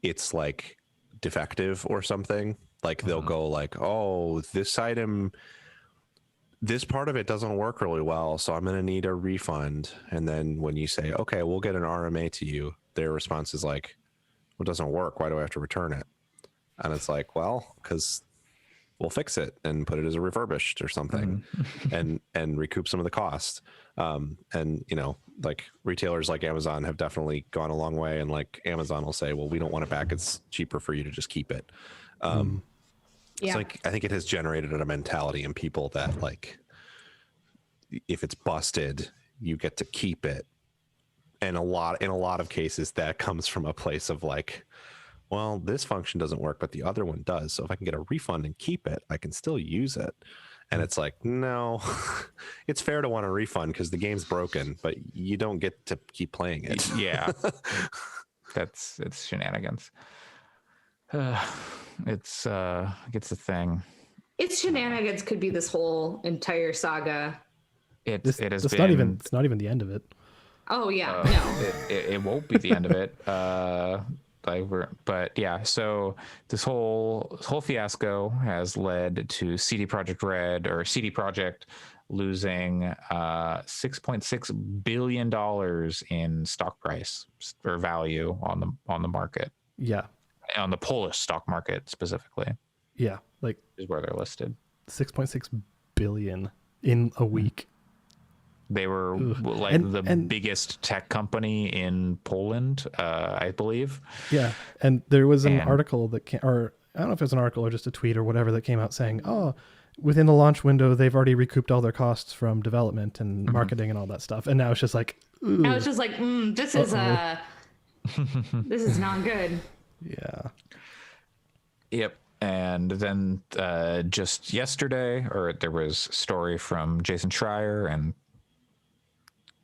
it's like defective or something. Like they'll go like, oh, this item, this part of it doesn't work really well, so I'm going to need a refund. And then when you say, okay, we'll get an RMA to you, their response is like, well, it doesn't work. Why do I have to return it? And it's like, well, because we'll fix it and put it as a refurbished or something and recoup some of the cost. And, you know, like retailers like Amazon have definitely gone a long way. And like Amazon will say, well, we don't want it back. It's cheaper for you to just keep it. So like, I think it has generated a mentality in people that like, if it's busted, you get to keep it. And in a lot of cases that comes from a place of like, well, this function doesn't work, but the other one does. So if I can get a refund and keep it, I can still use it. And it's like, no, it's fair to want a refund because the game's broken, but you don't get to keep playing it. Yeah. It's shenanigans. It's a thing. It's shenanigans could be this whole entire saga. It's not even the end of it. Oh yeah, no. It won't be the end of it. But yeah, so this whole fiasco has led to CD Projekt losing $6.6 billion in stock price or value on the market. Yeah. On the Polish stock market specifically. Yeah, like is where they're listed. 6.6 billion in a week. They were the biggest tech company in Poland, I believe. Yeah, and there was an article that came, or I don't know if it was an article or just a tweet or whatever that came out saying, oh, within the launch window, they've already recouped all their costs from development and marketing and all that stuff. And now it's just like, ooh. I was just like, this is this is not good. Yeah. Yep. And then just yesterday, there was a story from Jason Schreier, and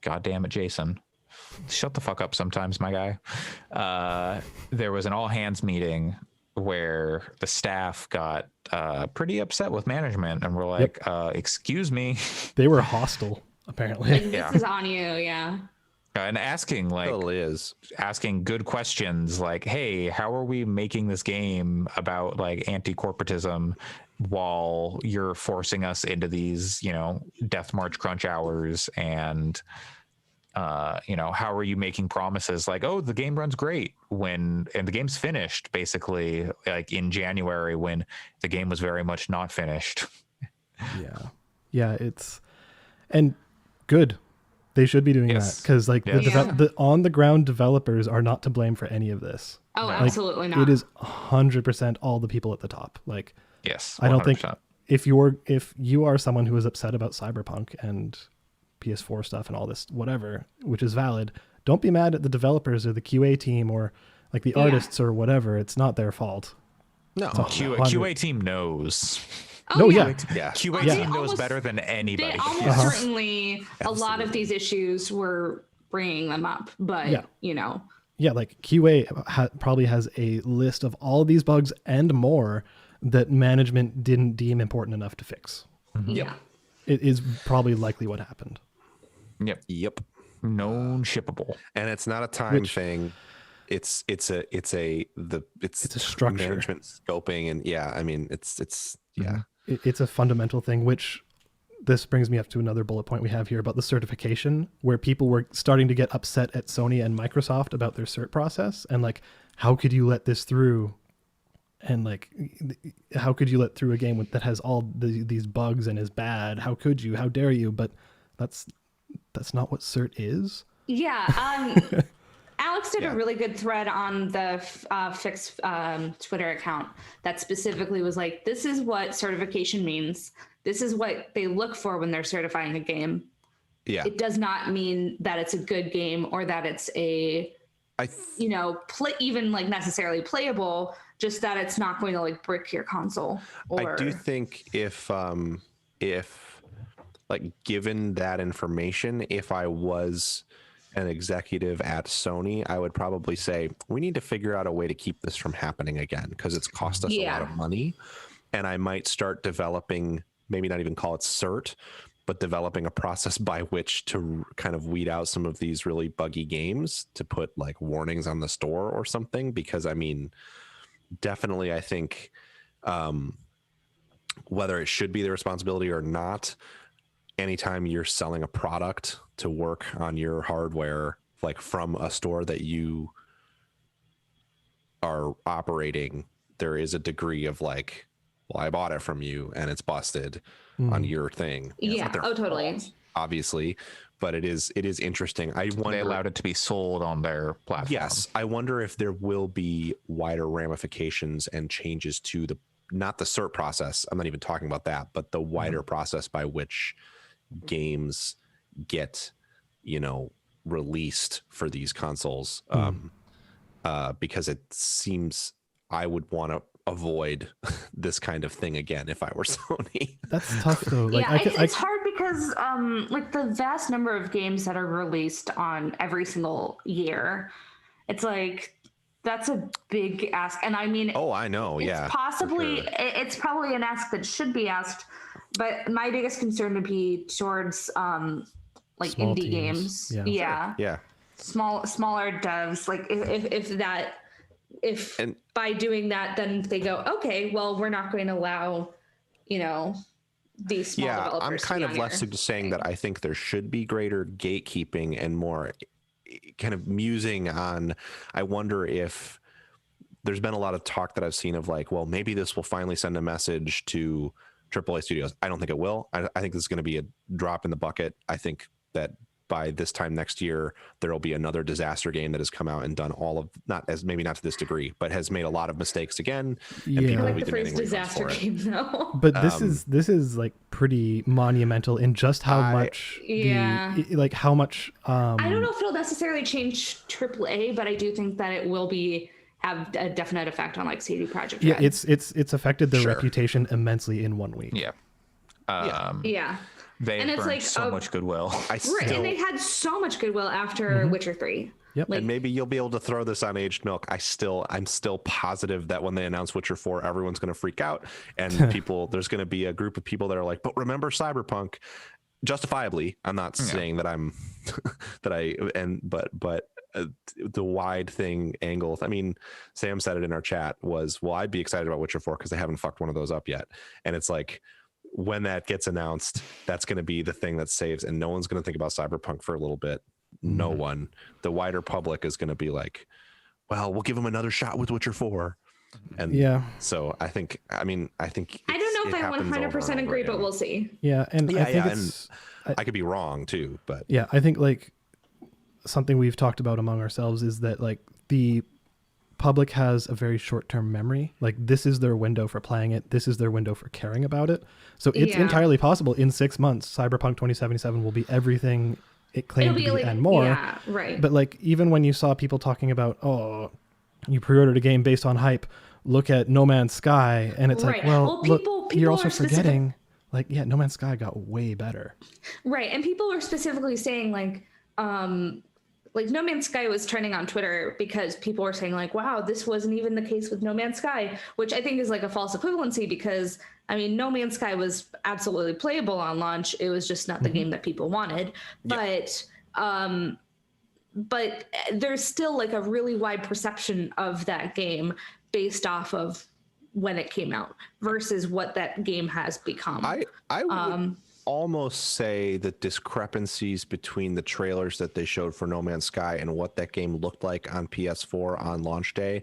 God damn it, Jason, shut the fuck up sometimes, my guy. There was an all hands meeting where the staff got pretty upset with management and were like, excuse me. They were hostile, apparently. Like, this is on you, yeah. And asking good questions like, hey, how are we making this game about like anti-corporatism while you're forcing us into these, you know, death march crunch hours? And you know, how are you making promises like, oh, the game runs great and the game's finished basically like in January when the game was very much not finished. Yeah, it's and good. They should be doing that because like the on the ground developers are not to blame for any of this. Oh, like, absolutely not. It is 100% all the people at the top. Like, yes, 100%. I don't think if you are someone who is upset about Cyberpunk and PS4 stuff and all this whatever, which is valid, don't be mad at the developers or the QA team or like the artists or whatever. It's not their fault. No, QA team knows. Oh, QA team knows better than anybody. They almost certainly a lot of these issues were bringing them up, but you know. Yeah, like QA probably has a list of all of these bugs and more that management didn't deem important enough to fix. Mm-hmm. Yeah. It is probably likely what happened. Yep. Known shippable. And it's not a time thing. It's a structure, management scoping, and I mean it's it's a fundamental thing, which this brings me up to another bullet point we have here about the certification, where people were starting to get upset at Sony and Microsoft about their cert process and like, how could you let this through? And like, how could you let through a game that has all these bugs and is bad? How could you? How dare you? But that's not what cert is. Yeah. Alex did a really good thread on the Fix Twitter account that specifically was like, this is what certification means. This is what they look for when they're certifying a game. Yeah. It does not mean that it's a good game or that it's even like necessarily playable, just that it's not going to like brick your console. I do think if like given that information, if I was an executive at Sony, I would probably say we need to figure out a way to keep this from happening again because it's cost us a lot of money. And I might start developing, maybe not even call it cert, but developing a process by which to kind of weed out some of these really buggy games, to put like warnings on the store or something. Because I mean, definitely, I think whether it should be the responsibility or not, anytime you're selling a product to work on your hardware, like from a store that you are operating, there is a degree of like, well, I bought it from you and it's busted on your thing. Yeah. Oh, totally. Fault, obviously, but it is interesting. I wonder, they allowed it to be sold on their platform. Yes, I wonder if there will be wider ramifications and changes to the, not the cert process, I'm not even talking about that, but the wider process by which games get, you know, released for these consoles. Because it seems I would want to avoid this kind of thing again if I were Sony. That's tough though. Like, yeah, it's hard because like the vast number of games that are released on every single year, it's like that's a big ask. And I mean, oh, I know, yeah, possibly sure. It's probably an ask that should be asked, but my biggest concern would be towards like small indie teams. games. Yeah. Smaller devs, like if by doing that then they go, okay, well, we're not going to allow, you know, these small developers. I'm kind of less saying that I think there should be greater gatekeeping and more kind of musing on, I wonder if there's been a lot of talk that I've seen of like, well, maybe this will finally send a message to AAA studios. I don't think it will. I think this is going to be a drop in the bucket. I think that by this time next year, there will be another disaster game that has come out and done all of, maybe not to this degree, but has made a lot of mistakes again. And people will be demanding disaster game though. But this is like pretty monumental in just how much how much. I don't know if it'll necessarily change AAA, but I do think that it will have a definite effect on like CD Projekt Red. Yeah, it's affected their reputation immensely in 1 week. Yeah. Yeah. They burned like, so much goodwill. And they had so much goodwill after Witcher 3. Yep. And maybe you'll be able to throw this on aged milk. I'm still positive that when they announce Witcher 4, everyone's going to freak out, and there's going to be a group of people that are like, but remember Cyberpunk. Justifiably, I'm not saying that I'm but the wide thing angle. I mean, Sam said it in our chat was, well, I'd be excited about Witcher 4 because they haven't fucked one of those up yet. And it's like, when that gets announced, that's going to be the thing that saves, and no one's going to think about Cyberpunk for a little bit. No one. The wider public is going to be like, well, we'll give them another shot with Witcher 4. And so I don't know if I 100% agree, but we'll see. Yeah. And I think I could be wrong too, but yeah, I think like something we've talked about among ourselves is that like the public has a very short-term memory. Like this is their window for playing it. This is their window for caring about it. So it's entirely possible in 6 months, Cyberpunk 2077 will be everything it claimed to be like, and more. Yeah, right. But like, even when you saw people talking about, oh, you pre-ordered a game based on hype, look at No Man's Sky. And it's like, well look, you're also forgetting like, yeah, No Man's Sky got way better. Right. And people are specifically saying like No Man's Sky was trending on Twitter because people were saying like, wow, this wasn't even the case with No Man's Sky, which I think is like a false equivalency because, I mean, No Man's Sky was absolutely playable on launch. It was just not the game that people wanted. But there's still like a really wide perception of that game based off of when it came out versus what that game has become. I would almost say the discrepancies between the trailers that they showed for No Man's Sky and what that game looked like on PS4 on launch day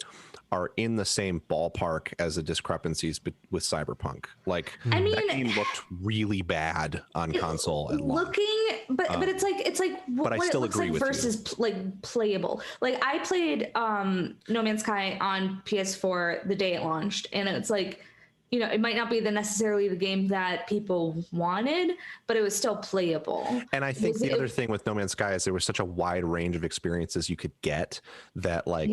are in the same ballpark as the discrepancies with Cyberpunk. Like that game looked really bad on console at launch. But it's like but I still agree with versus like playable. Like I played No Man's Sky on PS4 the day it launched, and it's like, you know, it might not be necessarily the game that people wanted, but it was still playable. And I think the other thing with No Man's Sky is there was such a wide range of experiences you could get that, like,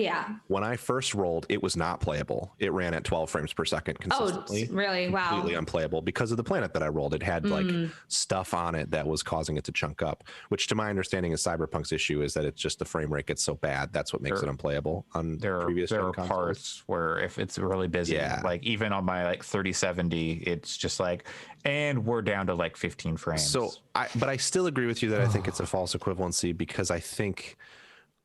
when I first rolled, it was not playable. It ran at 12 frames per second consistently. Oh, really? Wow. Completely unplayable because of the planet that I rolled. It had like stuff on it that was causing it to chunk up, which to my understanding is Cyberpunk's issue is that it's just the frame rate gets so bad. That's what makes it unplayable on previous There are consoles. parts where if it's really busy, like even on my like 3070, it's just like, and we're down to like 15 frames. So but I still agree with you that I think it's a false equivalency because I think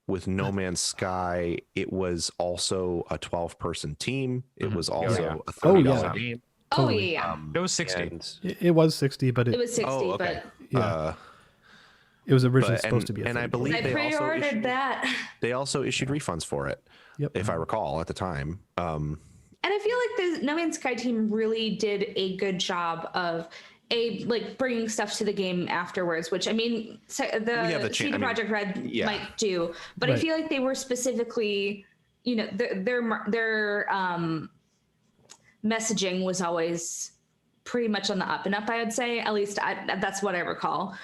with No Man's Sky, it was also a 12-person team. It was also a $30 game. Totally. Oh yeah. It was 60. It was 60, but It was 60, okay. yeah. It was originally supposed to be a and I 30. believe but I pre-ordered that. they also issued refunds for it. Yep. If I recall at the time. And I feel like the No Man's Sky team really did a good job of bringing stuff to the game afterwards, which I mean, the CD Projekt Red might do, but I feel like they were specifically, you know, their messaging was always pretty much on the up and up, I would say. At least that's what I recall.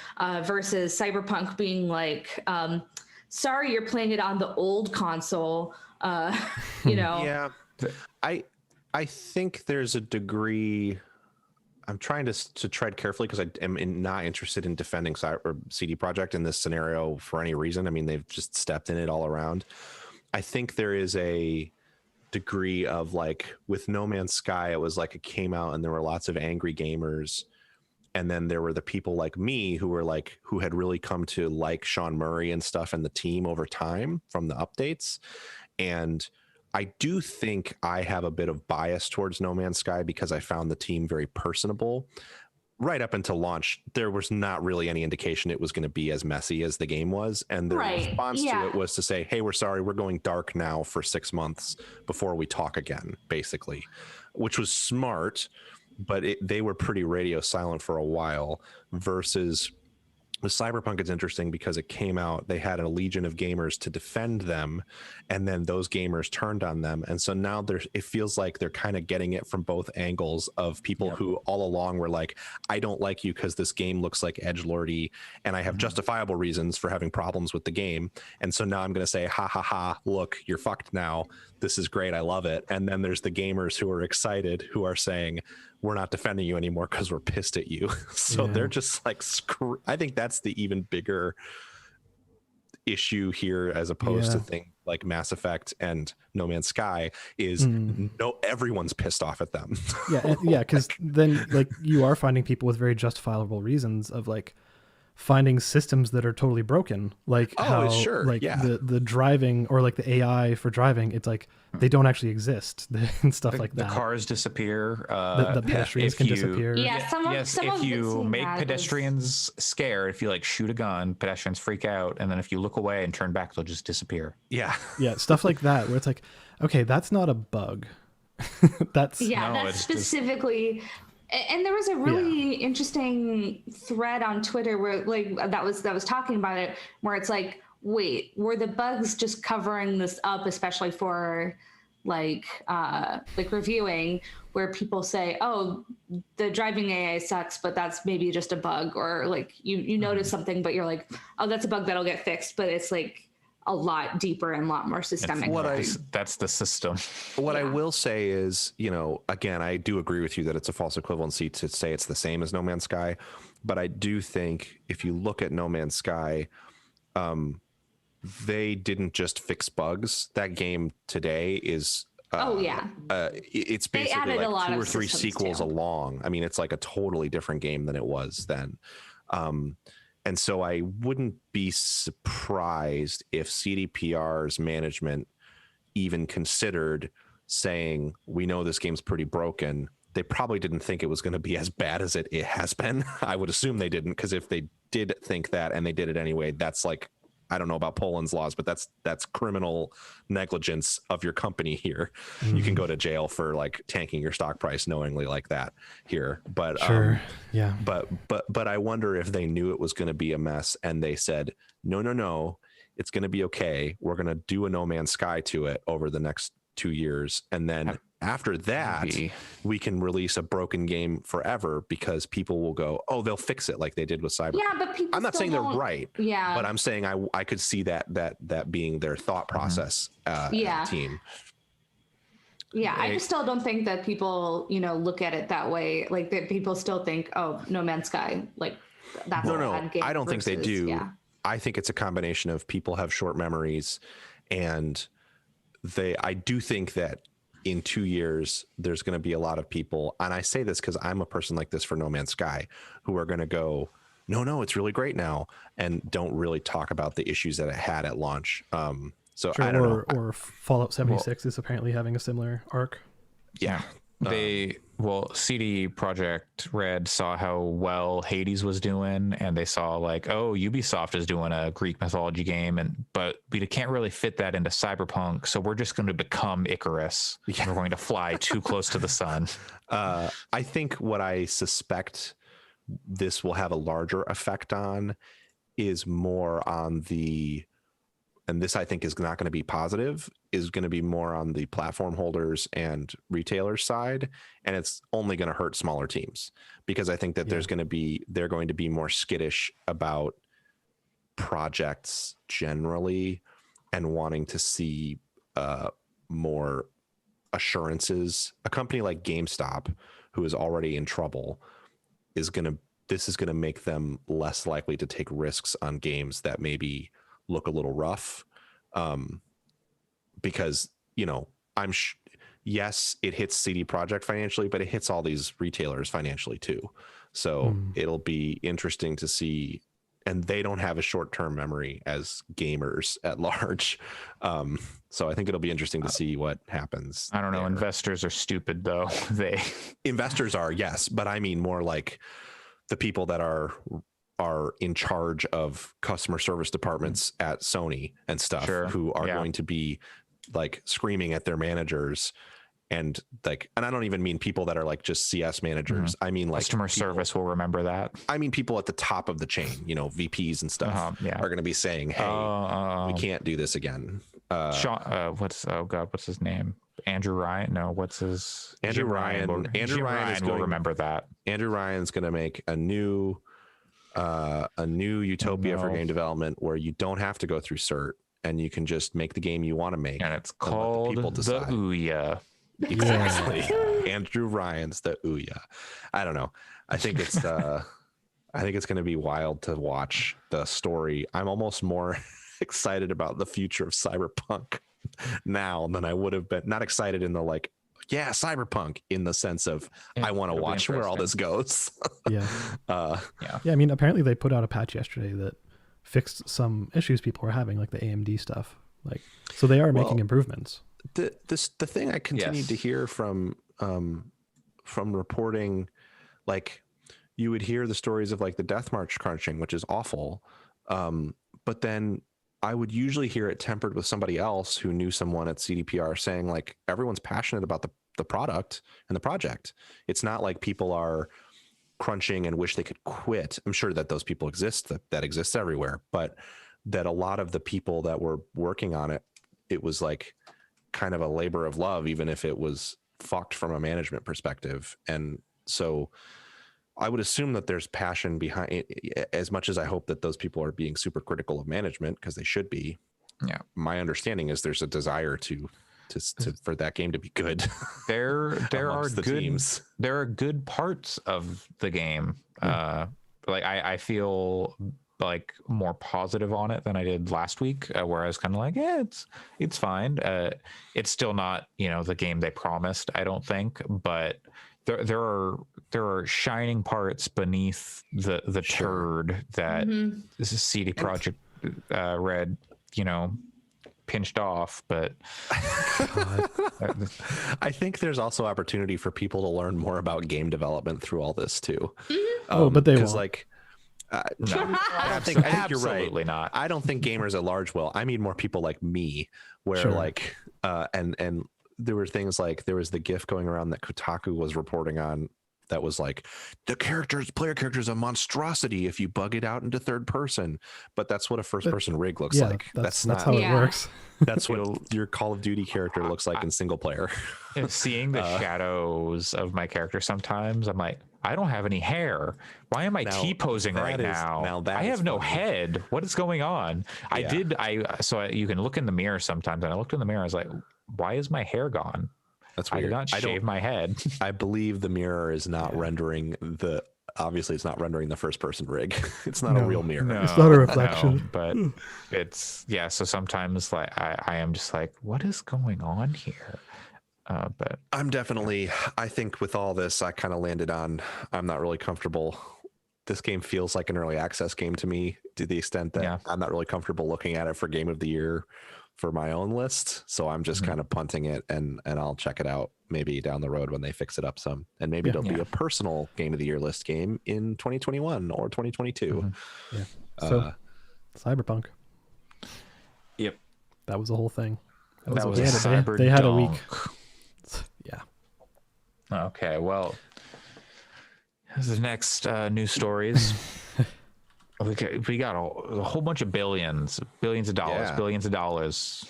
Versus Cyberpunk being like, sorry, you're playing it on the old console. You know. Yeah, I think there's a degree. I'm trying to tread carefully because I am not interested in defending CD Projekt in this scenario for any reason. I mean, they've just stepped in it all around. I think there is a degree of like with No Man's Sky, it was like it came out and there were lots of angry gamers, and then there were the people like me who had really come to like Sean Murray and stuff and the team over time from the updates. And I do think I have a bit of bias towards No Man's Sky because I found the team very personable. Right up until launch, there was not really any indication it was going to be as messy as the game was. And the response to it was to say, hey, we're sorry, we're going dark now for 6 months before we talk again, basically, which was smart, but they were pretty radio silent for a while. Versus with Cyberpunk, it's interesting because it came out, they had a legion of gamers to defend them, and then those gamers turned on them. And so now it feels like they're kind of getting it from both angles of people who all along were like, I don't like you because this game looks like edgelordy and I have justifiable reasons for having problems with the game. And so now I'm going to say, ha ha ha, look, you're fucked now. This is great. I love it. And then there's the gamers who are excited, who are saying, we're not defending you anymore because we're pissed at you. So they're just like, I think that's the even bigger issue here, as opposed to things like Mass Effect and No Man's Sky is everyone's pissed off at them. Because then like you are finding people with very justifiable reasons of like finding systems that are totally broken, like the driving or like the AI for driving, it's like they don't actually exist and stuff like that. The cars disappear. The pedestrians can disappear. Yeah, if you make pedestrians scared, if you like shoot a gun, pedestrians freak out, and then if you look away and turn back, they'll just disappear. Yeah, stuff like that, where it's like, okay, that's not a bug. That's specifically. And there was a really interesting thread on Twitter where like that was talking about it, where it's like, wait, were the bugs just covering this up, especially for like reviewing, where people say, oh, the driving AI sucks, but that's maybe just a bug, or like you notice something, but you're like, oh, that's a bug that'll get fixed, but it's like a lot deeper and a lot more systemic. That's the system. What I will say is, you know, again, I do agree with you that it's a false equivalency to say it's the same as No Man's Sky, but I do think if you look at No Man's Sky, they didn't just fix bugs. That game today is it's basically like 2 or 3 sequels along. I mean, it's like a totally different game than it was then. And so I wouldn't be surprised if CDPR's management even considered saying, we know this game's pretty broken. They probably didn't think it was going to be as bad as it has been. I would assume they didn't, because if they did think that and they did it anyway, that's like, I don't know about Poland's laws, but that's criminal negligence of your company here. You can go to jail for like tanking your stock price knowingly like that here. But but I wonder if they knew it was going to be a mess and they said, no, it's going to be okay. We're going to do a No Man's Sky to it over the next 2 years, and then after that we can release a broken game forever, because people will go, oh, they'll fix it like they did with Cyberpunk. Yeah, but people, I'm not saying they're right. Yeah, but I'm saying I could see that being their thought process. Team. Yeah, I just still don't think that people, you know, look at it that way. Like that people still think, oh, No Man's Sky, like that's a bad game. I don't think they do. Yeah. I think it's a combination of people have short memories, and I do think that in 2 years, there's going to be a lot of people, and I say this because I'm a person like this for No Man's Sky, who are going to go, no, it's really great now, and don't really talk about the issues that it had at launch. So Sure, I don't know. or Fallout 76 is apparently having a similar arc. Yeah. CD Projekt Red saw how well Hades was doing, and they saw like, oh, Ubisoft is doing a Greek mythology game, but we can't really fit that into Cyberpunk, so we're just going to become Icarus. Yeah. We're going to fly too close to the sun. I think what I suspect this will have a larger effect on is more on the, and this I think is not going to be positive, is going to be more on the platform holders and retailers side, and it's only going to hurt smaller teams, because I think that they're going to be more skittish about projects generally and wanting to see more assurances. A company like GameStop, who is already in trouble, this is going to make them less likely to take risks on games that maybe look a little rough, because yes, it hits CD Projekt financially, but it hits all these retailers financially too. So it'll be interesting to see, and they don't have a short-term memory as gamers at large. So I think it'll be interesting to see what happens. I don't know. Investors are stupid though. Investors are, yes, but I mean more like the people that are in charge of customer service departments at Sony and stuff, who are going to be like screaming at their managers, and I don't even mean people that are like just CS managers. I mean like customer service will remember that. I mean people at the top of the chain, VPs and stuff are going to be saying, hey, we can't do this again. What's his name? Andrew Ryan? No, what's his? Andrew Ryan. Andrew Ryan will remember that. Andrew Ryan's going to make a new utopia for game development where you don't have to go through cert and you can just make the game you want to make, and it's called the Ouya. Exactly. Andrew Ryan's the Ouya. I don't know. I think it's going to be wild to watch the story. I'm almost more excited about the future of Cyberpunk now than I would have been. Not excited in the like, yeah, Cyberpunk, in the sense of I want to watch where all this goes. Yeah. I mean, apparently they put out a patch yesterday that fixed some issues people were having, like the AMD stuff. Like, so they are making improvements. The thing I continued to hear from reporting, like you would hear the stories of like the Death March crunching, which is awful. But then I would usually hear it tempered with somebody else who knew someone at CDPR saying like everyone's passionate about the product and the project. It's not like people are crunching and wish they could quit. I'm sure that those people exist, that exists everywhere, but that a lot of the people that were working on it, it was like kind of a labor of love, even if it was fucked from a management perspective. And so I would assume that there's passion behind it, as much as I hope that those people are being super critical of management, because they should be. Yeah. My understanding is there's a desire to for that game to be good. There are good teams. There are good parts of the game. Like I feel like more positive on it than I did last week, where I was kind of like, yeah, it's fine. It's still not, the game they promised, I don't think, but there are shining parts beneath the turd that this is CD Projekt Red, pinched off. But I think there's also opportunity for people to learn more about game development through all this too. But they won't. Like, no, I think you're right. Absolutely not. I don't think gamers at large will. I mean, more people like me, where like, and there were things like there was the GIF going around that Kotaku was reporting on that was like the player character is a monstrosity if you bug it out into third person, but that's what a first person rig looks like. That's how it works. That's what your Call of Duty character looks like in single player. Seeing the shadows of my character sometimes, I'm like, I don't have any hair. Why am I T-posing right now? I have no head. What is going on? So you can look in the mirror sometimes, and I looked in the mirror, I was like, why is my hair gone? That's weird. I did not shave my head. I believe the mirror is not rendering obviously it's not rendering the first person rig. It's not a real mirror. No, it's not a reflection. But it's, so sometimes like I am just like, what is going on here? But I think with all this, I kind of landed on, I'm not really comfortable this game feels like an early access game to me, to the extent that I'm not really comfortable looking at it for game of the year for my own list. So I'm just kind of punting it, and I'll check it out maybe down the road when they fix it up some, and maybe it'll be a personal game of the year list game in 2021 or 2022. Yeah. So Cyberpunk. Yep. That was the whole thing. That was they had a week. Yeah. Okay, well, the next news stories. we got a whole bunch of billions of dollars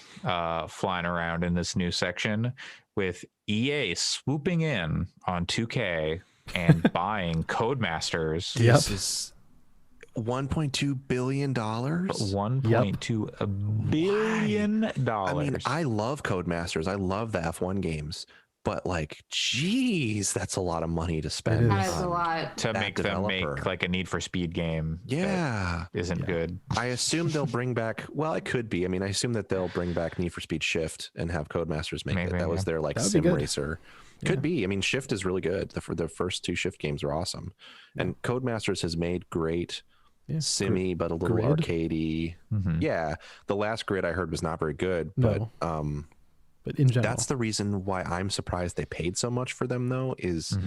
flying around in this new section, with EA swooping in on 2K and buying Codemasters. This is $1.2 billion. $1.2 billion. I mean, I love Codemasters. I love the F1 games. But like, geez, that's a lot of money to spend. That is a lot to make them make like a Need for Speed game. Yeah, isn't good. I assume they'll bring back. Well, it could be. I mean, I assume that they'll bring back Need for Speed Shift and have Codemasters make it. That was their like sim racer. Could be. I mean, Shift is really good. The first two Shift games were awesome, and Codemasters has made great. Simmy, but a little arcadey. Yeah, the last Grid I heard was not very good, but in general, that's the reason why I'm surprised they paid so much for them. Though is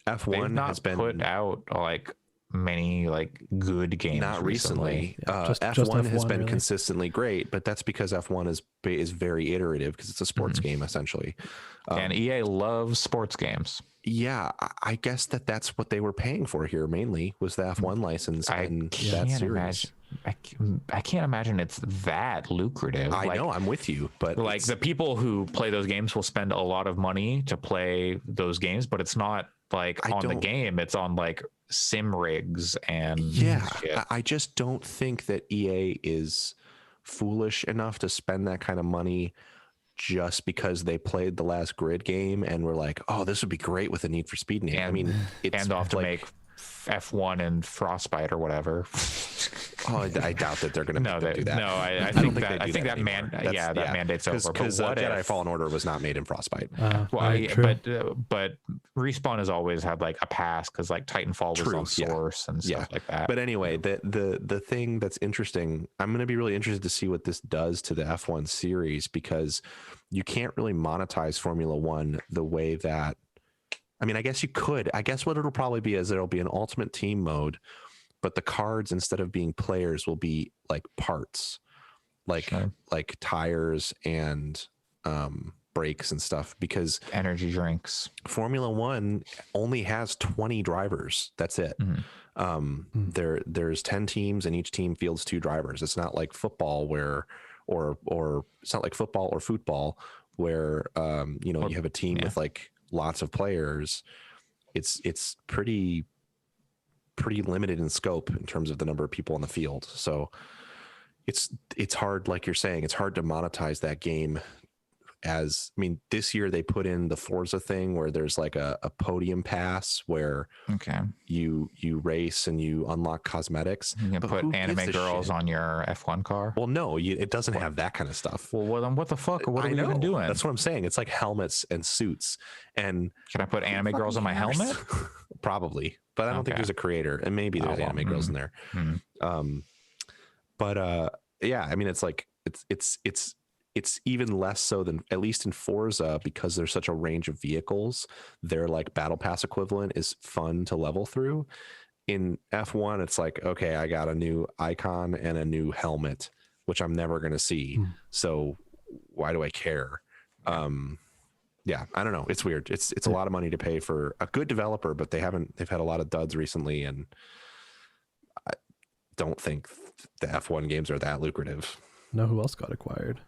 F1 has been put out like many like good games. Not recently. F1 has been consistently great, but that's because F1 is very iterative because it's a sports game essentially. And EA loves sports games. Yeah, I guess that's what they were paying for here mainly was the F1 license and that series. I can't imagine it's that lucrative. I know, I'm with you, but like the people who play those games will spend a lot of money to play those games, but it's not like on the game, it's on like sim rigs and shit. I just don't think that EA is foolish enough to spend that kind of money just because they played the last Grid game and were like, oh, this would be great with a Need for Speed name. And, I mean, it's and off to make F1 and Frostbite or whatever. Oh, I doubt that they're going to do that. No, I think that mandate's over. Because Jedi Fallen Order was not made in Frostbite. But Respawn has always had like a pass because like Titanfall was on Source and stuff like that. But anyway, the thing that's interesting, I'm going to be really interested to see what this does to the F1 series, because you can't really monetize Formula One the way that, I mean, I guess you could. I guess what it'll probably be is it'll be an ultimate team mode, but the cards, instead of being players, will be like parts, like tires and brakes and stuff, because energy drinks. Formula One only has 20 drivers. That's it. There's 10 teams and each team fields 2 drivers. It's not like football where, or it's not like football or football where, you have a team with like lots of players. It's pretty limited in scope in terms of the number of people on the field. So it's hard, like you're saying, it's hard to monetize that game. This year they put in the Forza thing where there's like a podium pass where you race and you unlock cosmetics. You can put anime girls on your F1 car. Well, no, it doesn't have that kind of stuff. Well, then what the fuck? What are we even doing? That's what I'm saying. It's like helmets and suits. And can I put anime girls on my helmet? Probably, but I don't think there's a creator, and maybe there's anime girls in there. Yeah, I mean, it's like it's even less so than, at least in Forza, because there's such a range of vehicles, their like battle pass equivalent is fun to level through. In F1, it's like, okay, I got a new icon and a new helmet, which I'm never going to see. So why do I care? Yeah, I don't know. It's weird. It's a lot of money to pay for a good developer, but they've had a lot of duds recently, and I don't think the F1 games are that lucrative. Know who else got acquired?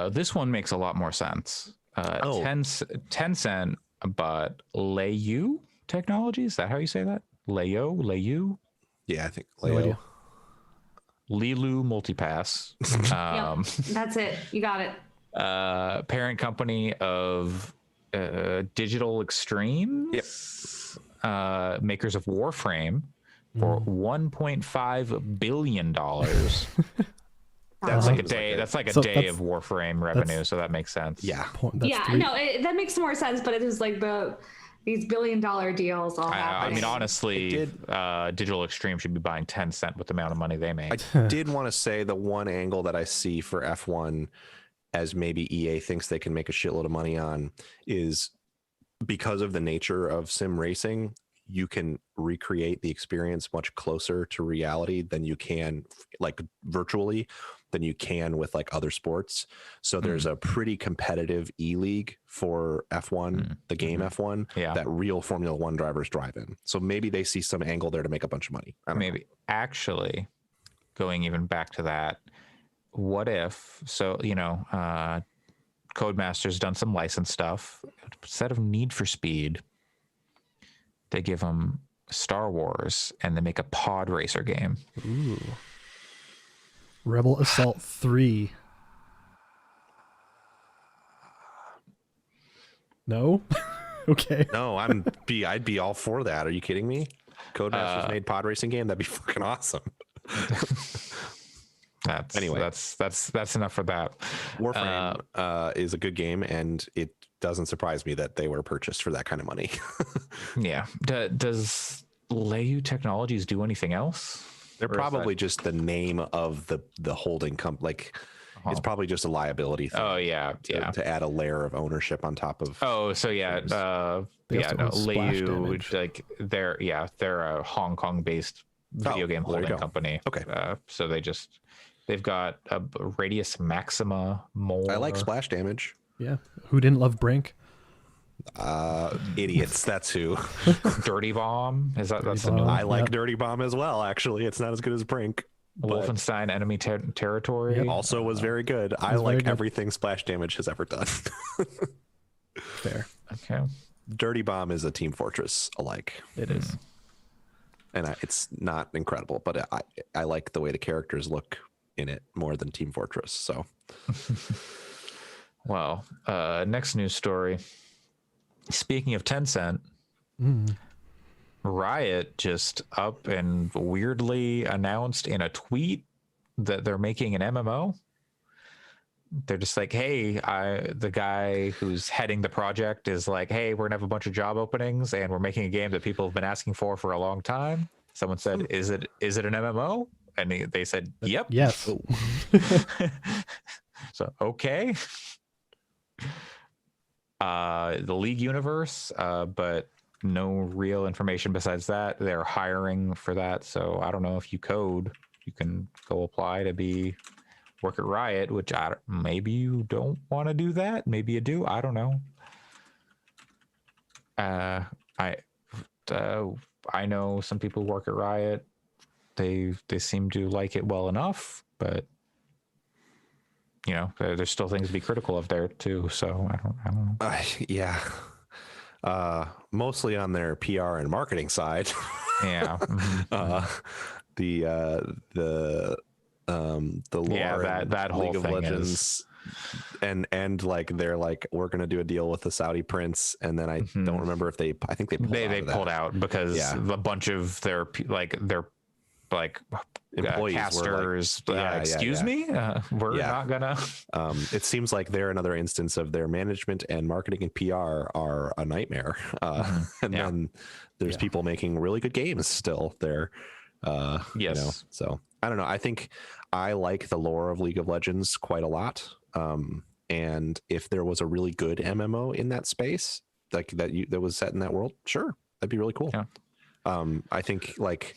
This one makes a lot more sense. Tencent, but Leiyu Technology, is that how you say that? Leiyu? Yeah, I think Leiyu. Lilu Multipass. Yep, that's it. You got it. Parent company of Digital Extremes, makers of Warframe, for $1.5 billion. That's like a day. That's like a day of Warframe revenue, so that makes sense. Yeah, that makes more sense. But it is like the these billion-dollar deals all happening. I mean, honestly, Digital Extreme should be buying Tencent with the amount of money they make. I did want to say the one angle that I see for F1 as maybe EA thinks they can make a shitload of money on is because of the nature of sim racing, you can recreate the experience much closer to reality than you can like virtually than you can with like other sports. So there's a pretty competitive E-League for F1, the game F1, that real Formula One drivers drive in. So maybe they see some angle there to make a bunch of money. I don't know. Actually, going even back to that, what if, so, you know, Codemasters done some license stuff. Instead of Need for Speed, they give them Star Wars and they make a pod racer game. Ooh. Rebel Assault 3. No? Okay. No, I'd be all for that. Are you kidding me? Codemasters made pod racing game. That'd be fucking awesome. That's enough for that. Warframe is a good game, and it doesn't surprise me that they were purchased for that kind of money. Yeah. Does Leyu Technologies do anything else? They're probably just the name of the holding company. Like, it's probably just a liability thing. Oh yeah, to add a layer of ownership on top of. Oh, so yeah, Leyu, like they're a Hong Kong based video game holding company. Okay, so they've got a Radius Maxima more. I like Splash Damage. Yeah, who didn't love Brink? Idiots. That's who. Dirty Bomb that's the new. I like Dirty Bomb as well. Actually, it's not as good as Brink. Wolfenstein Enemy Territory also was very good. I like everything Splash Damage has ever done. Fair. Okay. Dirty Bomb is a Team Fortress alike. It is. And it's not incredible, but I like the way the characters look in it more than Team Fortress. So, well, next news story. Speaking of Tencent, Riot just up and weirdly announced in a tweet that they're making an MMO. They're just like, hey, the guy who's heading the project is like, hey, we're gonna have a bunch of job openings and we're making a game that people have been asking for a long time. Someone said, is it an MMO? And they said, yep. Yes. So, okay. The League universe, but no real information besides that. They're hiring for that, so I don't know if you code, you can go apply to work at Riot, which maybe you don't want to do that, maybe you do, I don't know. I know some people who work at Riot. They seem to like it well enough, but you know, there's still things to be critical of there too. So I don't know. Yeah. Mostly on their PR and marketing side. Yeah. The lore that whole League of thing Legends and like they're like, we're gonna do a deal with the Saudi prince, and then I don't remember if they pulled out because a bunch of their employees casters were like, excuse me, we're not gonna. It seems like they're another instance of their management and marketing and PR are a nightmare. Then there's people making really good games still there. Yes. You know, so I don't know. I think I like the lore of League of Legends quite a lot. And if there was a really good MMO in that space, like that was set in that world, sure, that'd be really cool. Yeah. I think like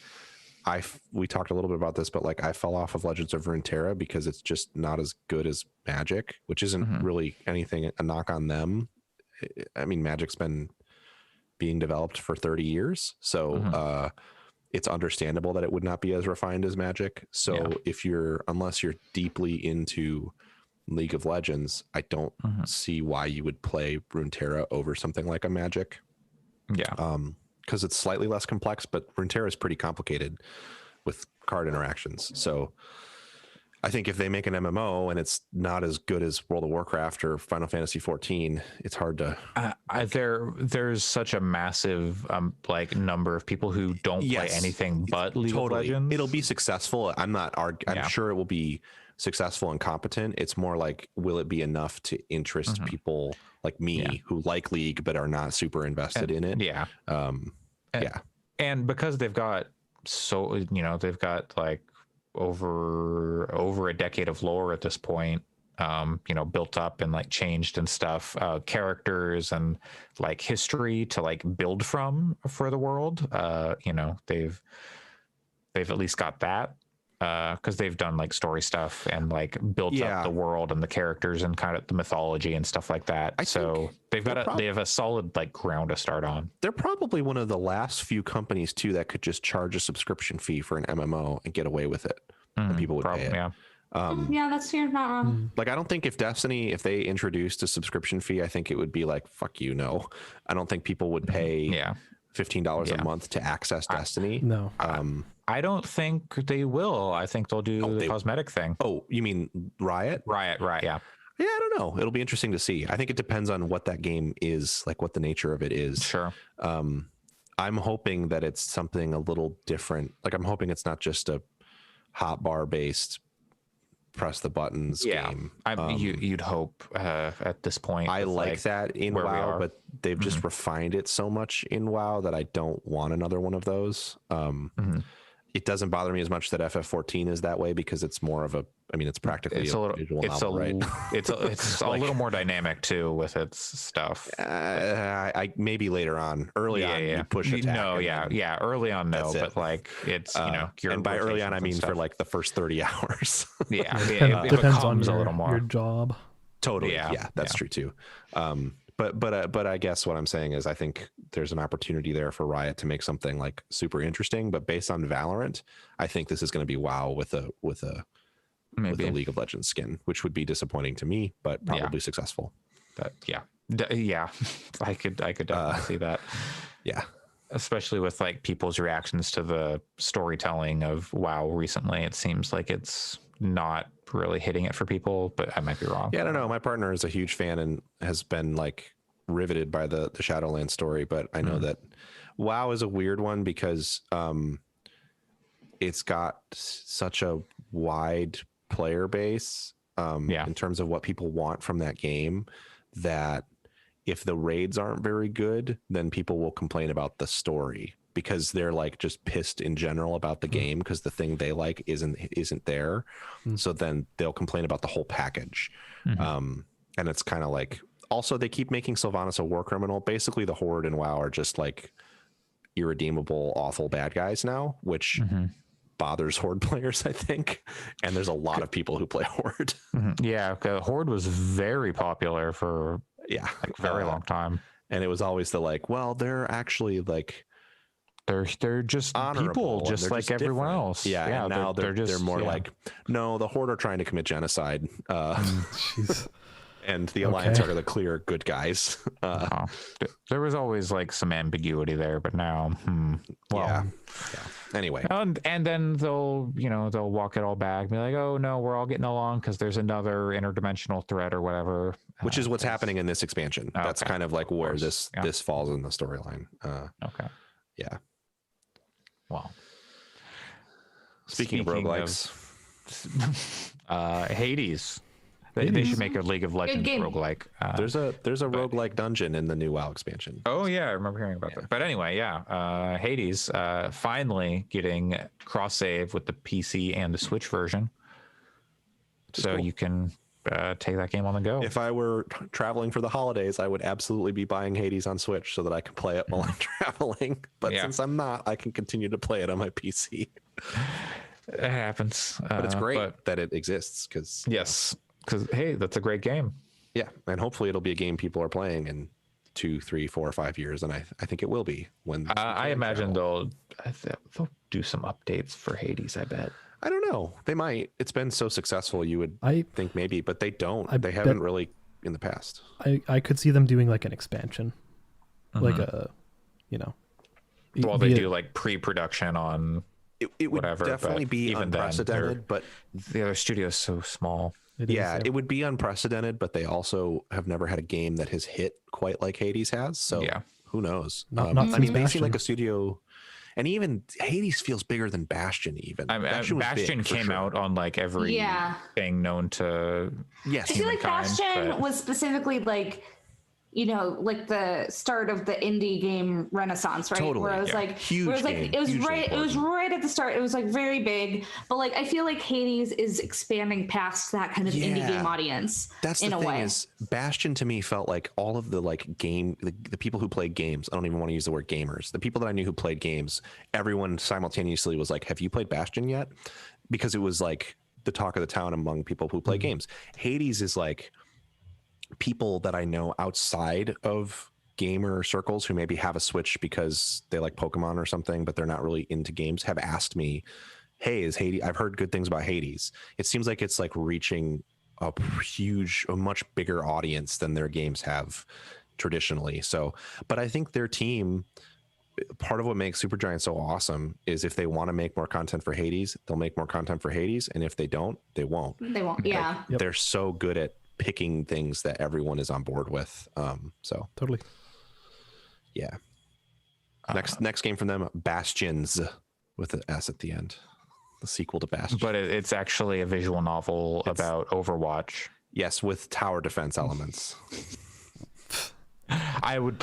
we talked a little bit about this, but like I fell off of Legends of Runeterra because it's just not as good as Magic, which isn't really anything a knock on them. I mean, Magic's been being developed for 30 years, so it's understandable that it would not be as refined as Magic. So unless you're deeply into League of Legends, I don't see why you would play Runeterra over something like a Magic. Yeah. Because it's slightly less complex, but Runeterra is pretty complicated with card interactions. So I think if they make an MMO and it's not as good as World of Warcraft or Final Fantasy 14, it's hard to. There's such a massive number of people who don't play anything but League of Legends. It'll be successful. I'm sure it will be successful and competent. It's more like, will it be enough to interest people like me who like League but are not super invested in it. Yeah. Yeah. And because they've got they've got like over a decade of lore at this point, built up and like changed and stuff, characters and like history to like build from for the world. They've at least got that. Because they've done like story stuff and like built up the world and the characters and kind of the mythology and stuff like that. So they have a solid like ground to start on. They're probably one of the last few companies too that could just charge a subscription fee for an MMO and get away with it, and people would pay it. Yeah. You're not wrong. Like, I don't think if they introduced a subscription fee, I think it would be like, fuck you, no. I don't think people would pay $15 a month to access Destiny. No. I don't think they will. I think they'll do the cosmetic thing. Oh, you mean Riot? Riot, yeah. Yeah, I don't know. It'll be interesting to see. I think it depends on what that game is, like what the nature of it is. Sure. I'm hoping that it's something a little different. Like, I'm hoping it's not just a hotbar based press the buttons game. You'd hope at this point. I like that in WoW, but they've just refined it so much in WoW that I don't want another one of those. It doesn't bother me as much that FF14 is that way because it's more of a, it's practically a visual novel, right? It's a little more dynamic too with its stuff. I maybe later on, early on, you push attack. No, early on, no, but like it's and by early on, I mean for like the first 30 hours. It depends on your job. Totally, yeah, that's true too. But I guess what I'm saying is I think there's an opportunity there for Riot to make something like super interesting. But based on Valorant, I think this is going to be WoW with a League of Legends skin, which would be disappointing to me, but probably successful. I could definitely see that. Yeah, especially with like people's reactions to the storytelling of WoW recently. It seems like it's not really hitting it for people, but I might be wrong. Yeah, I don't know. My partner is a huge fan and has been like riveted by the Shadowlands story, but I know that WoW is a weird one because it's got such a wide player base in terms of what people want from that game, that if the raids aren't very good, then people will complain about the story because they're like just pissed in general about the game because the thing they like isn't there. So then they'll complain about the whole package. And it's kind of like, also they keep making Sylvanas a war criminal. Basically the Horde and WoW are just like irredeemable, awful bad guys now, which bothers Horde players, I think. And there's a lot of people who play Horde. Yeah, Horde was very popular for like very long time. And it was always the like, well, they're actually like, they're just people, just like everyone else. Yeah, and now they're more like, no, the Horde are trying to commit genocide. And the Alliance are the clear good guys. There was always like some ambiguity there, but now, Anyway, and then they'll walk it all back, and be like, oh no, we're all getting along because there's another interdimensional threat or whatever. Which is what's happening in this expansion. That's kind of like where this falls in the storyline. Yeah. Well, speaking of roguelikes, Hades. They should make a League of Legends roguelike. There's a roguelike dungeon in the new WoW expansion. Oh yeah, I remember hearing about that. But anyway, Hades finally getting cross save with the PC and the Switch version, so you can take that game on the go. If I were traveling for the holidays, I would absolutely be buying Hades on Switch so that I can play it while I'm traveling. But since I'm not, I can continue to play it on my PC. It happens, but it's great that it exists because because hey, that's a great game. Yeah, and hopefully it'll be a game people are playing in 2, 3, 4, or 5 years, and I think it will be when I imagine they'll do some updates for Hades. I bet. I don't know. They might. It's been so successful. You would think maybe, but they don't. They haven't really in the past. I could see them doing like an expansion, like a, Well, they do like pre-production on. It would definitely be unprecedented, but the other studio is so small. It would be unprecedented, but they also have never had a game that has hit quite like Hades has. So who knows? They seem like a studio, and even Hades feels bigger than Bastion. Even Bastion came out on like every thing known to I feel like Bastion was specifically like you know, like the start of the indie game renaissance, right? Totally, Where it was yeah. like, Huge where it was like, game, it was hugely right, it was important. right at the start. It was like very big, but like I feel like Hades is expanding past that kind of indie game audience. That's in the a thing way. is Bastion to me felt like all of the like game the people who played games. I don't even want to use the word gamers. The people that I knew who played games, everyone simultaneously was like, "Have you played Bastion yet?" Because it was like the talk of the town among people who play games. Hades is like people that I know outside of gamer circles who maybe have a Switch because they like Pokemon or something, but they're not really into games, have asked me, "Hey, is Hades? I've heard good things about Hades." It seems like it's like reaching a much bigger audience than their games have traditionally. So, but I think their team, part of what makes Supergiant so awesome is if they want to make more content for Hades, they'll make more content for Hades, and if they don't, they won't. They won't. Yeah. Yep. They're so good at picking things that everyone is on board with. So Totally. yeah. Next game from them, Bastions with an S at the end. The sequel to Bastion. But it's actually a visual novel about Overwatch. Yes, with tower defense elements. I would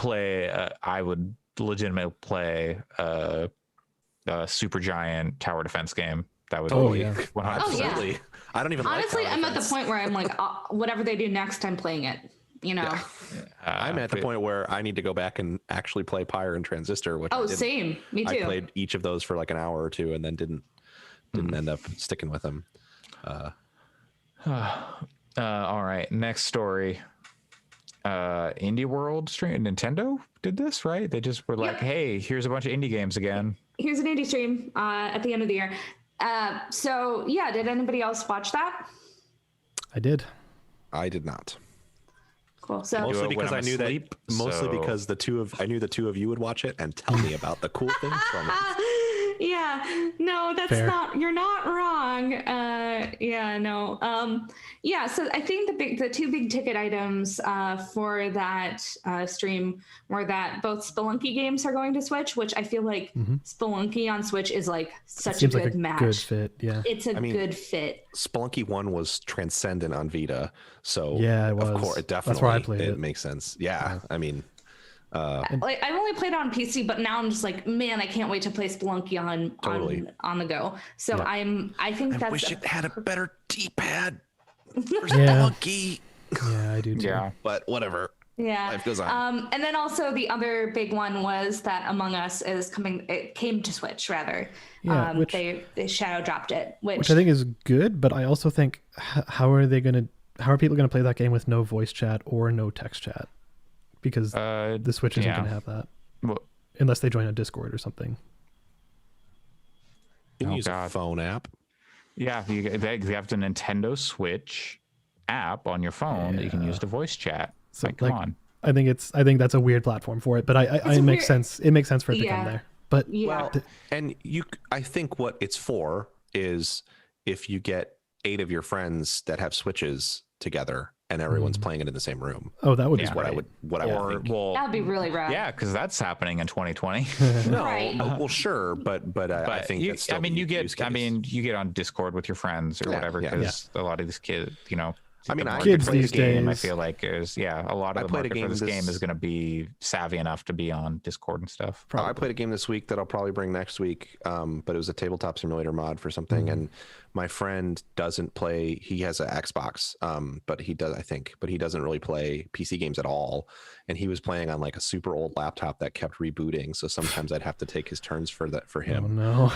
legitimately play a Supergiant tower defense game. That would Oh, be yeah. 100%. Oh, yeah. Absolutely. I don't even Honestly, like tower I'm at the defense. point where I'm like, whatever they do next, I'm playing it. You know. I'm at the point where I need to go back and actually play Pyre and Transistor, which I Oh, didn't. same. Me I too. played each of those for like an hour or two and then didn't end up sticking with them. All right, next story. Indie World stream. Nintendo did this, right? They just were like, Yep. "Hey, here's a bunch of indie games again." Here's an indie stream at the end of the year. So yeah, did anybody else watch that? I did. I did not. Cool. So Mostly when because I'm I knew asleep, mostly so- because I knew the two of you would watch it and tell me about the cool things from it. yeah, no, that's Fair. not. You're not wrong. Yeah, no. Yeah. So I think the two big ticket items for that stream were that both Spelunky games are going to Switch, which I feel like Spelunky on Switch is like such a Seems good like a match. good fit. Yeah. It's a good fit. Spelunky 1 was transcendent on Vita, so Yeah, it of was. course, That's definitely where I played it it. makes sense. Yeah, I mean, Like I've only played it on PC, but now I'm just like, man, I can't wait to play Spelunky Totally. on the go. So Yeah. I think I that's wish it had a better D-pad for Yeah. Spelunky, Yeah, I do too. Yeah, but whatever. yeah. Life goes on. And then also the other big one was that Among Us is coming. It came to Switch rather. Yeah, which- they shadow dropped it, which Which I think is good, but I also think how are people gonna play that game with no voice chat or no text chat? Because the Switch isn't yeah. gonna have that Well, unless they join a Discord or something. You can Oh, use a God. phone app. yeah. You have the Nintendo Switch app on your phone that you can use to voice chat. So, Like, come on. I think that's a weird platform for it, but it makes weird- sense. It makes sense for it to come Yeah. there. But yeah. And I think what it's for is if you get 8 of your friends that have Switches together and everyone's playing it in the same room. oh, that would be Yeah. What I great. would what I would Or think. well, That'd be really rad. yeah, because that's happening in 2020. No, Right. well, sure, but I But think that's still I mean, the you use get, I case. mean, you get on Discord with your friends or Yeah, whatever yeah. because a lot of these kids, you know. I mean, the I market Kids for this these game, I days. feel like is a lot I of the played a market for game this game this- is going to be savvy enough to be on Discord and stuff. I played a game this week that I'll probably bring next week, but it was a tabletop simulator mod for something, and my friend doesn't play. He has an Xbox, but he doesn't really play PC games at all. And he was playing on like a super old laptop that kept rebooting, so sometimes I'd have to take his turns for Oh him, no.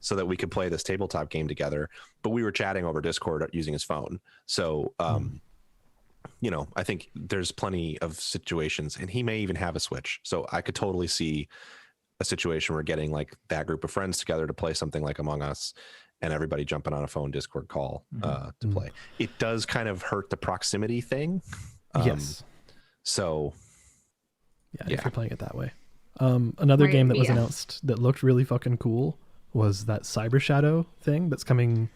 so that we could play this tabletop game together. But we were chatting over Discord using his phone, so. You know, I think there's plenty of situations, and he may even have a Switch. So I could totally see a situation where getting like that group of friends together to play something like Among Us and everybody jumping on a phone Discord call to play. It does kind of hurt the proximity thing. Yes. So Yeah, if you're playing it that way. Another Right, game that was yeah. announced that looked really fucking cool was that Cyber Shadow thing that's coming.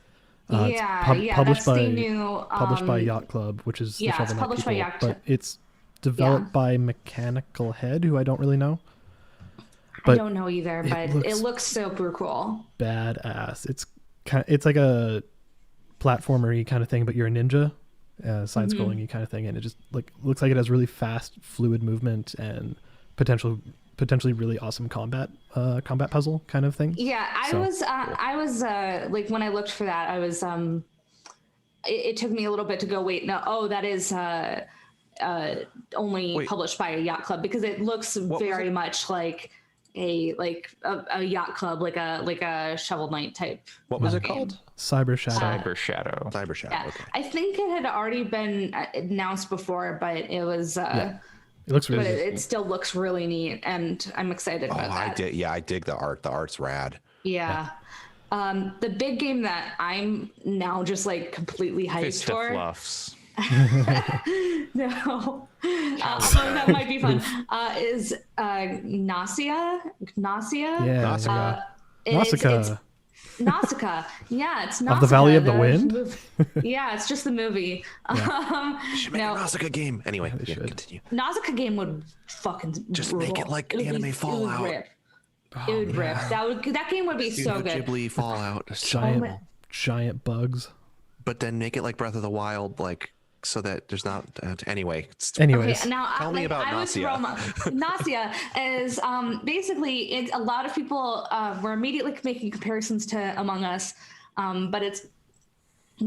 It's that's the new published by Yacht Club, which is the yeah, Shovel it's Knight published by people, Yacht but it's developed by Mechanical Head, who I don't really know. I But don't know either, but it looks super cool. badass. It's like a platformery kind of thing, but you're a ninja, side scrolling kind of thing, and it just like looks like it has really fast, fluid movement and potentially really awesome combat puzzle kind of thing. Yeah, I was like when I looked for that, I was it took me a little bit to go wait. No, that is only published by a yacht club, because it looks very much like a yacht club, like a Shovel Knight type. What was it game called? Cyber Shadow. Cyber Shadow. Cyber Shadow. Yeah. Okay. I think it had already been announced before, but it was It looks really but it still looks really neat, and I'm excited about that. I dig the art. The art's rad. Yeah. The big game that I'm now just like completely hyped Fist for. of Fluffs. No, although that might be fun. Is Nausea? Yeah. Nausicaa. Nausicaa. Yeah, it's Nausicaa. Of the Valley of the Wind? Yeah, it's just the movie. Should make a Nausicaa game. Anyway, continue. Nausicaa game would fucking Just rule. make it like anime Fallout. It would rip. That game would be so good. Ghibli Fallout. Giant bugs. But then make it like Breath of the Wild, like so that there's not. Anyways. Anyways, now Tell me about Nausea. Nausea is basically a lot of people were immediately making comparisons to Among Us, but it's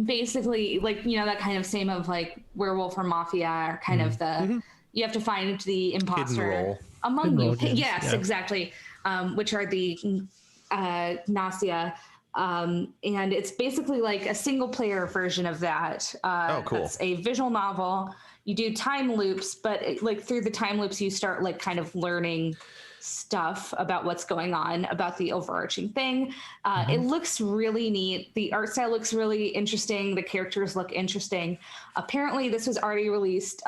basically like that kind of same of like Werewolf or Mafia, or kind of the you have to find the imposter among you. Yes, exactly. Which are the Nausea. And it's basically like a single player version of that. Cool. It's a visual novel. You do time loops, but like through the time loops, you start like kind of learning stuff about what's going on, about the overarching thing. It looks really neat. The art style looks really interesting. The characters look interesting. Apparently this was already released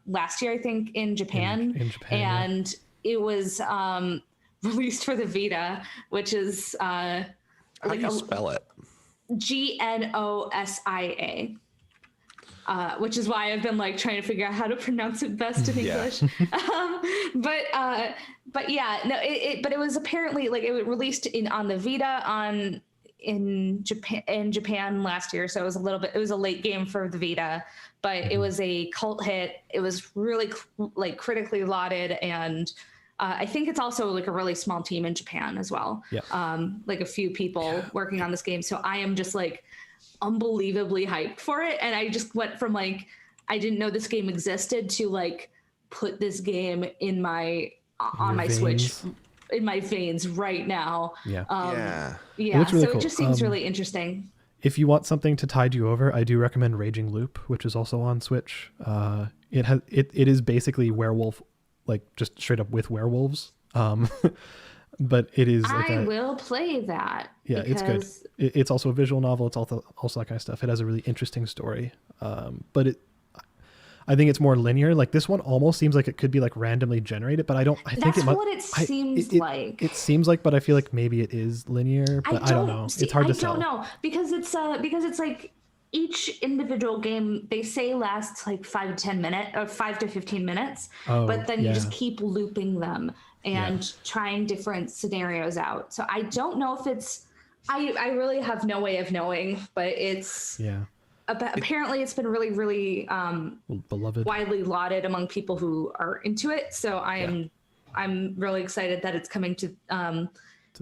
last year, I think, in Japan. In Japan, and it was released for the Vita, which is How do you spell it? GNOSIA. Which is why I've been like trying to figure out how to pronounce it best in English. But yeah, no, but it was apparently like it was released on the Vita in Japan last year, so it was a late game for the Vita, but it was a cult hit. It was really like critically lauded, and I think it's also like a really small team in Japan as well. Yeah. Like a few people working on this game. So I am just like unbelievably hyped for it. And I just went from like, I didn't know this game existed to like put this game on my Switch, in my veins right now. Yeah. Yeah. Really so cool. It just seems really interesting. If you want something to tide you over, I do recommend Raging Loop, which is also on Switch. It is basically werewolf, like just straight up with werewolves. But it is like I will play that. Yeah, it's good. It's also a visual novel. It's also that kind of stuff. It has a really interesting story. But I think it's more linear. Like this one almost seems like it could be like randomly generated, but I think that's what it seems like. It seems like, but I feel like maybe it is linear, but I don't know. It's hard to tell. I don't know because it's like each individual game they say lasts like 5 to 10 minutes or 5 to 15 minutes, but then you just keep looping them and trying different scenarios out. So I don't know if it's, I really have no way of knowing, but it's, apparently it's been really, really beloved, widely lauded among people who are into it. So I'm really excited that it's coming to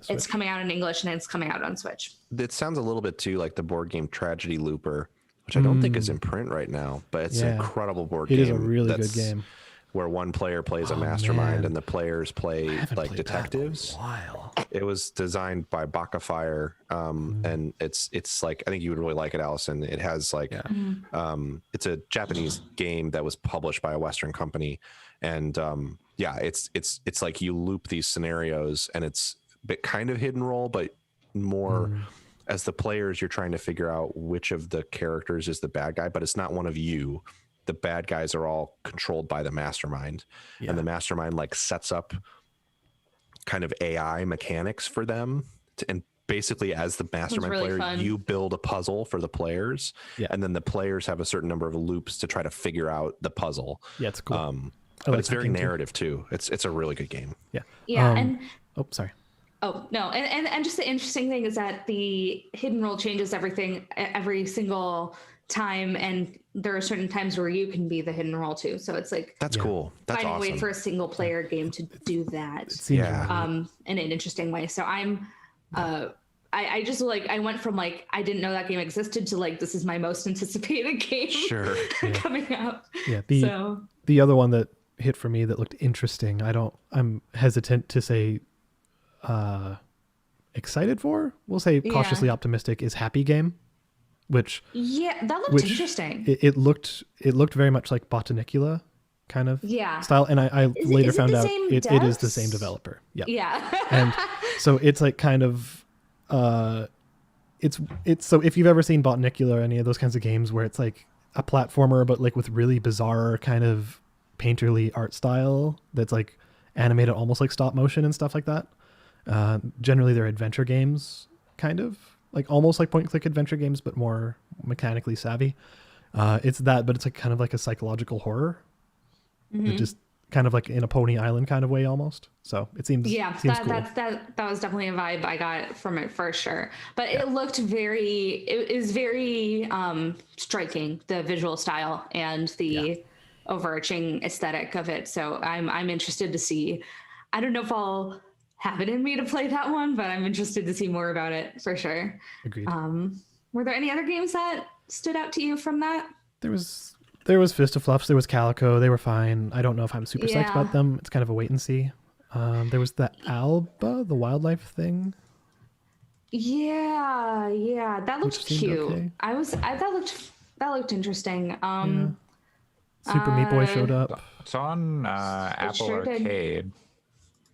it's coming out in English and it's coming out on Switch. It sounds a little bit too like the board game Tragedy Looper, which I don't think is in print right now, but it's an incredible board game. It is a really good game. Where one player plays a mastermind and the players play like detectives. It was designed by Bakafire, and it's like, I think you would really like it, Allison. It has like it's a Japanese game that was published by a Western company, and it's like you loop these scenarios, and it's a bit kind of hidden role, but more as the players you're trying to figure out which of the characters is the bad guy, but it's not one of you. The bad guys are all controlled by the mastermind, and the mastermind like sets up kind of AI mechanics for them and basically as the mastermind player, you build a puzzle for the players, and then the players have a certain number of loops to try to figure out the puzzle. Yeah, it's cool. But it's very narrative too. It's a really good game. And sorry. Oh no, and just the interesting thing is that the hidden role changes everything every single time, and there are certain times where you can be the hidden role too. So it's like That's cool. That's finding a awesome. way for a single player game to do that Yeah. in an interesting way. So I'm I just like, I went from like, I didn't know that game existed to like, this is my most anticipated game Sure. coming out. Yeah. So The other one that hit for me that looked interesting, I'm hesitant to say excited for, we'll say cautiously optimistic, is Happy Game, which yeah, that looked interesting. It looked very much like Botanicula kind of style, and I later found out it is the same developer. Yeah. And so it's like kind of it's so if you've ever seen Botanicula or any of those kinds of games where it's like a platformer but like with really bizarre kind of painterly art style that's like animated almost like stop motion and stuff like that, generally they're adventure games, kind of like almost like point and click adventure games but more mechanically savvy. It's that, but it's like kind of like a psychological horror. It just kind of like in a Pony Island kind of way almost. So it seems cool. that was definitely a vibe I got from it for sure. But it looked it is very striking, the visual style and the overarching aesthetic of it. So I'm interested to see. I don't know if I'll have it in me to play that one, but I'm interested to see more about it for sure. Agreed. Were there any other games that stood out to you from that? There was Fist of Fluffs, there was Calico, they were fine. I don't know if I'm super psyched about them. It's kind of a wait and see. There was the Alba, the wildlife thing. Yeah, that looked cute. Okay. That looked interesting. Super Meat Boy showed up. It's on Apple Arcade.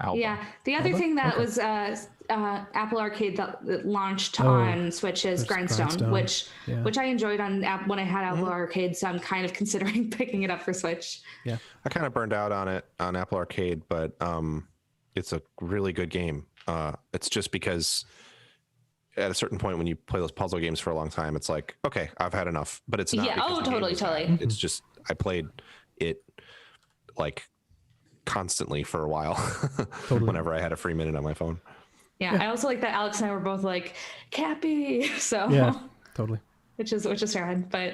Alba. Yeah, the other thing that was Apple Arcade that launched on Switch is Grindstone, which I enjoyed on when I had Apple Arcade, so I'm kind of considering picking it up for Switch. Yeah, I kind of burned out on it on Apple Arcade, but it's a really good game. It's just because at a certain point when you play those puzzle games for a long time, it's like, okay, I've had enough. But it's not. Yeah. because the game Totally. is bad. It's just I played it like constantly for a while whenever I had a free minute on my phone. Yeah, I also like that Alex and I were both like Cappy, so yeah, totally, which is sad, but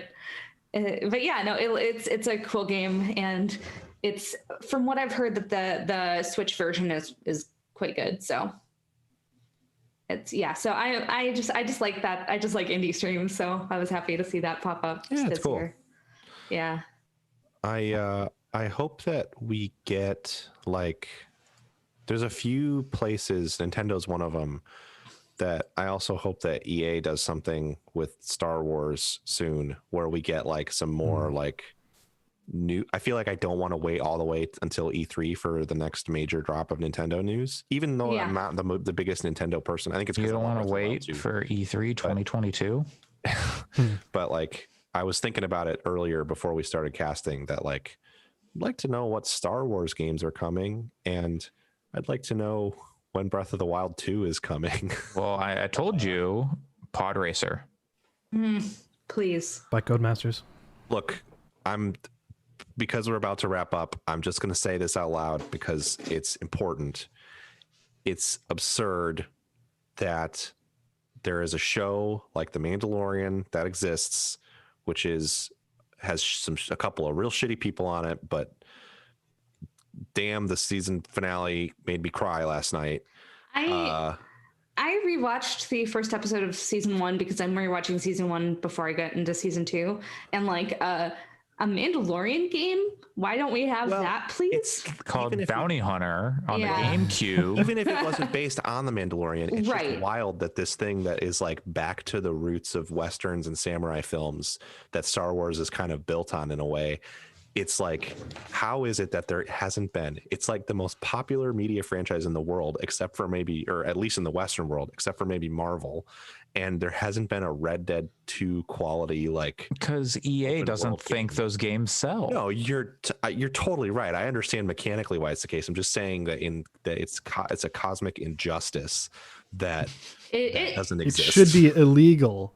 yeah, no, it's a cool game, and it's from what I've heard that the Switch version is quite good, so it's so I just like that. I just like indie streams, so I was happy to see that pop up. Yeah, it's cool. Year. Yeah, I hope that we get like, there's a few places, Nintendo's one of them, that I also hope that EA does something with Star Wars soon, where we get like some more like new. I feel like I don't want to wait all the way until E3 for the next major drop of Nintendo news, even though I'm not the biggest Nintendo person. I think it's you don't want to wait for E3 2022. But like, I was thinking about it earlier before we started casting that like, I'd like to know what Star Wars games are coming, and I'd like to know when Breath of the Wild 2 is coming. Well, I told you, Pod Racer. Please. By Codemasters. Look, because we're about to wrap up, I'm just going to say this out loud because it's important. It's absurd that there is a show like The Mandalorian that exists, which has a couple of real shitty people on it, but damn, the season finale made me cry last night. I rewatched the first episode of season 1 because I'm rewatching season 1 before I get into season 2, and like a Mandalorian game. Why don't we have that, please? It's called Bounty Hunter on the GameCube. Even if it wasn't based on the Mandalorian, it's just wild that this thing that is like back to the roots of Westerns and samurai films that Star Wars is kind of built on in a way. It's like, how is it that there hasn't been? It's like the most popular media franchise in the world, except for maybe, or at least in the Western world, except for maybe Marvel. And there hasn't been a Red Dead 2 quality, like, because EA doesn't think those games sell. No, you're totally right. I understand mechanically why it's the case. I'm just saying that it's a cosmic injustice that doesn't exist. It should be illegal.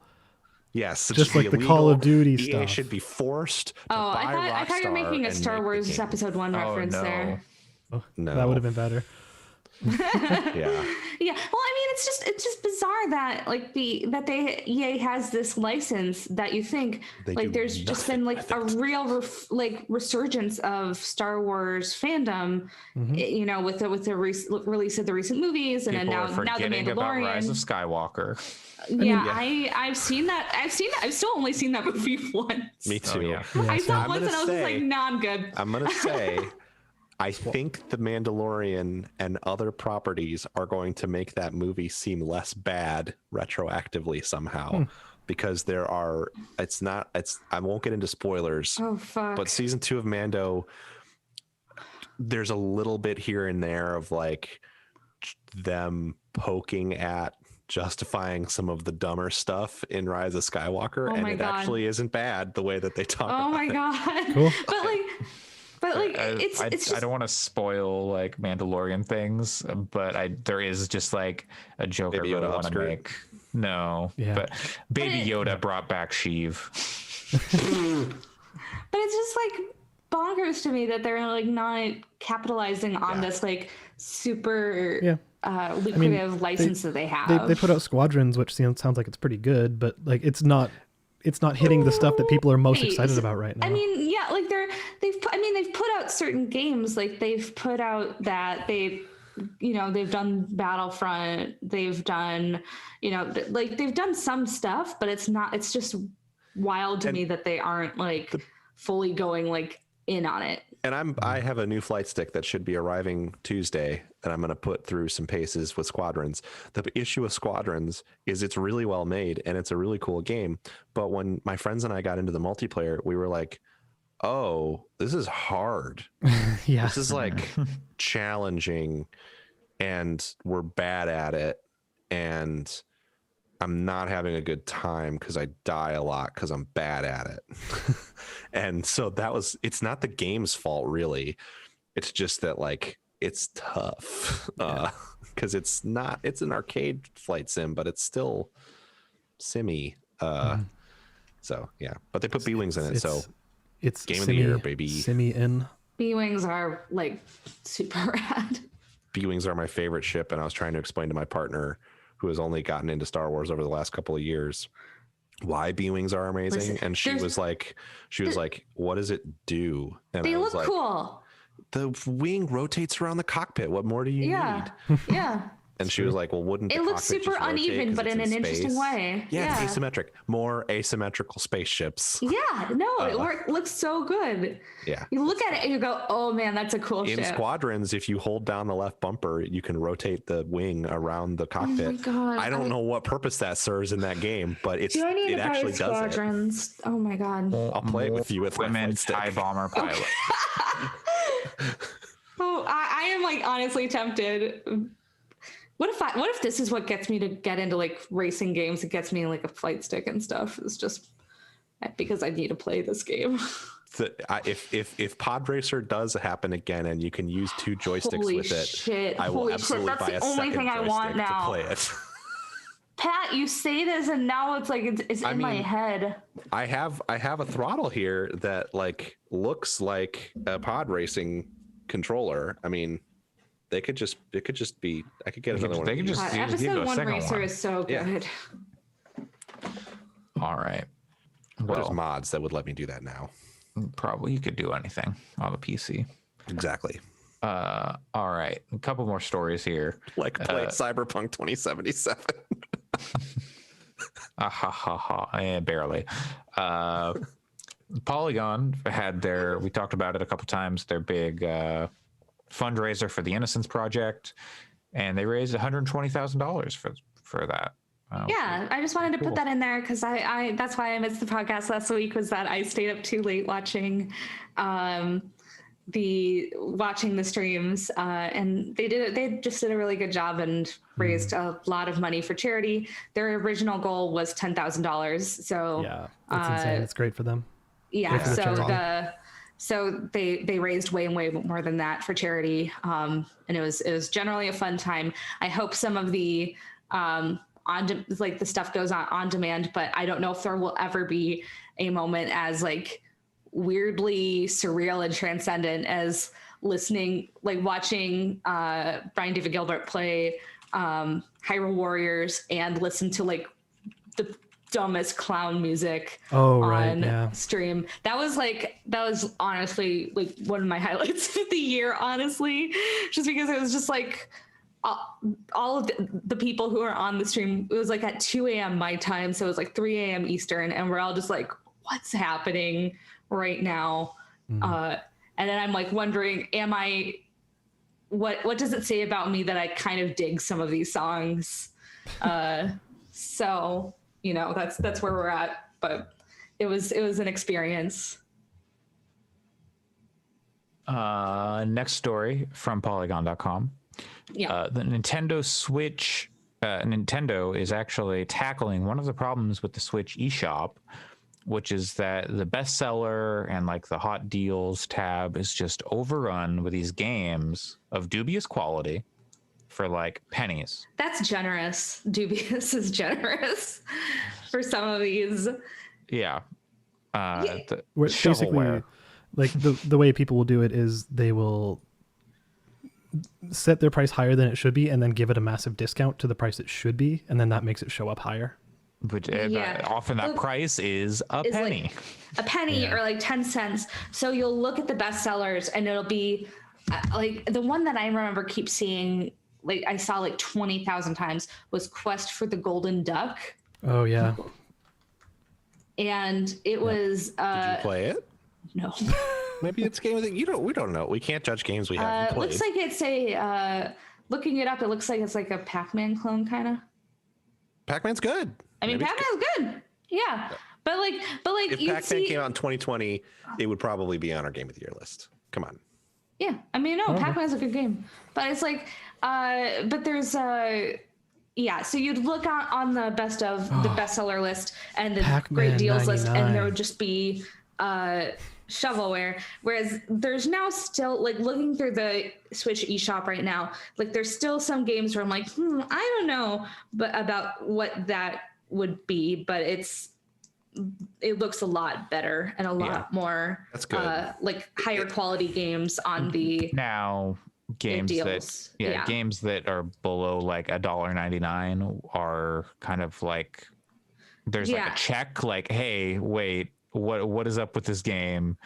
Yes, just like the Call of Duty stuff. EA should be forced to buy I thought you were making a Star Wars Episode 1 reference there. Oh, no, that would have been better. Yeah. Yeah. Well, I mean, it's just bizarre that like EA has this license that you think They like do there's just been like a real resurgence of Star Wars fandom, you know, with the release of the recent movies, and People then are now the forgetting about Rise of Mandalorian. Skywalker. I've seen that. I've still only seen that movie once. Me too. yeah. I saw it I'm once and gonna I was just like, say- nah, I'm good. I'm gonna say, I think The Mandalorian and other properties are going to make that movie seem less bad retroactively somehow, because I won't get into spoilers, Oh fuck. but season 2 of Mando, there's a little bit here and there of like them poking at justifying some of the dumber stuff in Rise of Skywalker, Oh and my it God. actually isn't bad the way that they talk Oh about my it. god. Cool. But like I it's just don't want to spoil like Mandalorian things, but there is just like a joke Baby I really Yoda want to upskirt. make. No, Yeah. but Baby Yoda brought back Sheev. But it's just like bonkers to me that they're like not capitalizing on this like super lucrative license that they have. They put out Squadrons, which sounds like it's pretty good, but like it's not hitting the stuff that people are most excited about right now. I mean, yeah, like they've put out certain games, like they've put out that they've done Battlefront, they've done, like they've done some stuff, but it's just wild to me that they aren't like fully going like in on it. And I have a new flight stick that should be arriving Tuesday that I'm going to put through some paces with Squadrons. The issue with Squadrons is it's really well made and it's a really cool game. But when my friends and I got into the multiplayer, we were like, oh, this is hard. Yeah. This is like challenging and we're bad at it. And I'm not having a good time because I die a lot because I'm bad at it. And so it's not the game's fault really. It's just that like it's tough because it's an arcade flight sim, but it's still simmy. So yeah, but they put B-Wings in it. So it's game of the year, baby. Simi-in. B-Wings are like super rad. B-Wings are my favorite ship. And I was trying to explain to my partner, who has only gotten into Star Wars over the last couple of years, why B-Wings are amazing. And she was like, what does it do? And They I was look like, cool. the wing rotates around the cockpit. What more do you Yeah. need? Yeah. And she was like, well, wouldn't It the looks cockpit super just rotate uneven, 'cause but it's in an space? interesting way. Yeah, it's asymmetric. More asymmetrical spaceships. Yeah, no, it looks so good. Yeah. You look at it and you go, oh man, that's a cool In ship. Squadrons, if you hold down the left bumper, you can rotate the wing around the cockpit. God, I don't know what purpose that serves in that game, but it Do I need to buy actually does it. Squadrons? Oh my god. I'll play it with you with my Women flight stick. TIE bomber pilot. Oh, I am like honestly tempted. What if this is what gets me to get into like racing games? It gets me like a flight stick and stuff. It's just because I need to play this game. If Pod Racer does happen again and you can use 2 joysticks Holy with it, shit. I will Holy absolutely shit. buy That's a the only second thing I want joystick to now. play it. Pat, you say this and now it's like it's in my mean, head. I have a throttle here that like looks like a pod racing controller. I mean, it could just be. I could get another one. they of could these. just- God, give you a episode 1 second Racer one. is so Yeah. good. All right. There's Well, mods that would let me do that now. probably you could do anything on the PC. Exactly. All right. A couple more stories here. Like play Cyberpunk 2077. Ha ha ha. Barely. Polygon had we talked about it a couple times, their big fundraiser for the Innocence Project, and they raised $120,000 for that. Yeah, I just wanted to put that in there because I that's why I missed the podcast last week, was that I stayed up too late watching the streams, and they just did a really good job and raised a lot of money for charity. Their original goal was $10,000, so Yeah, that's insane. It's great for them. yeah, for the charity. so they raised way more than that for charity, and it was generally a fun time. I hope some of the the stuff goes on demand, but I don't know if there will ever be a moment as like weirdly surreal and transcendent as listening, like watching Brian David Gilbert play Hyrule Warriors and listen to like the dumbest clown music on stream. That was honestly like one of my highlights of the year, honestly, just because it was just like all of the people who are on the stream, it was like at 2 a.m. my time, so it was like 3 a.m. Eastern, and we're all just like, what's happening right now? And then I'm like wondering, what does it say about me that I kind of dig some of these songs? So, you know, that's where we're at, but it was an experience. Next story from Polygon.com. Yeah. The Nintendo Switch, Nintendo is actually tackling one of the problems with the Switch eShop, which is that the bestseller and like the hot deals tab is just overrun with these games of dubious quality for like pennies. That's generous. Dubious is generous for some of these. Yeah. Basically, like the way people will do it is they will set their price higher than it should be and then give it a massive discount to the price it should be, and then that makes it show up higher. But often that price is a penny. Like a penny or like 10 cents. So you'll look at the bestsellers and it'll be like the one that I remember keep seeing, like I saw like 20,000 times, was Quest for the Golden Duck. Oh yeah. And it was Did you play it? No. Maybe it's a game we don't know. We can't judge games we haven't played. Looks like it's a looking it up, it looks like it's like a Pac-Man clone kind of. Pac-Man's good. I mean, Pac-Man's good. Yeah. But like if Pac-Man came out in 2020, it would probably be on our game of the year list. Come on. Yeah. I mean, no, Pac-Man's a good game. But it's like but there's yeah, so you'd look on the best of the bestseller list and the Pac-Man great deals 99. list, and there would just be shovelware. Whereas there's now still, like, looking through the Switch eShop right now, like there's still some games where I'm like, I don't know about what that would be, but it looks a lot better and a lot more that's good. like higher quality games on the now games deals. Games that are below like $1.99 are kind of like there's like a check, like, hey, wait, what is up with this game?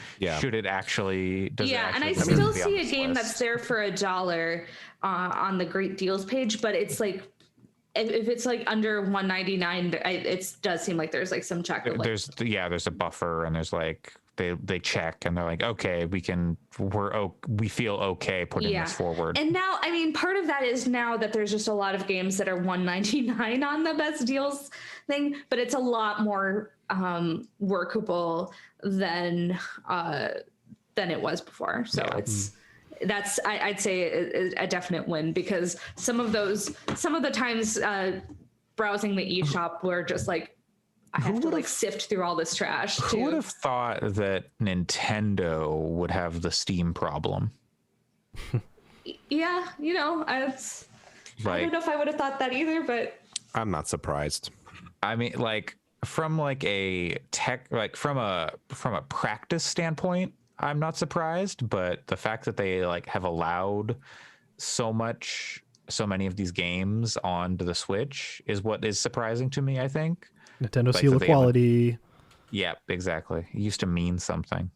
Should it actually and I still see a game that's there for $1 on the great deals page, but it's like if it's like under $1.99, it does seem like there's like some check. There's a buffer, and there's like they check and they're like, okay, we feel okay putting this forward. And now, I mean, part of that is now that there's just a lot of games that are $1.99 on the best deals thing, but it's a lot more workable than it was before. So I'd say a definite win, because some of the times browsing the eShop were just like, I have to like sift through all this trash too. Who would have thought that Nintendo would have the Steam problem? Yeah, you know, I don't know if I would have thought that either, but I'm not surprised. I mean, like from like a tech, like from a practice standpoint, I'm not surprised, but the fact that they like have allowed so many of these games onto the Switch is what is surprising to me, I think. Nintendo seal of quality. Yeah, exactly. It used to mean something.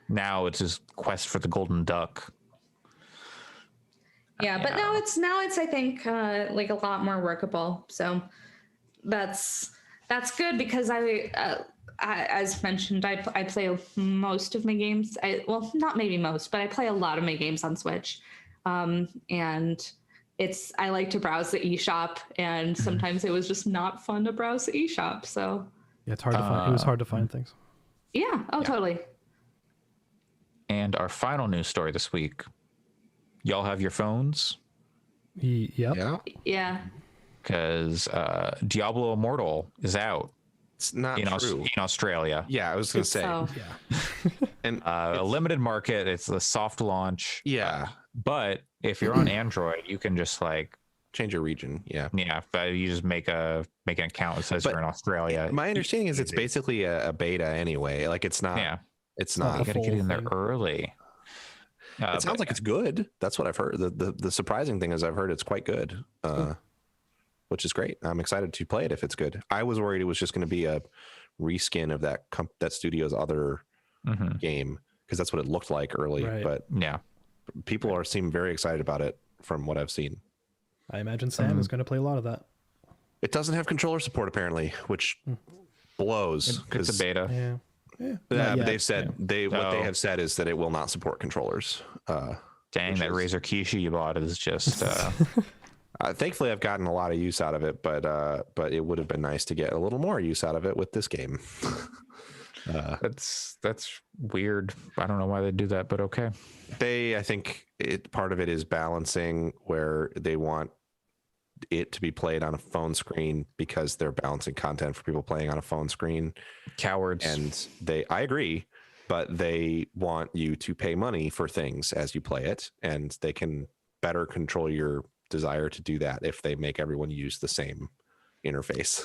Now it's just Quest for the Golden Duck. Yeah, but now it's I think like a lot more workable. So that's good, because I as mentioned, I play most of my games. Well, not maybe most, but I play a lot of my games on Switch. And I like to browse the eShop, and sometimes it was just not fun to browse the eShop. So yeah, it's hard to find. It was hard to find things. Yeah. Oh, totally. And our final news story this week. Y'all have your phones? Yep. Yeah. Because Diablo Immortal is out. It's not true. In Australia. Yeah, I was going to say. Yeah. And a limited market. It's a soft launch. Yeah. But if you're on Android, you can just like change your region. Yeah. Yeah. You just make an account that says you're in Australia. My understanding is it's basically a beta anyway. Like it's not. Yeah. It's not. You got to get in there early. It sounds like it's good. That's what I've heard. The surprising thing is I've heard it's quite good, which is great. I'm excited to play it if it's good. I was worried it was just going to be a reskin of that studio's other game, because that's what it looked like early. Right. But Yeah. people seem very excited about it from what I've seen. I imagine Sam is going to play a lot of that. It doesn't have controller support apparently, which blows. It's a beta. Yeah. Yeah. But they've said what they have said is that it will not support controllers. Dang, that Razer Kishi you bought is just. Thankfully, I've gotten a lot of use out of it, but it would have been nice to get a little more use out of it with this game. That's weird. I don't know why they do that, but okay. I think part of it is balancing where they want it to be played on a phone screen because they're balancing content for people playing on a phone screen. Cowards. And I agree, but they want you to pay money for things as you play it, and they can better control your desire to do that if they make everyone use the same interface.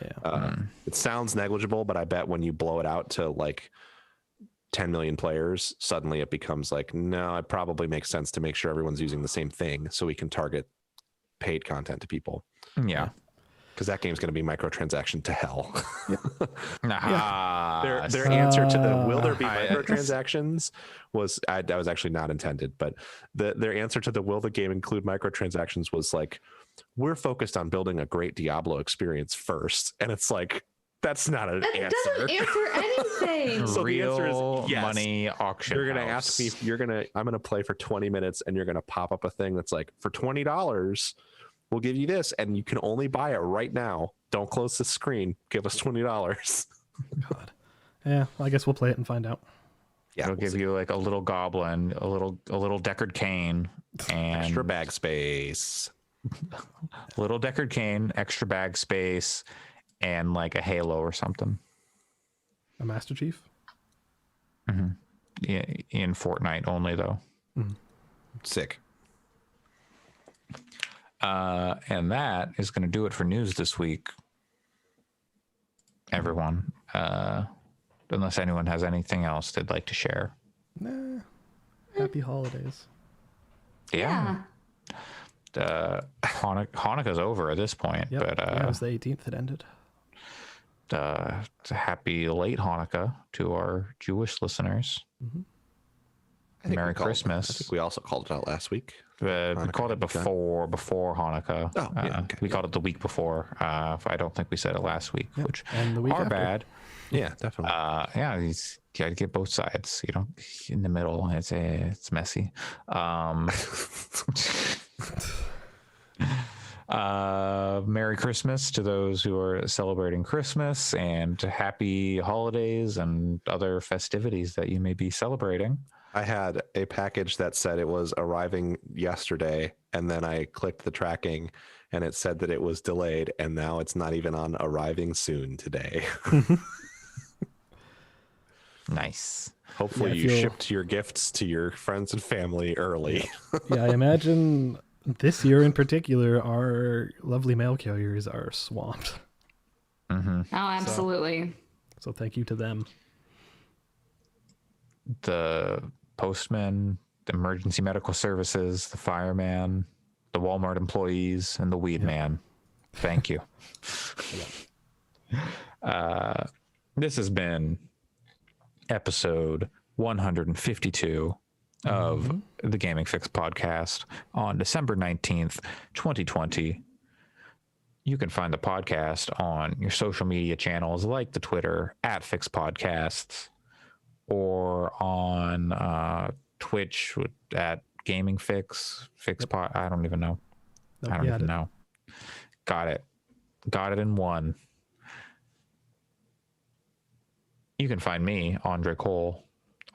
Yeah. It sounds negligible, but I bet when you blow it out to like 10 million players, suddenly it becomes like, no, it probably makes sense to make sure everyone's using the same thing so we can target paid content to people. Yeah. Because that game's going to be microtransaction to hell. Their answer to the will there be microtransactions was that was actually not intended, but their answer to the will the game include microtransactions was like, we're focused on building a great Diablo experience first, and it's like, that's not an answer. That doesn't answer anything. So the answer Real is yes. money auction. You're gonna house. ask me. I'm gonna play for 20 minutes, and you're gonna pop up a thing that's like, for $20, we'll give you this, and you can only buy it right now. Don't close the screen. Give us $20. God. Yeah. Well, I guess we'll play it and find out. Yeah, It'll give you like a little goblin, a little Deckard Cain, and extra bag space. little Deckard Cain, extra bag space, and like a halo or something. A Master Chief? Yeah, in Fortnite only though. Sick. And that is going to do it for news this week. Everyone, unless anyone has anything else they'd like to share. Nah. Happy holidays. Yeah. Hanukkah's over at this point, Yep. but Yeah, it was the 18th it ended. happy late Hanukkah to our Jewish listeners. Merry Christmas. I think we also called it out last week. We called it before Hanukkah. Oh, yeah, okay, we called it the week before. I don't think we said it last week, which and the week are after. bad. Yeah, definitely. Yeah, you got to get both sides. You know, in the middle, it's messy. Merry Christmas to those who are celebrating Christmas, and happy holidays and other festivities that you may be celebrating. I had a package that said it was arriving yesterday, and then I clicked the tracking and it said that it was delayed, and now it's not even on arriving soon today. Nice. Hopefully you shipped your gifts to your friends and family early. Yeah, I imagine this year in particular, our lovely mail carriers are swamped. Oh, absolutely. So thank you to them. The postman, the emergency medical services, the fireman, the Walmart employees, and the weed man. Thank you. This has been episode 152 of the Gaming Fix podcast on December 19th, 2020. You can find the podcast on your social media channels like the Twitter @FixPodcasts, or on Twitch at Gaming Fix Pod. I don't even know. I don't even know. Got it in one. You can find me, Andre Cole,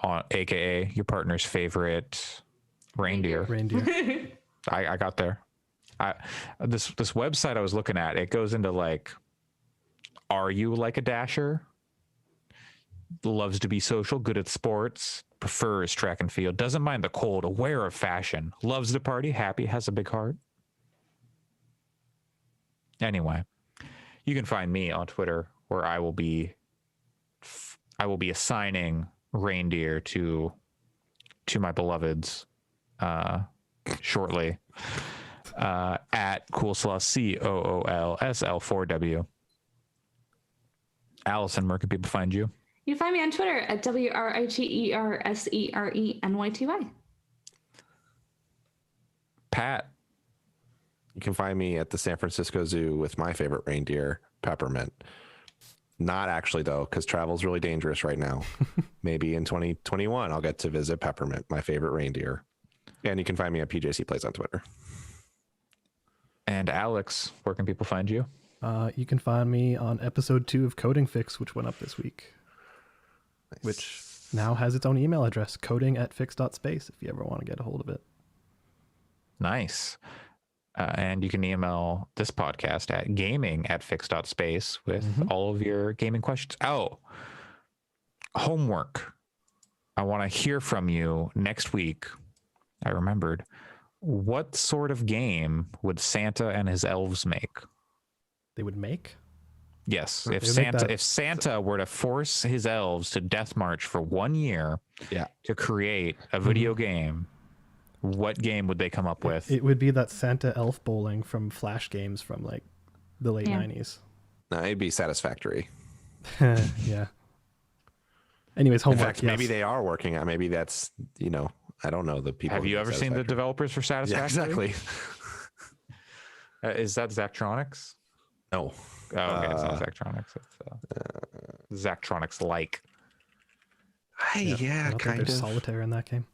aka your partner's favorite reindeer. I got there. This website I was looking at, it goes into like, are you like a dasher? Loves to be social, good at sports, prefers track and field, doesn't mind the cold, aware of fashion, loves to party, happy, has a big heart. Anyway, you can find me on Twitter, where I will be assigning reindeer to to my beloveds shortly at Coolslaw, COOLSL4W. Allison, where can people find you? You can find me on Twitter at WRIGERSERENYTY. Pat. You can find me at the San Francisco Zoo with my favorite reindeer, Peppermint. Not actually, though, because travel's really dangerous right now. Maybe in 2021, I'll get to visit Peppermint, my favorite reindeer. And you can find me at PJC Plays on Twitter. And Alex, where can people find you? You can find me on episode 2 of Coding Fix, which went up this week. Nice. Which now has its own email address, coding@fix.space, if you ever want to get a hold of it. Nice. And you can email this podcast at gaming@fix.space with all of your gaming questions. Oh, homework. I want to hear from you next week. I remembered. What sort of game would Santa and his elves make? They would make? Yes. They would make If Santa were to force his elves to death march for 1 year to create a video game, what game would they come up with? It would be that Santa Elf Bowling from Flash games from like the late 90s. No, it'd be Satisfactory. Yeah. Anyways, homework. In fact, maybe they are working on. Maybe that's, I don't know the people. Have you ever seen the developers for Satisfactory? Yeah, exactly. Is that Zachtronics? No. Oh, okay. It's not Zachtronics. It's Zachtronics like. Yeah, I don't think there's solitaire in that game.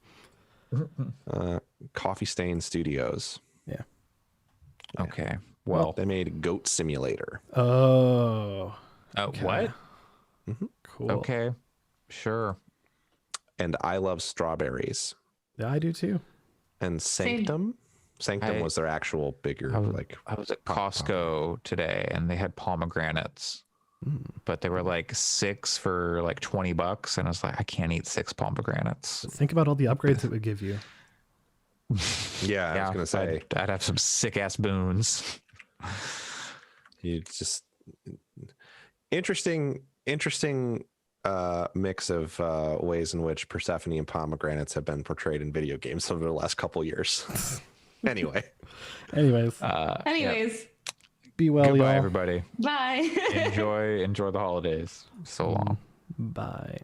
Coffee Stain Studios. Yeah. Okay. Well, they made Goat Simulator. Oh. Okay. What? Cool. Okay. Sure. And I Love Strawberries. Yeah, I do too. And Sanctum. Sanctum was their actual bigger I was at Costco today and they had pomegranates. But they were like 6 for like $20, and I was like, I can't eat 6 pomegranates. But think about all the upgrades it would give you. Yeah, I was gonna say I'd have some sick ass boons. You just interesting mix of ways in which Persephone and pomegranates have been portrayed in video games over the last couple years. Anyways. Be well, goodbye, y'all. everybody. Bye. enjoy the holidays. So long. Bye.